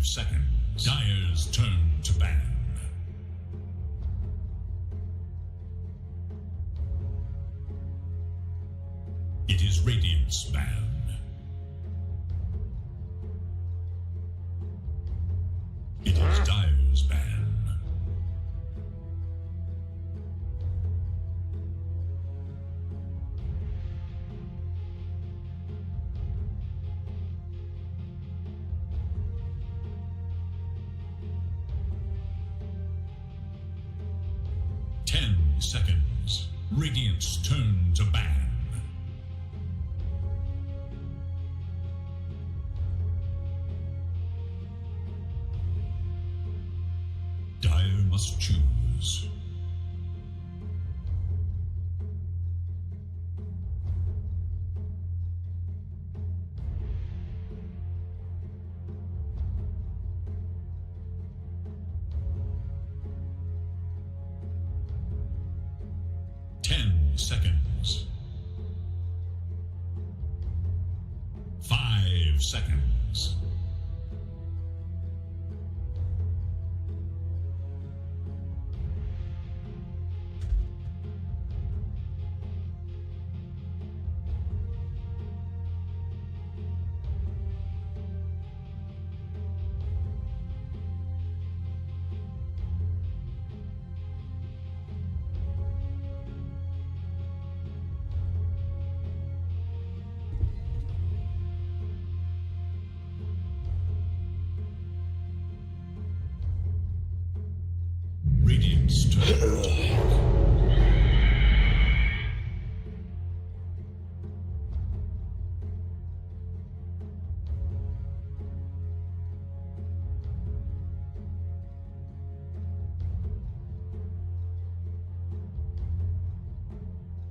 seconds. Dire's turn to ban. It is Radiant's ban. It is Dire's ban. Seconds. Radiant's turn to ban. Dire must choose. Seconds. 5 seconds. Radiant's turn.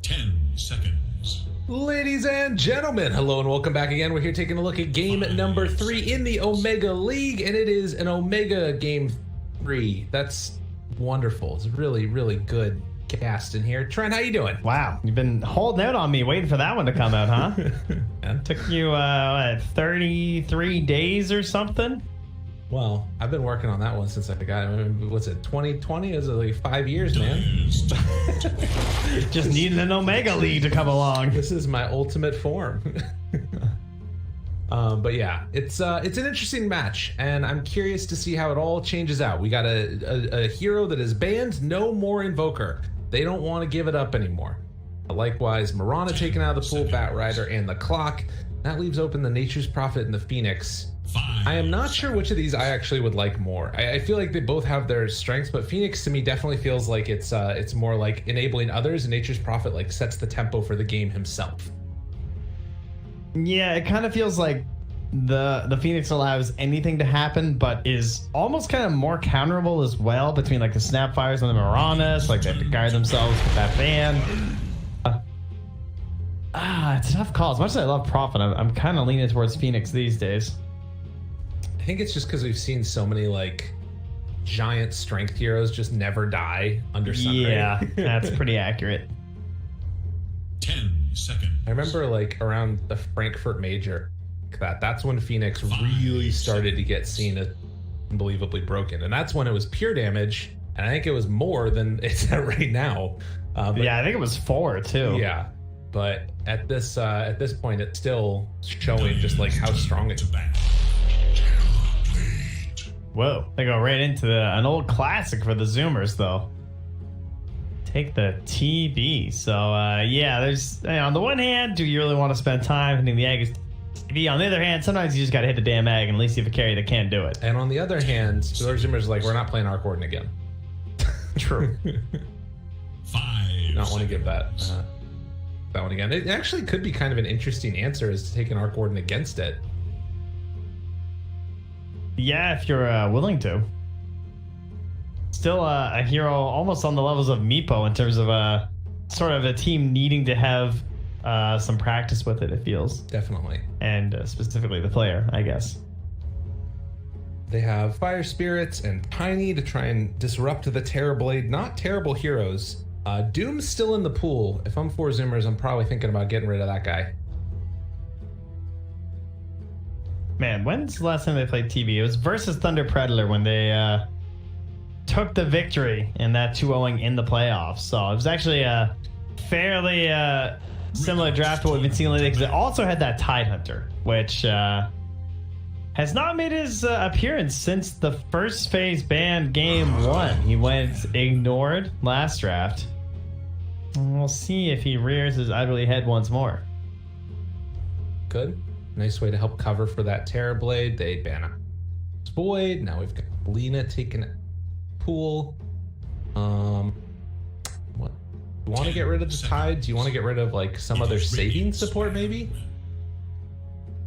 10 seconds. Ladies and gentlemen, hello and welcome back again. We're here taking a look at game number 3 in the Omega League, and it is an Omega Game 3. That's wonderful. It's really, really good cast in here. Trent, how you doing? Wow, you've been holding out on me, waiting for that one to come out, huh? Yeah. Took you, 33 days or something? Well, I've been working on that one since I got it. What's it, 2020? Is it like 5 years, man? Just needing an Omega League to come along. This is my ultimate form. But yeah, it's an interesting match, and I'm curious to see how it all changes out. We got a hero that is banned, no more Invoker. They don't want to give it up anymore. Likewise, Mirana taken out of the pool, Batrider, and the Clock. That leaves open the Nature's Prophet and the Phoenix. I am not sure which of these I actually would like more. I feel like they both have their strengths, but Phoenix to me definitely feels like it's more like enabling others, and Nature's Prophet like sets the tempo for the game himself. Yeah, it kind of feels like the Phoenix allows anything to happen, but is almost kind of more counterable as well between like the Snapfires and the Miranas. Like they have to guard themselves with that ban. It's a tough call. As much as I love Prophet, I'm kind of leaning towards Phoenix these days. I think it's just because we've seen so many like giant strength heroes just never die under Sunray. Yeah, that's pretty accurate. 10 seconds. I remember like around the Frankfurt Major, that's when Phoenix really started to get seen as unbelievably broken, and that's when it was pure damage, and I think it was more than it's at right now. Yeah, I think it was 4 too. Yeah, but at this point, it's still showing just like how strong it is. Whoa, they go right into an old classic for the Zoomers, though. Take the TB. So, yeah, there's, on the one hand, do you really want to spend time hitting the egg? TB. On the other hand, sometimes you just got to hit the damn egg, and at least you have a carry that can't do it. And on the other hand, the Zoomers like, we're not playing Arc Warden again. True. 5 do not want to give that one again. It actually could be kind of an interesting answer, is to take an Arc Warden against it. Yeah, if you're willing to. Still a hero almost on the levels of Meepo in terms of sort of a team needing to have some practice with it, it feels. Definitely. And specifically the player, I guess. They have Fire Spirits and Tiny to try and disrupt the Terrorblade. Not terrible heroes. Doom's still in the pool. If I'm 4 Zoomers, I'm probably thinking about getting rid of that guy. Man, when's the last time they played TV? It was versus Thunder Predator when they took the victory in that 2-0 in the playoffs. So it was actually a fairly similar draft to what we've been seeing lately, because it also had that Tide Hunter, which has not made his appearance since the first phase ban game 1. He went ignored last draft. And we'll see if he rears his ugly head once more. Good. Nice way to help cover for that Terror Blade. They ban a Void. Now we've got Lena taking a pool. What? Do you want to get rid of the Tide? Do you want to get rid of like some other saving support maybe?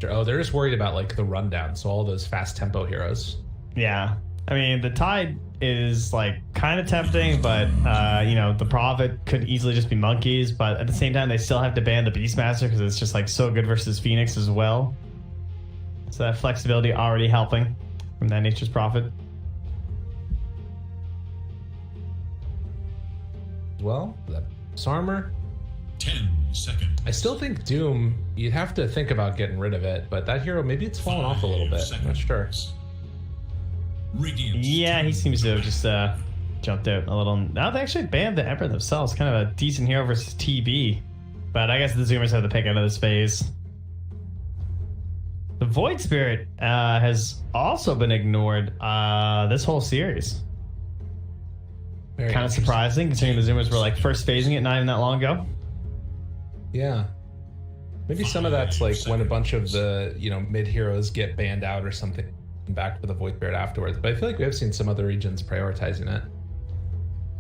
Oh, they're just worried about like the rundown, so all those fast tempo heroes. Yeah. I mean, the Tide is like kind of tempting, but you know, the Prophet could easily just be monkeys, but at the same time they still have to ban the Beastmaster because it's just like so good versus Phoenix as well. So that flexibility already helping from that Nature's Prophet. Well, that's armor. 10 seconds. I still think Doom, you'd have to think about getting rid of it, but that hero, maybe it's fallen off a little bit. I'm not sure. Yeah, he seems to have just jumped out a little. Now they actually banned the Emperor themselves. Kind of a decent hero versus TB. But I guess the Zoomers have to pick out of this phase. The Void Spirit has also been ignored this whole series. Kind of surprising, considering the Zoomers were like first phasing it not even that long ago. Yeah. Maybe some of that's like when a bunch of the, you know, mid heroes get banned out or something, back to the Void Spirit afterwards. But I feel like we have seen some other regions prioritizing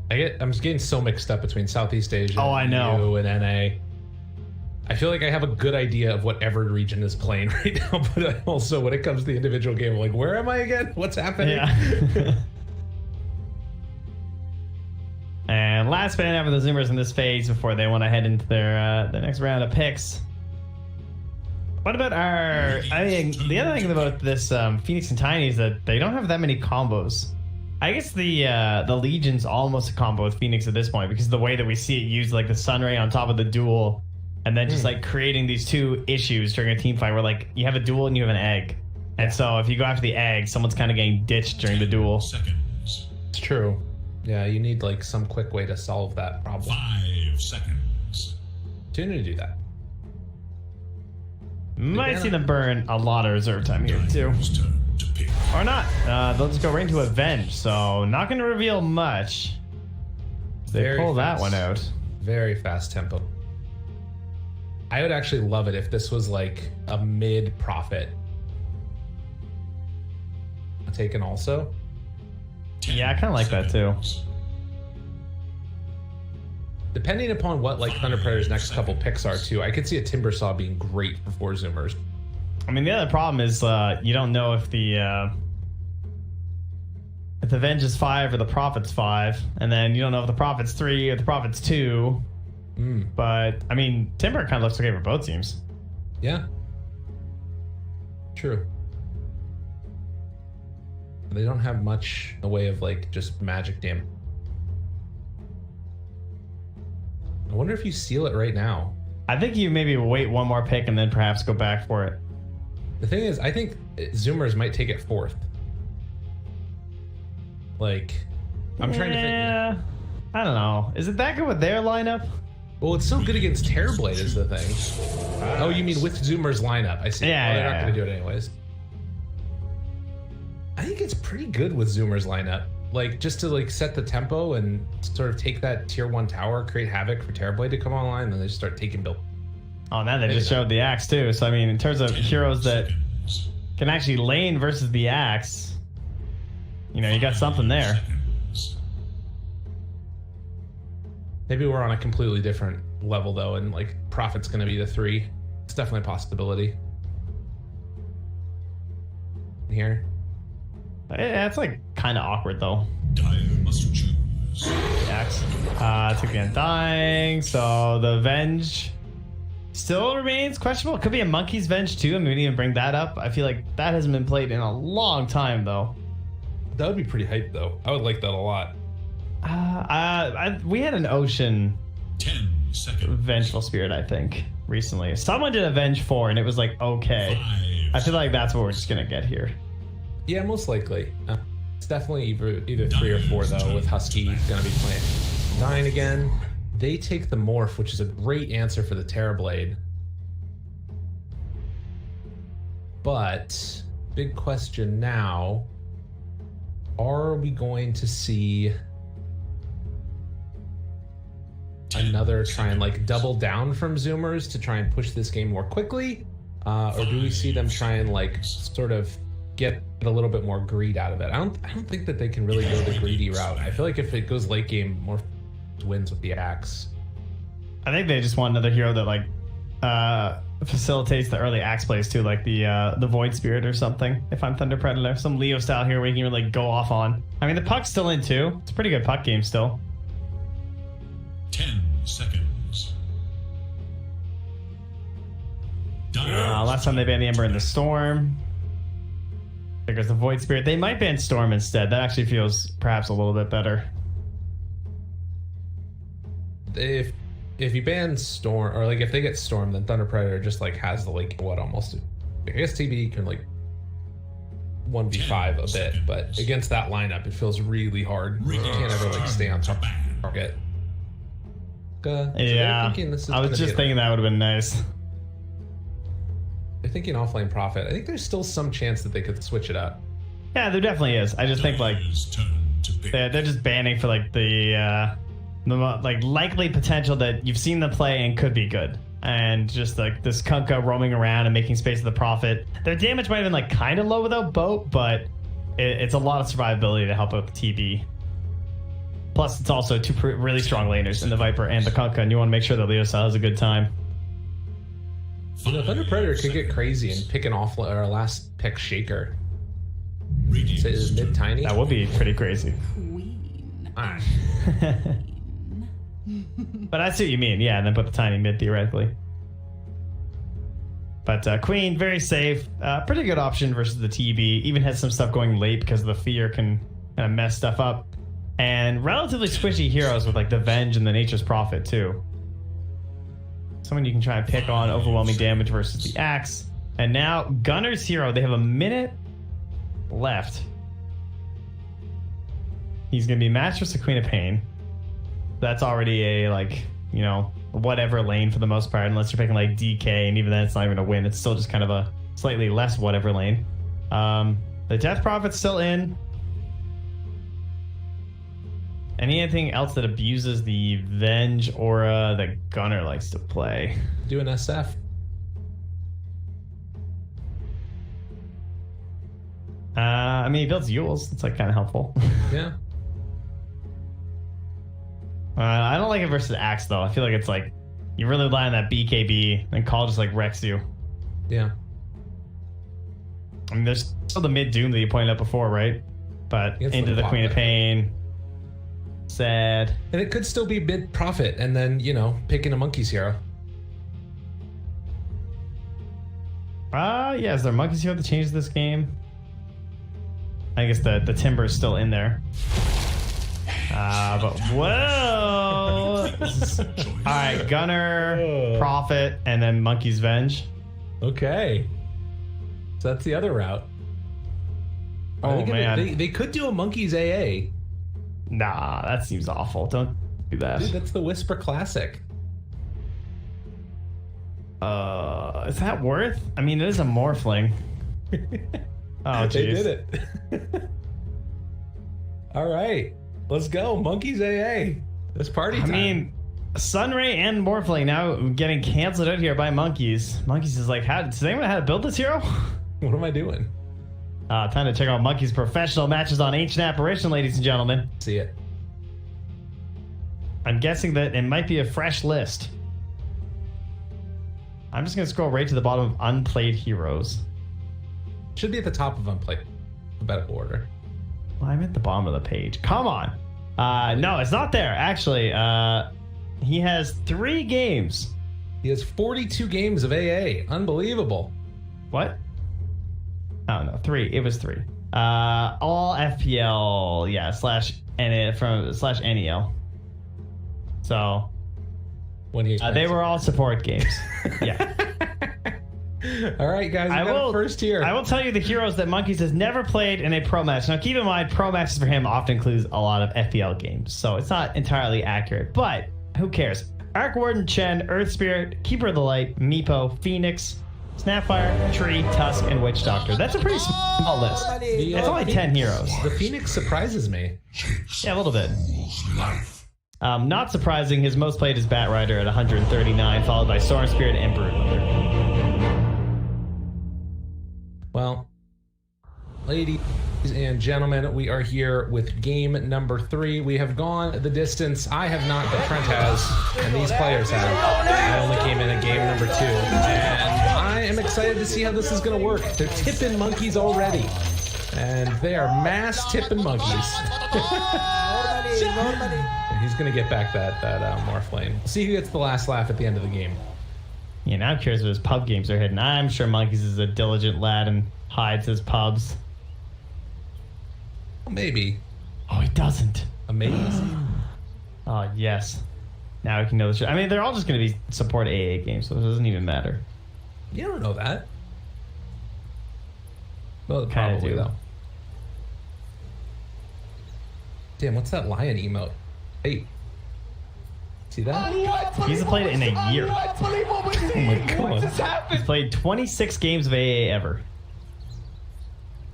it. I'm just getting so mixed up between Southeast Asia, I know, EU and NA. I feel like I have a good idea of what every region is playing right now, but also when it comes to the individual game, I'm like, where am I again? What's happening? Yeah. And last ban out for the Zoomers in this phase before they want to head into their next round of picks. What about our... I mean, the other thing about this Phoenix and Tiny is that they don't have that many combos. I guess the Legion's almost a combo with Phoenix at this point because of the way that we see it used, like the Sunray on top of the duel, and then just like creating these two issues during a team fight where like you have a duel and you have an egg. And so if you go after the egg, someone's kind of getting ditched during the duel. It's true. Yeah, you need like some quick way to solve that problem. 5 seconds. Tune to do that. Might see them burn a lot of reserve time here too. Or not. They'll just go right into Avenge, so not going to reveal much. They pull that one out. Very fast tempo. I would actually love it if this was like a mid Prophet. Taken also. Yeah, I kind of like that too. Depending upon what like Thunder Predator's next couple picks are too, I could see a Timbersaw being great for 4 Zoomers. I mean, the other problem is you don't know if the Venge is 5 or the Prophet's 5, and then you don't know if the Prophet's 3 or the Prophet's 2. But I mean, Timber kind of looks okay for both teams. Yeah. True. They don't have much in the way of like just magic damage. I wonder if you seal it right now. I think you maybe wait one more pick and then perhaps go back for it. The thing is, I think Zoomers might take it 4th. Like, I'm trying to think. Yeah, I don't know. Is it that good with their lineup? Well, it's so good against Terrorblade is the thing. Oh, you mean with Zoomers lineup? I see. Yeah, they're not going to do it anyways. I think it's pretty good with Zoomers lineup. Like, just to like set the tempo and sort of take that tier 1 tower, create havoc for Terrorblade to come online, and then they just start taking build. Oh, now they just showed the axe too. So I mean, in terms of heroes that can actually lane versus the axe, you know, you got something there. Maybe we're on a completely different level though, and like Prophet's going to be the 3. It's definitely a possibility. Here. Yeah, it's like kind of awkward though. Dire must choose. The axe. It's again dying. So the Venge still remains questionable. It could be a Monkey's Venge too. I mean, we didn't even bring that up. I feel like that hasn't been played in a long time though. That would be pretty hype though. I would like that a lot. We had an Ocean 10 seconds. Vengeful Spirit, I think, recently. Someone did a Venge 4 and it was like okay. I feel like that's what we're just gonna get here. Yeah, most likely. It's definitely either 3 or 4 though, with Husky gonna be playing. Dying again. They take the Morph, which is a great answer for the Terrorblade. But big question now, are we going to see another try and like double down from Zoomers to try and push this game more quickly? Or do we see them try and like sort of get a little bit more greed out of it? I don't think that they can really go the greedy route. I feel like if it goes late game, more wins with the axe. I think they just want another hero that like facilitates the early axe plays too, like the Void Spirit or something. If I'm Thunder Predator, some Leo style hero where you can really go off on. I mean, the puck's still in too. It's a pretty good puck game still. 10 seconds. Last time they banned the Ember in the Storm. There goes the Void Spirit. They might ban Storm instead. That actually feels perhaps a little bit better. If you ban Storm, or like if they get Storm, then Thunder Predator just like has the like what almost. I guess TB can like 1v5 a bit, but against that lineup, it feels really hard. You can't ever like stay on top of the target. Yeah, I was just thinking that would have been nice. They're thinking offlane Prophet. I think there's still some chance that they could switch it up. Yeah, there definitely is. I just think like they're just banning for like the like likely potential that you've seen them play and could be good, and just like this Kunkka roaming around and making space for the Prophet. Their damage might have been like kind of low without Boat, but it's a lot of survivability to help out the TB. Plus, it's also 2 really strong laners in the Viper and the Kunkka, and you want to make sure that Leo Style has a good time. You know, Thunder Predator could get crazy and pick an offlane or a last pick Shaker. Say is mid tiny. That would be pretty crazy. Alright. But I see what you mean, yeah, and then put the tiny mid theoretically. But Queen, very safe. Pretty good option versus the TB. Even has some stuff going late because the fear can kind of mess stuff up. And relatively squishy heroes with like the Venge and the Nature's Prophet too. Someone you can try and pick on, overwhelming damage versus the Axe. And now Gunner's hero, they have a minute left. He's going to be matched with the Queen of Pain. That's already a like, you know, whatever lane for the most part, unless you're picking like DK, and even then it's not even a win. It's still just kind of a slightly less whatever lane. The Death Prophet's still in. Anything else that abuses the Venge aura that Gunner likes to play? Do an SF. I mean, he builds Yules. It's like kind of helpful. Yeah. I don't like it versus Axe though. I feel like it's like you really rely on that BKB, and Call just like wrecks you. Yeah. I mean, there's still the mid Doom that you pointed out before, right? But into the Queen of Pain. Sad. And it could still be mid Prophet, and then, you know, picking a Monkey's hero. Yeah, is there a Monkey's hero that changes this game? I guess the Timber is still in there. But whoa! Alright, Gunner, Prophet, and then Monkey's Venge. Okay. So that's the other route. Oh, man. They could do a Monkey's AA. Nah, that seems awful. Don't do that. Dude, that's the Whisper Classic. Is that worth? I mean, it is a Morphling. Oh, they jeez. did it. All right, let's go. Monkey's AA. It's party time. I mean, Sunray and Morphling now getting canceled out here by Monkeys. Monkeys is like, does anyone know how to build this hero? What am I doing? Time to check out Monkey's professional matches on Ancient Apparition, ladies and gentlemen. See it. I'm guessing that it might be a fresh list. I'm just going to scroll right to the bottom of Unplayed Heroes. Should be at the top of Unplayed, alphabetical order. Well, I'm at the bottom of the page. Come on. No, it's not there. Actually, he has 3 games. He has 42 games of AA. Unbelievable. What? Oh, no, 3. It was 3. All FPL, yeah, /NEL. So, when he they were all support games. Yeah. All right, guys, we got a first here. I will tell you the heroes that Monkeys has never played in a pro match. Now, keep in mind, pro matches for him often includes a lot of FPL games, so it's not entirely accurate, but who cares? Arc Warden, Chen, Earth Spirit, Keeper of the Light, Meepo, Phoenix, Snapfire, Tree, Tusk, and Witch Doctor. That's a pretty small list. It's only 10 heroes. The Phoenix surprises me. Yeah, a little bit. Not surprising, his most played is Bat Rider at 139, followed by Storm Spirit and Broodmother. Well, ladies and gentlemen, we are here with game number 3. We have gone the distance. I have not, but Trent has, and these players have. I only came in at game number 2, and I am excited to see how this is going to work. They're tipping monkeys already, and they are mass tipping monkeys. And he's going to get back that morph lane. See who gets the last laugh at the end of the game. Yeah, now I'm curious if his pub games are hidden. I'm sure Monkeys is a diligent lad and hides his pubs. Maybe. Oh, he doesn't. Amazing. Oh, yes. Now we can know the shit. I mean, they're all just going to be support AA games, so it doesn't even matter. You don't know that. Well, Kinda probably, do. though. Damn, what's that lion emote? Hey. See that? He's played it in a year. Oh my god. He's played 26 games of AA ever.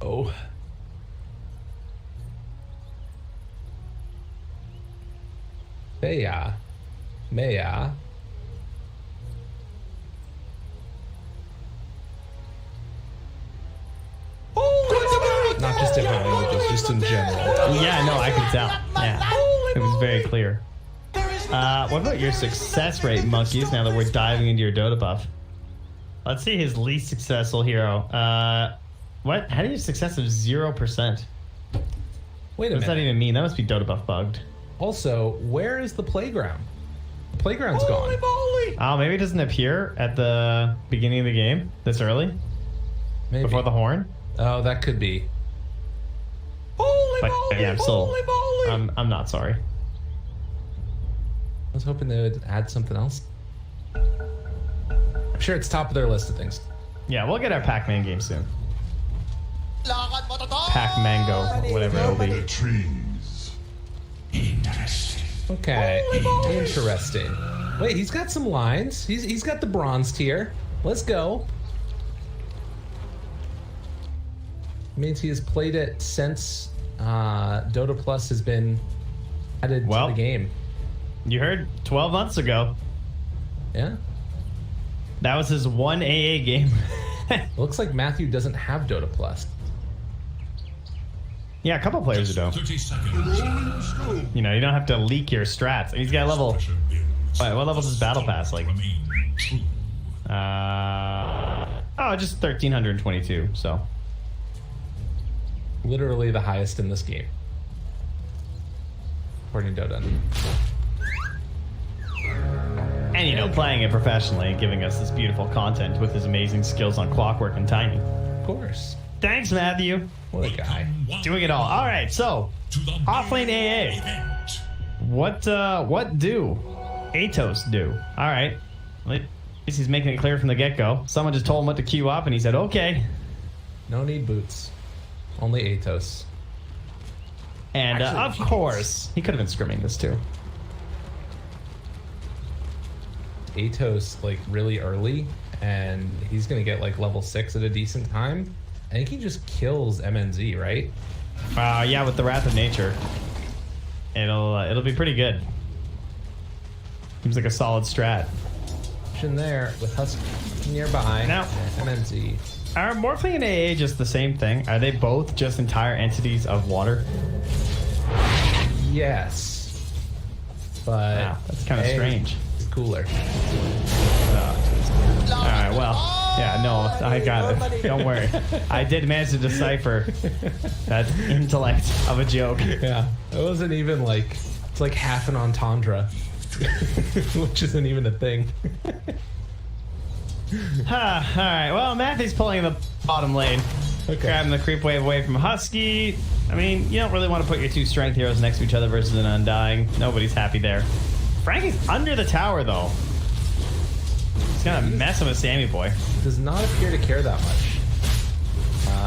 Oh. Maya. Not just different languages, just in general. Yeah, no, I could tell. Yeah, it was very clear. What about your success rate, Monkeys, now that we're diving into your Dota buff? Let's see his least successful hero. What? How do you have success of 0%? Wait a What does that minute. even mean? That must be Dota buff bugged. Also, where is the playground? The playground's gone. Oh, maybe it doesn't appear at the beginning of the game this early? Maybe. Before the horn? Oh, that could be. But yeah, I'm still... I'm not sorry. I was hoping they would add something else. I'm sure it's top of their list of things. Yeah, we'll get our Pac-Man game soon. Pac-Mango, whatever it'll be. Okay, interesting. Wait, he's got some lines. He's got the bronze tier. Let's go. Means he has played it since Dota Plus has been added to the game. You heard 12 months ago. Yeah. That was his one AA game. Looks like Matthew doesn't have Dota Plus. Yeah, a couple players who don't. 30 seconds. You know, you don't have to leak your strats. He's got a level... What level's his battle pass? Like... oh, just 1322, so... Literally the highest in this game. According to Dota. And, you know, playing it professionally and giving us this beautiful content with his amazing skills on Clockwork and Tiny. Of course. Thanks, Matthew. What a guy. Doing it all. All right, so offlane AA. What do Atos do? All right. At least he's making it clear from the get-go. Someone just told him what to queue up, and he said, okay. No need boots. Only Atos. And of course, he could have been scrimming this too. Atos like really early, and he's gonna get like level 6 at a decent time. I think he just kills MNZ, right? Yeah, with the Wrath of Nature, it'll be pretty good. Seems like a solid strat. In there with Husky nearby. Now, MNZ. Are Morphling and AA just the same thing? Are they both just entire entities of water? Yes, but wow, that's kind of strange. It's cooler. All right, well, yeah, no, I got it. Don't worry. I did manage to decipher that intellect of a joke. Yeah, it wasn't even like, it's like half an entendre, which isn't even a thing. All right, well, Matthew's pulling the bottom lane. Okay. Grabbing the creep wave away from Husky. I mean, you don't really want to put your two strength heroes next to each other versus an Undying. Nobody's happy there. Frankie's under the tower, though. He's kind of messing with Sammy Boy. Does not appear to care that much.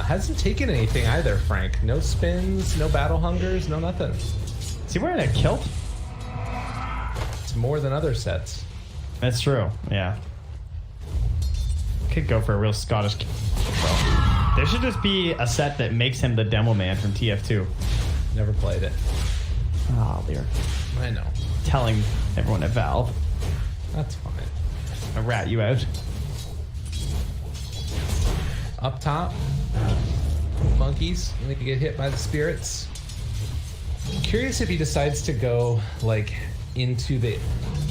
Hasn't taken anything either, Frank. No spins, no battle hungers, no nothing. Is he wearing a kilt? It's more than other sets. That's true, yeah. Could go for a real Scottish kilt. There should just be a set that makes him the demo man from TF2. Never played it. Oh, dear. I know. Telling everyone at Valve. That's fine. I rat you out. Up top. Monkeys. They could get hit by the spirits. I'm curious if he decides to go, like, into the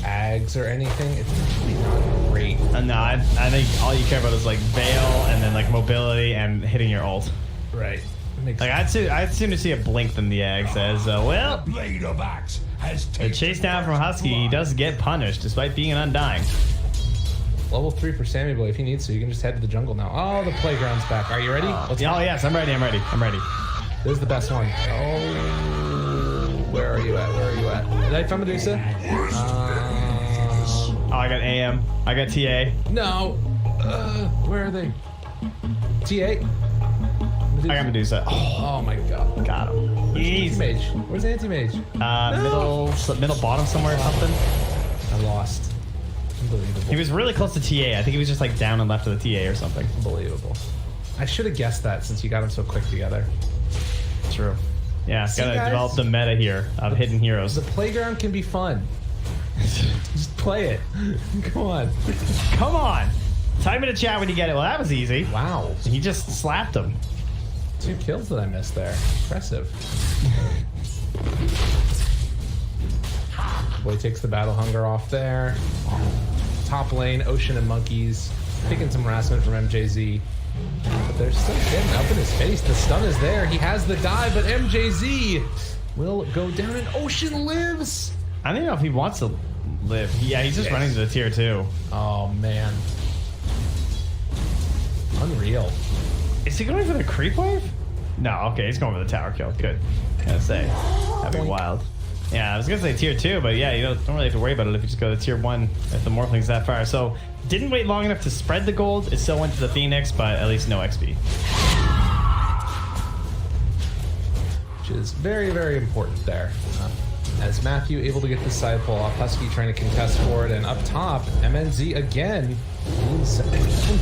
Ags or anything. It's actually not great. No, I think all you care about is, like, Veil and then, like, mobility and hitting your ult. Right. Like, I'd sooner see a blink than the Ags as, well, The blade of axe has the chase down from Husky, he does get punished despite being an Undying. Level 3 for Sammy Boy if he needs to. You can just head to the jungle now. Oh, the playground's back. Are you ready? Yes, I'm ready. This is the best one. Oh, where are you at? Did I find Medusa? Oh, I got AM. I got TA. No. Where are they? TA? I got Medusa. Oh my god. Got him. Where's Anti-Mage? Where's Anti-Mage? Middle bottom somewhere or something. I lost. Unbelievable. He was really close to TA. I think he was just like down and left of the TA or something. Unbelievable. I should have guessed that since you got him so quick together. True. Yeah, See, gotta guys? develop the meta here of hidden heroes. The playground can be fun. Just play it. Come on. Come on. Type in the chat when you get it. Well, that was easy. Wow. He just slapped him. 2 kills that I missed there. Impressive. Boy takes the battle hunger off there. Top lane, Ocean and Monkeys. Picking some harassment from MJZ. But they're still getting up in his face. The stun is there. He has the dive, but MJZ will go down and Ocean lives. I don't even know if he wants to live. Yeah, he's just running to the tier 2. Oh, man. Unreal. Is he going for the creep wave? No, okay, he's going for the tower kill. Good. Gotta say. That'd be wild. Yeah, I was gonna say tier 2, but yeah, you don't really have to worry about it if you just go to tier 1 if the Morphling's that far. So, didn't wait long enough to spread the gold. It still went to the Phoenix, but at least no XP. Which is very, very important there. As Matthew able to get the side pull off, Husky trying to contest for it, and up top, MNZ again is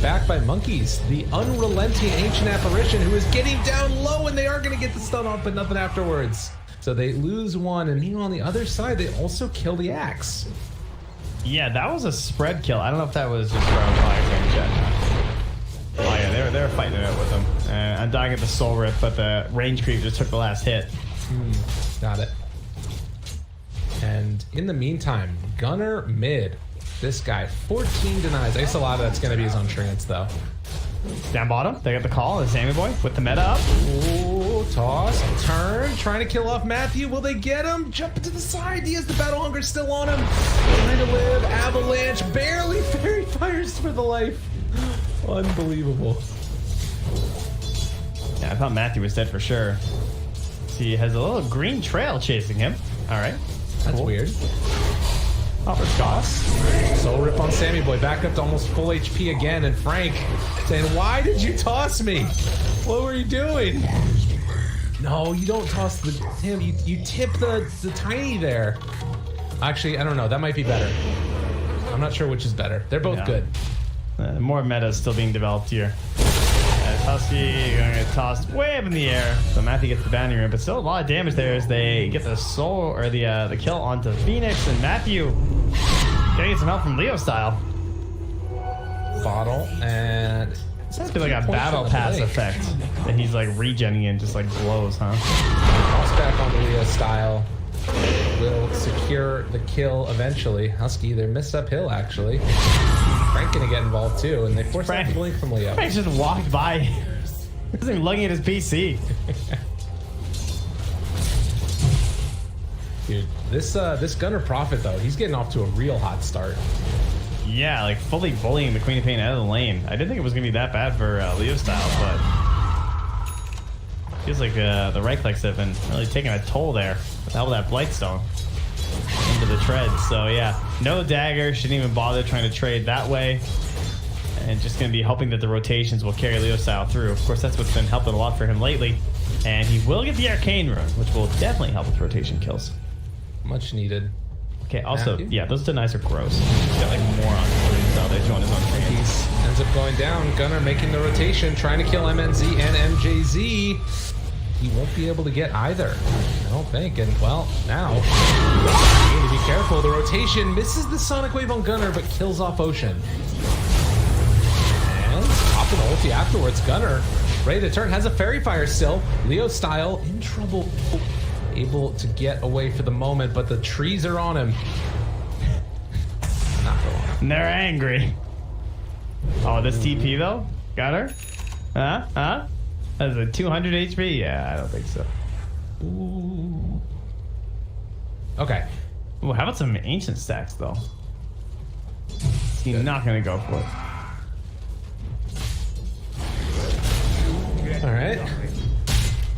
back by Monkeys, the unrelenting ancient apparition who is getting down low, and they are going to get the stun off, but nothing afterwards. So they lose one, and meanwhile on the other side, they also kill the Axe. Yeah, that was a spread kill. I don't know if that was just throwing flags in chat. Oh yeah, they were fighting it out with him. I'm dying at the soul rip, but the range creep just took the last hit. Got it. And in the meantime, Gunner mid. This guy, 14 denies. I guess a lot of that's going to be his own trance, though. Down bottom, they got the call. The Sammy Boy with the meta up. Ooh, toss, turn, trying to kill off Matthew. Will they get him? Jumping to the side. He has the battle hunger still on him. Trying to live. Avalanche barely fairy fires for the life. Unbelievable. Yeah, I thought Matthew was dead for sure. See, he has a little green trail chasing him. All right. That's cool. weird. Offers cost. Soul rip on Sammy Boy, back up to almost full HP again, and Frank saying, "Why did you toss me? What were you doing?" No, you don't toss him. You tip the tiny there. Actually, I don't know. That might be better. I'm not sure which is better. They're both good. More meta is still being developed here. Husky gonna get tossed way up in the air. So Matthew gets the bounty room, but still a lot of damage there as they get the soul or the kill onto Phoenix, and Matthew gonna get some help from Leo style. Bottle and it's supposed to be like a battle pass effect that he's like regenning and just like blows, huh? Toss back on the Leo style. Will secure the kill eventually. Husky, they're missed uphill actually. Frank gonna get involved too, and they force out the blink from Leo. Frank just walked by. He wasn't even looking at his PC. Dude, this Gunner Prophet though, he's getting off to a real hot start. Yeah, like fully bullying the Queen of Pain out of the lane. I didn't think it was gonna be that bad for Leo style, but feels like the right clicks have been really taking a toll there with all that Blightstone. into the treads. So yeah, no dagger. Shouldn't even bother trying to trade that way. And just going to be hoping that the rotations will carry Leo style through. Of course, that's what's been helping a lot for him lately. And he will get the Arcane Rune, which will definitely help with rotation kills. Much needed. Okay, also, yeah, those denies are gross. He's got like more on style. They join his own He ends up going down. Gunnar making the rotation, trying to kill MNZ and MJZ. He won't be able to get either, I don't think. And well, now need to be careful. The rotation misses the Sonic Wave on Gunnar, but kills off Ocean. And popping ulti afterwards. Gunnar ready to turn, has a Fairy Fire still. Leo style in trouble. Able to get away for the moment, but the trees are on him. Not for long. And they're angry. Oh, this TP though? Got her? Huh? That's a 200 HP? Yeah, I don't think so. Ooh. Okay. Ooh, how about some ancient stacks though? He's not gonna go for it. All right.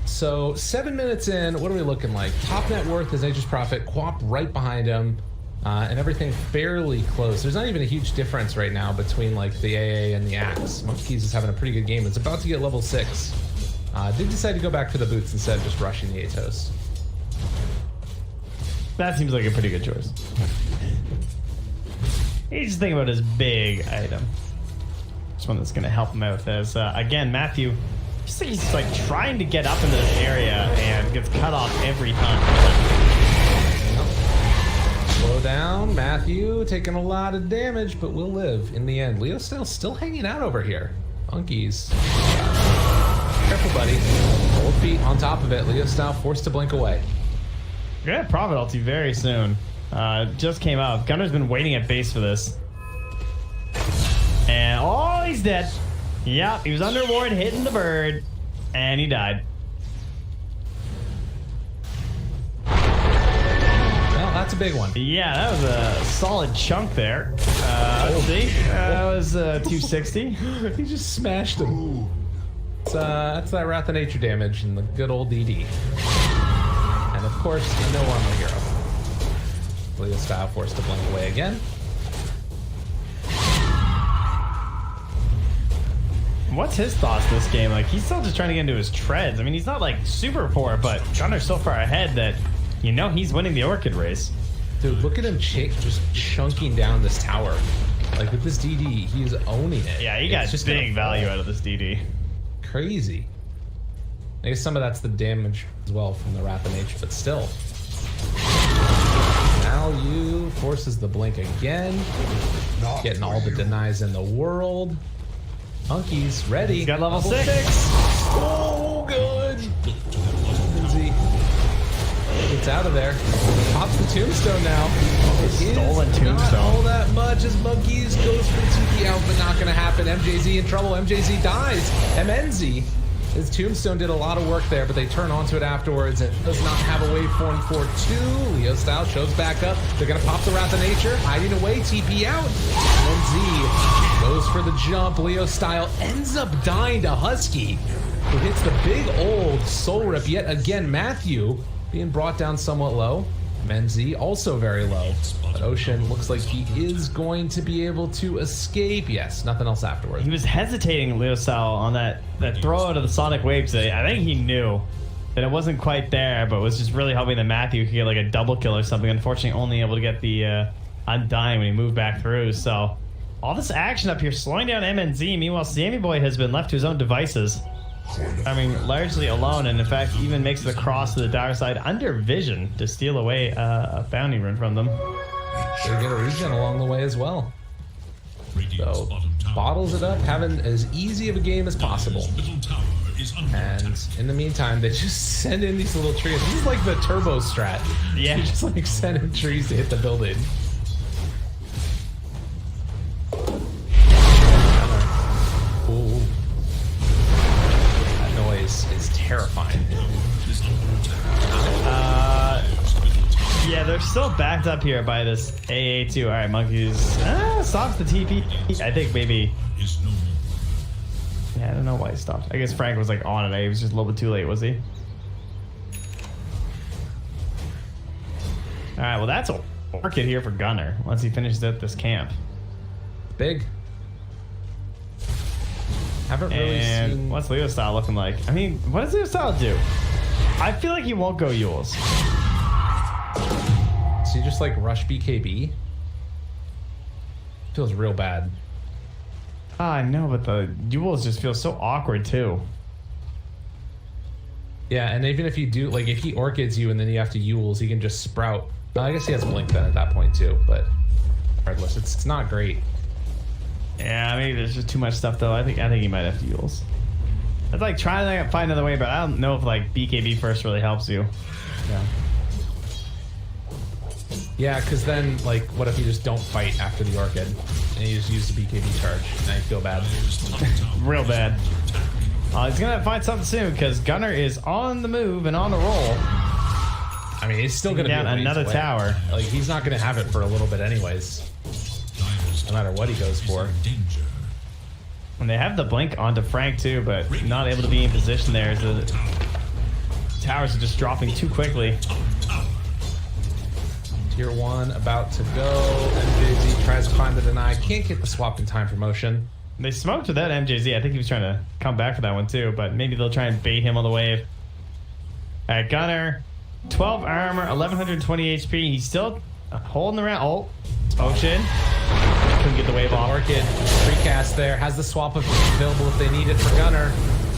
So 7 minutes in, what are we looking like? Top net worth is Nature's Prophet, Quap right behind him, and everything fairly close. There's not even a huge difference right now between like the AA and the Axe. Monkeys is having a pretty good game. It's about to get level 6. Did decide to go back for the boots instead of just rushing the Atos. That seems like a pretty good choice. He's just thinking about his big item. This one that's going to help him out with this. Again, Matthew, just like he's like trying to get up into this area and gets cut off every time. Slow down, Matthew, taking a lot of damage, but will live in the end. Leo still hanging out over here. Monkeys. Careful, buddy. Cold feet on top of it. Leo style forced to blink away. We're gonna have Prophet ulti very soon. Just came out. Gunnar's been waiting at base for this. And oh, he's dead. Yep, he was under ward hitting the bird, and he died. Well, that's a big one. Yeah, that was a solid chunk there. Let's see. That was 260. He just smashed him. That's that Wrath of Nature damage and the good old DD. And of course, no armor hero. Leo style forced to blink away again. What's his thoughts this game? Like, he's still just trying to get into his treads. I mean, he's not like super poor, but Gunnar's so far ahead that you know he's winning the Orchid race. Dude, look at him just chunking down this tower. Like with this DD, he's owning it. Yeah, he got just big value out of this DD. Crazy. I guess some of that's the damage as well from the Wrath of Nature, but still. Value forces the blink again. Getting all the denies in the world. Monkeys ready. He's got level 6. Oh, good. Lindsay gets out of there. Pops the tombstone now. Stolen tombstone. Not all that much as Monkeys goes for TP out, but not going to happen. MJZ in trouble. MJZ dies. MNZ. His tombstone did a lot of work there, but they turn onto it afterwards. It does not have a waveform for 2. Leo style shows back up. They're going to pop the Wrath of Nature. Hiding away. TP out. MNZ goes for the jump. Leo style ends up dying to Husky, who hits the big old soul rip yet again. Matthew being brought down somewhat low. MNZ also very low. But Ocean looks like he is going to be able to escape. Yes, nothing else afterwards. He was hesitating, Leo style, on that throw out of the Sonic Wave. So I think he knew that it wasn't quite there, but was just really hoping that Matthew could get like a double kill or something. Unfortunately, only able to get the Undying when he moved back through. So all this action up here slowing down MNZ. Meanwhile, Sammy Boy has been left to his own devices. I mean, largely alone, and in fact, even makes the cross to the dire side under vision to steal away a bounty rune from them. They get a regen along the way as well. So, bottles it up, having as easy of a game as possible. And in the meantime, they just send in these little trees. This is like the turbo strat. Yeah. You just like send in trees to hit the building. Ooh. That noise is terrifying. Yeah, they're still backed up here by this AA2. All right, Monkeys stops the TP. I think maybe. Yeah, I don't know why he stopped. I guess Frank was like on it. He was just a little bit too late, was he? All right, well that's Orchid here for Gunner once he finishes up this camp. Big. Haven't really seen... what's Leo style looking like? I mean, what does Leo style do? I feel like he won't go Yules. So you just like rush BKB? Feels real bad. I know, but the Yules just feel so awkward too. Yeah, and even if you do, like, if he Orchids you and then you have to Yules, he can just sprout. I guess he has Blink then at that point too, but regardless, it's not great. Yeah, maybe there's just too much stuff though. I think he might have to Yules. It's like trying to find another way, but I don't know if like BKB first really helps you. Yeah. Yeah, because then, like, what if you just don't fight after the Orchid and you just use the BKB charge? Now you feel bad. Real bad. He's gonna find something soon because Gunner is on the move and on the roll. I mean, he's still gonna down be another tower. Like, he's not gonna have it for a little bit anyways. No matter what he goes for. And they have the blink onto Frank too, but not able to be in position there. The towers are just dropping too quickly. Tier 1 about to go. MJZ tries to find the deny. Can't get the swap in time for motion. They smoked with that MJZ. I think he was trying to come back for that one too, but maybe they'll try and bait him on the wave. Alright, Gunner. 12 armor, 1120 HP. He's still holding around. Oh, Ocean. Couldn't get the wave off. Orchid, recast there. Has the swap available if they need it for Gunner.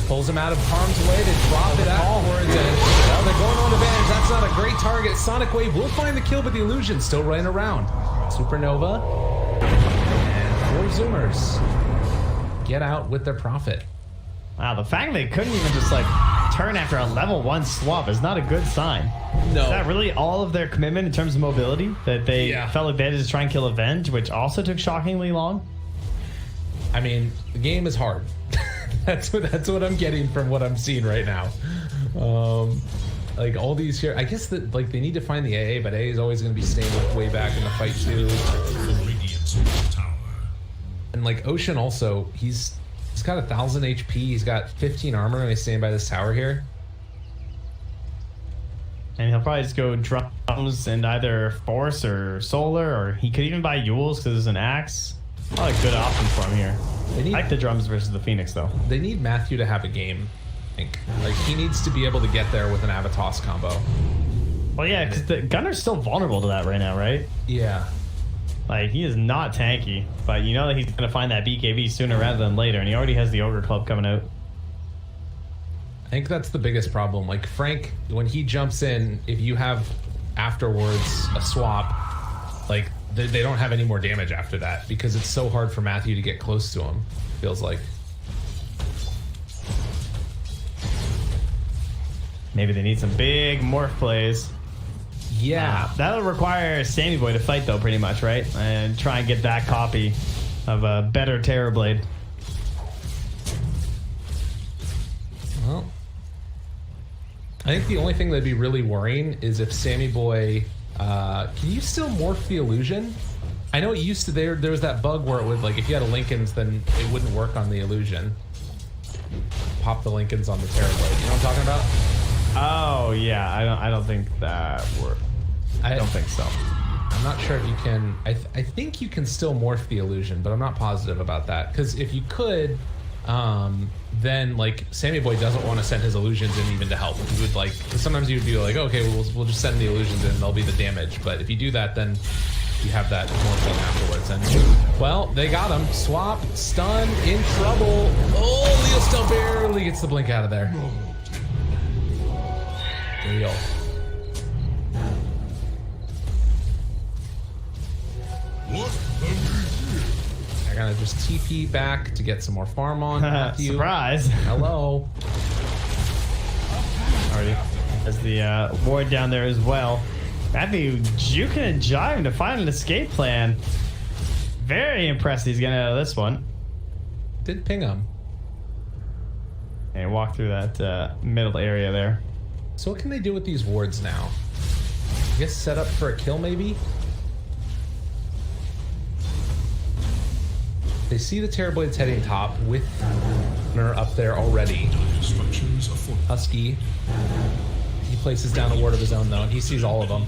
Pulls him out of harm's way. They drop it outwards. And well, they're going on advantage. That's not a great target. Sonic Wave will find the kill, but the illusion still running around. Supernova. And 4 Zoomers get out with their profit. Wow, the fact they couldn't even just like turn after a level 1 swap is not a good sign. No. Is that really all of their commitment in terms of mobility? That they felt advantage to try and kill Avenge, which also took shockingly long? I mean, the game is hard. That's what I'm getting from what I'm seeing right now. Like all these here, I guess that like they need to find the AA, but AA is always going to be staying way back in the fight too. And like Ocean also, he's got 1,000 HP. He's got 15 armor, and he's staying by this tower here. And he'll probably just go drums and either Force or Solar, or he could even buy Yules because there's an Axe. Probably a good option for him here. I like the drums versus the Phoenix though. They need Matthew to have a game, I think. Like he needs to be able to get there with an Avatos combo. Well, yeah, because the Gunner's still vulnerable to that right now, right? Yeah. Like, he is not tanky, but you know that he's going to find that BKB sooner rather than later, and he already has the Ogre Club coming out. I think that's the biggest problem. Like, Frank, when he jumps in, if you have afterwards a swap, like, they don't have any more damage after that, because it's so hard for Matthew to get close to him, feels like. Maybe they need some big morph plays. Yeah. That'll require Sammy Boy to fight, though, pretty much, right? And try and get that copy of a better Terrorblade. Well, I think the only thing that'd be really worrying is if Sammy Boy... can you still morph the illusion? I know it used to... There was that bug where it would, like, if you had a Lincoln's, then it wouldn't work on the illusion. Pop the Lincoln's on the Terrorblade. You know what I'm talking about? Oh, yeah. I don't think that worked. I don't think so. I'm not sure if you can... I think you can still morph the illusion, but I'm not positive about that. Because if you could, then, like, Sammy Boy doesn't want to send his illusions in even to help. He would, like... Because sometimes you would be like, okay, we'll just send the illusions in and they'll be the damage. But if you do that, then you have that morphing afterwards. And, well, they got him. Swap, stun, in trouble. Oh, Leo still barely gets the blink out of there. Real. I gotta just TP back to get some more farm on. Matthew. Surprise. Hello. Already. There's the ward down there as well. Matthew juking and jiving to find an escape plan. Very impressed he's getting out of this one. Did ping him. And walk through that middle area there. So what can they do with these wards now? I guess set up for a kill maybe? They see the Terrorblade's heading top with Gunner up there already. Husky. He places down a ward of his own though, and he sees all of them.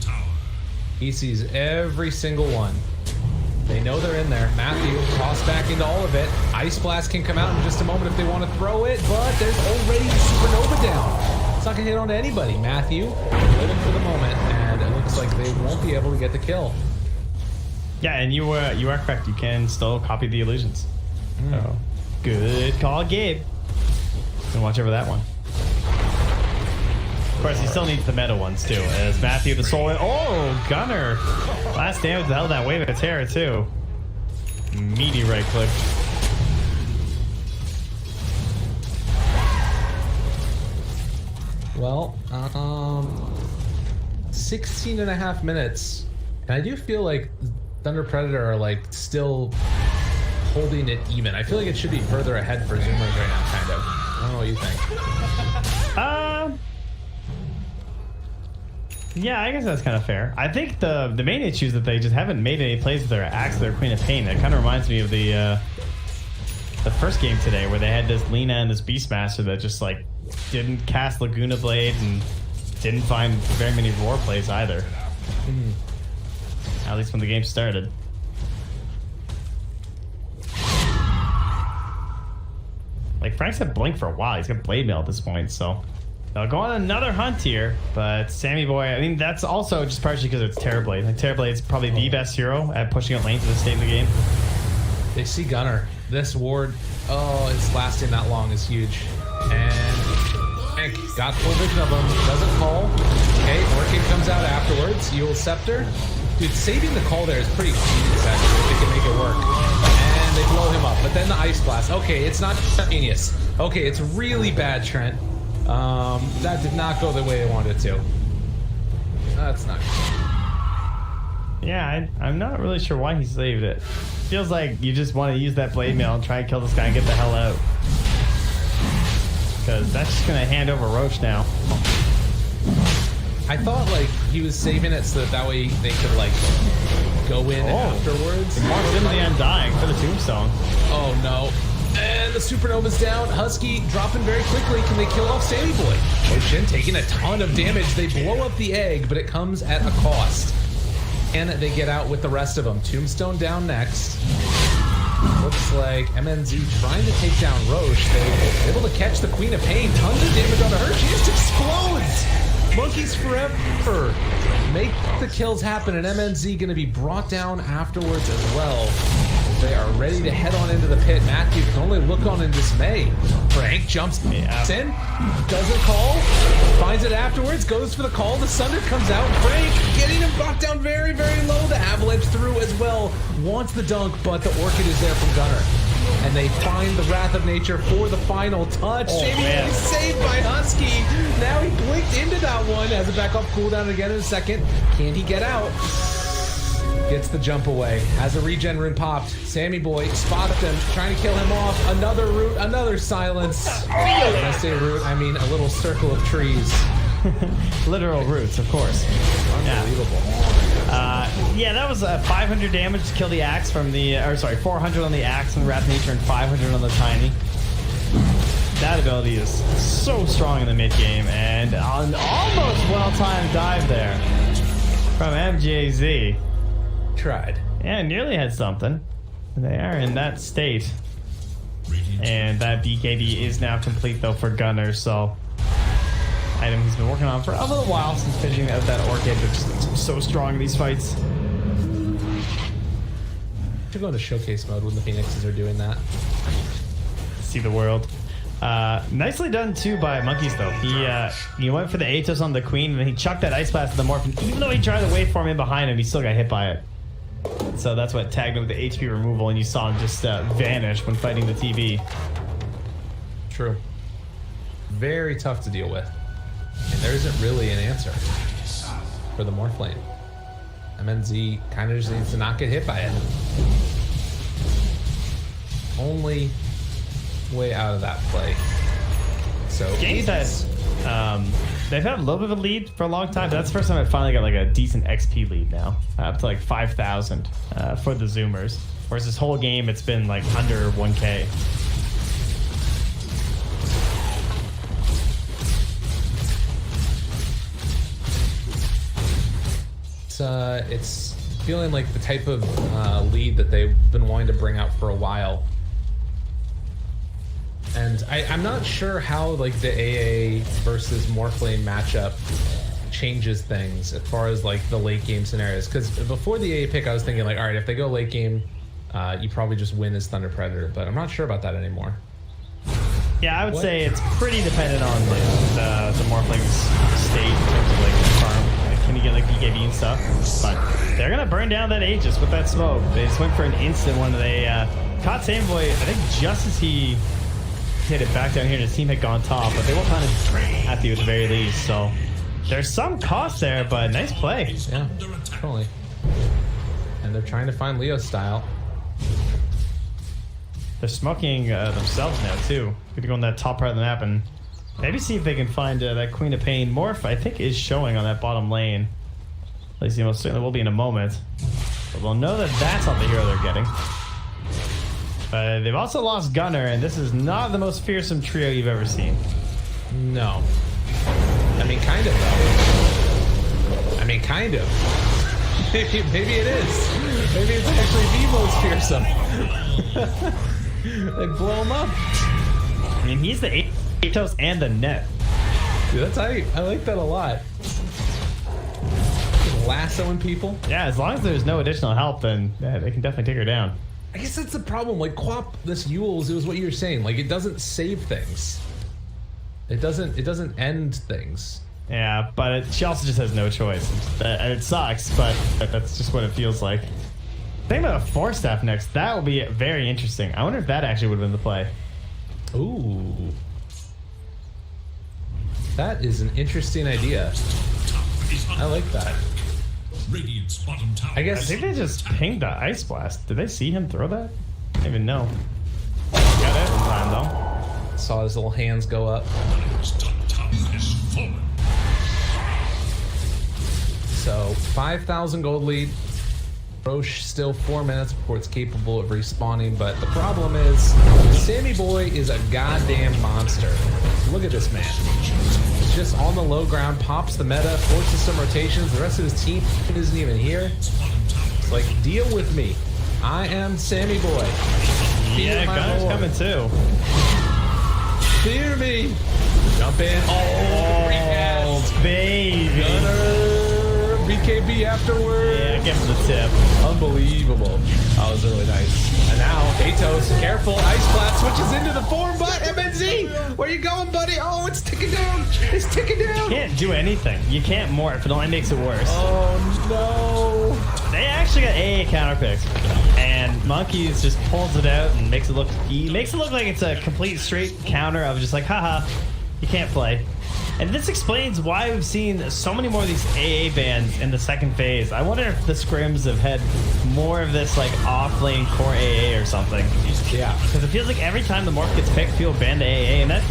He sees every single one. They know they're in there. Matthew tossed back into all of it. Ice Blast can come out in just a moment if they want to throw it, but there's already a Supernova down. It's not going to hit on anybody. Matthew waiting for the moment, and it looks like they won't be able to get the kill. Yeah, and you are correct. You can still copy the illusions. So, good call, Gabe. And watch over that one. Of course, he still needs the meta ones too. As Matthew the soul. Oh, Gunner! Last damage to hell that wave of terror too. Meaty right click. Well, 16 and a half minutes. And I do feel like Thunder Predator are like still holding it even. I feel like it should be further ahead for Zoomers right now, kind of. I don't know what you think. Yeah, I guess that's kind of fair. I think the main issue is that they just haven't made any plays with their axe, their Queen of Pain. That kind of reminds me of the first game today, where they had this Lina and this Beastmaster that just like didn't cast Laguna Blade and didn't find very many roar plays either. At least when the game started. Like, Frank's had Blink for a while. He's got Blade Mail at this point, so they'll go on another hunt here. But Sammy Boy, I mean, that's also just partially because it's Terrorblade. Like, Terrorblade's probably the best hero at pushing out lanes at this stage of the game. They see Gunner. This ward, it's lasting that long is huge. And Frank got full vision of him. Doesn't call. Okay, Orchid comes out afterwards. Eul Scepter. Dude, saving the call there is pretty genius, actually, if they can make it work. And they blow him up. But then the Ice Blast. Okay, it's not genius. Okay, it's really bad, Trent. That did not go the way they wanted it to. That's not good. Yeah, I'm not really sure why he saved it. Feels like you just want to use that Blade Mail and try and kill this guy and get the hell out. Because that's just going to hand over Roche now. I thought like he was saving it so that way they could like go in afterwards. Marks into the Undying for the Tombstone. Oh no. And the Supernova's down. Husky dropping very quickly. Can they kill off Sammy Boy? Ocean taking a ton of damage. They blow up the egg, but it comes at a cost. And they get out with the rest of them. Tombstone down next. Looks like MNZ trying to take down Roche. They're able to catch the Queen of Pain. Tons of damage onto her. She just explodes. Monkeys forever. Make the kills happen, and MNZ going to be brought down afterwards as well. They are ready to head on into the pit. Matthew can only look on in dismay. Frank jumps in, doesn't call, finds it afterwards, goes for the call. The Sunder comes out. Frank getting him brought down very, very low. The Avalanche through as well. Wants the dunk, but the Orchid is there from Gunner. And they find the Wrath of Nature for the final touch. Jamie is saved by Husky. Now he blinked into that one. Has a back off cooldown again in a second. Can he get out? Gets the jump away. Has a regen rune popped. Sammy Boy spots him, trying to kill him off. Another root, another silence. When I say root, I mean a little circle of trees. Literal roots, of course. Unbelievable. Yeah, that was 500 damage to kill the axe from the, 400 on the axe and Wrath of Nature and 500 on the tiny. That ability is so strong in the mid game, and an almost well-timed dive there from MJZ. Tried. Yeah, nearly had something. They are in that state. And that BKB is now complete though for Gunner, so item he's been working on for a little while since finishing out that Orchid, which is so strong in these fights. Should go into showcase mode when the Phoenixes are doing that. See the world. Nicely done too by Monkeys though. He went for the Atos on the Queen and then he chucked that Ice Blast to the Morphin. Even though he tried to wait for him in behind him, he still got hit by it. So that's what tagged him with the HP removal, and you saw him just vanish when fighting the TV. True. Very tough to deal with. And there isn't really an answer for the Morph lane. MNZ kind of just needs to not get hit by it. Only way out of that play. So Games they've had a little bit of a lead for a long time, but that's the first time I finally got like a decent XP lead now. Up to like 5,000 for the Zoomers. Whereas this whole game it's been like under 1K. it's feeling like the type of lead that they've been wanting to bring out for a while. And I'm not sure how like the AA versus Morphlane matchup changes things as far as like the late game scenarios. Because before the AA pick, I was thinking like, all right, if they go late game, you probably just win as Thunder Predator. But I'm not sure about that anymore. Yeah, I would say it's pretty dependent on the Morphling's state in terms of like farm. Like, can you get like BKB and stuff? But they're gonna burn down that Aegis with that smoke. They just went for an instant one. They caught Sameboy, I think, just as he hit it back down here, and his team had gone top. But they were kind of happy with the very least. So there's some cost there, but nice play. Yeah, totally. And they're trying to find Leo's style. They're smoking themselves now too. Gonna go on that top part of the map and maybe see if they can find that Queen of Pain. Morph, I think, is showing on that bottom lane. At least he most certainly will be in a moment. But we'll know that that's not the hero they're getting. They've also lost Gunner, and this is not the most fearsome trio you've ever seen. No. I mean, kind of, though. I mean, kind of. Maybe it is. Maybe it's actually the most fearsome. They blow him up. I mean, he's the Atos and the net. Dude, that's I like that a lot. Lassoing people. Yeah, as long as there's no additional help, then yeah, they can definitely take her down. I guess that's the problem. Like, Quap, this Yules, it was what you were saying. Like, it doesn't save things. It doesn't end things. Yeah, but she also just has no choice. And it sucks, but that's just what it feels like. Think about a 4-staff next. That will be very interesting. I wonder if that actually would win the play. Ooh. That is an interesting idea. I like that. I guess. I think they just pinged the Ice Blast. Did they see him throw that? I don't even know. Got it in time, though. Saw his little hands go up. So, 5,000 gold lead. Roche still 4 minutes before it's capable of respawning, but the problem is Sammy Boy is a goddamn monster. Look at this man. He's just on the low ground, pops the meta, forces some rotations. The rest of his team isn't even here. It's like, deal with me. I am Sammy Boy. Yeah, Gunner's coming too. Fear me. Jump in. Oh, baby. Gunner. BKB afterwards. Yeah, give him the tip. Unbelievable. That was really nice. And now, Atos, careful. Ice Blast switches into the form, but MNZ, where you going, buddy? Oh, it's ticking down. It's ticking down. You can't do anything. You can't morph. It only makes it worse. Oh, no. They actually got AA counter picks. And Monkeys just pulls it out and makes it look... He makes it look like it's a complete straight counter of just like, haha, you can't play. And this explains why we've seen so many more of these AA bans in the second phase. I wonder if the scrims have had more of this like off-lane core AA or something. Yeah. Because it feels like every time the morph gets picked, people ban to AA, and that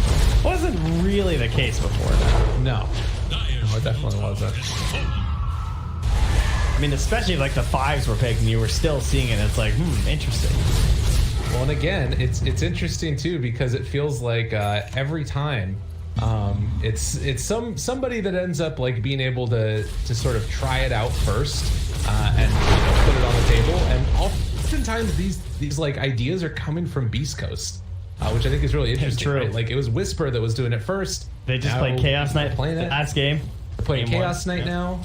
wasn't really the case before. No. No, it definitely wasn't. I mean, especially if like the 5s were picked and you were still seeing it, it's like, interesting. Well, and again, it's interesting too because it feels like every time it's somebody that ends up like being able to sort of try it out first and put it on the table, and oftentimes these like ideas are coming from Beast Coast, which I think is really interesting. True. Right? Like it was Whisper that was doing it first. They just played Chaos Knight playing it last game. They're playing Game Chaos Knight now.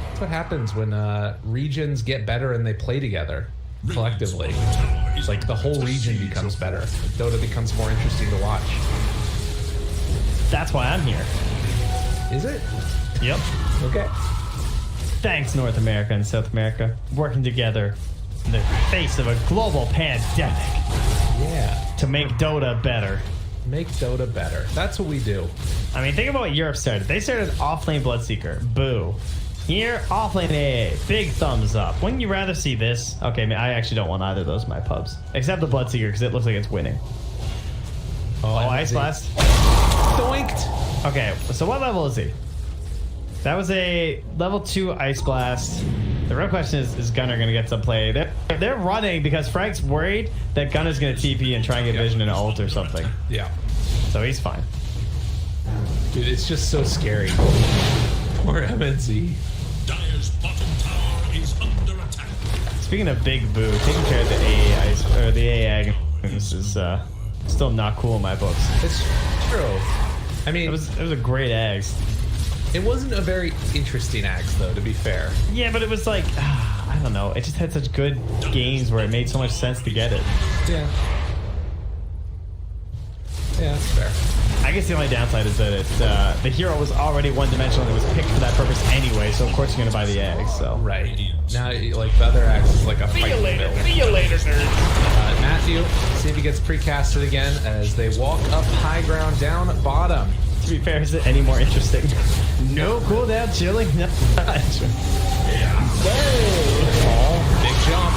That's what happens when regions get better and they play together collectively. It's like the whole region becomes better. Dota becomes more interesting to watch. That's why I'm here. Is it? Yep. Okay. Thanks, North America and South America, working together in the face of a global pandemic. Yeah. To make Dota better. Make Dota better. That's what we do. I mean, think about what Europe started. They started offlane Bloodseeker. Boo. Here, offlane AA. Big thumbs up. Wouldn't you rather see this? Okay, I actually don't want either of those in my pubs. Except the Bloodseeker, because it looks like it's winning. Oh, Ice Blast. Doinked. Okay, so what level is he? That was a level 2 Ice Blast. The real question is Gunner going to get some play? They're running because Frank's worried that Gunner's going to TP and try and get Vision and ult or something. Yeah. So he's fine. Dude, it's just so scary. Poor MNZ. Dire's bottom tower is under attack. Speaking of Big Boo, taking care of the AAIs, or the AA is still not cool in my books. It's true. I mean, it was a great Ags. It wasn't a very interesting Ags, though, to be fair. Yeah, but it was like, I don't know. It just had such good games where it made so much sense to get it. Yeah. Yeah, that's fair. I guess the only downside is that the hero was already one-dimensional and it was picked for that purpose anyway, so of course you're going to buy the Ags, so. Right. Now, like, the other Ags is like a fight. See you later, nerd. Matthew, see if he gets precasted again as they walk up high ground down bottom. To be fair, is it any more interesting? No cooldown, chilling. No. Oh, big jump.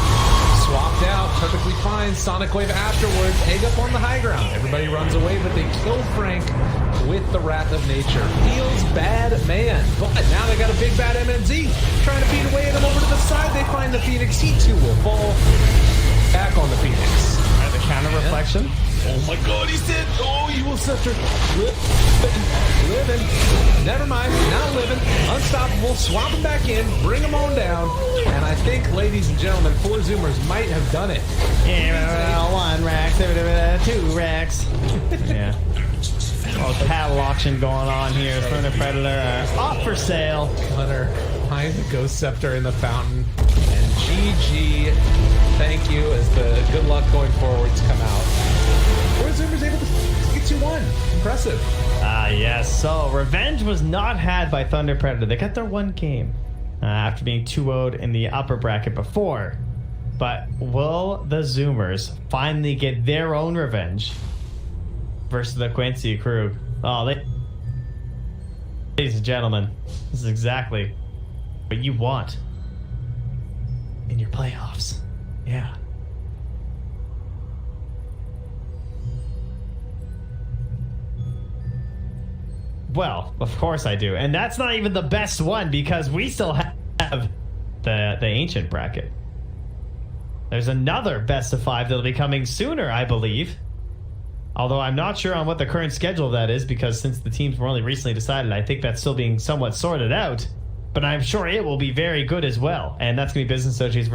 Swapped out, perfectly fine. Sonic Wave afterwards. Egg up on the high ground. Everybody runs away, but they kill Frank with the Wrath of Nature. Feels bad, man. But now they got a big bad MNZ trying to beat away at him over to the side. They find the Phoenix. He too will fall back on the Phoenix. The counter reflection. Oh my god, he's dead. Oh, you will scepter. Living. Never mind. Now living. Unstoppable. Swap him back in. Bring him on down. And I think, ladies and gentlemen, 4 Zoomers might have done it. Yeah, 1 Rax, 2 Rax. Yeah. Oh, paddle auction going on here. Thunder Predator off for sale. Hunter finds the Ghost Scepter in the fountain. And GG. Thank you as the good luck going forwards come out. 4 Zoomers able to get 2-1. Impressive. Yes. So, revenge was not had by Thunder Predator. They got their 1 game after being 2-0'd in the upper bracket before. But will the Zoomers finally get their own revenge versus the Quincy crew? Oh, ladies and gentlemen, this is exactly what you want in your playoffs. Yeah. Well, of course I do. And that's not even the best one because we still have the ancient bracket. There's another best of 5 that'll be coming sooner, I believe. Although I'm not sure on what the current schedule of that is because since the teams were only recently decided, I think that's still being somewhat sorted out. But I'm sure it will be very good as well. And that's going to be Business Associates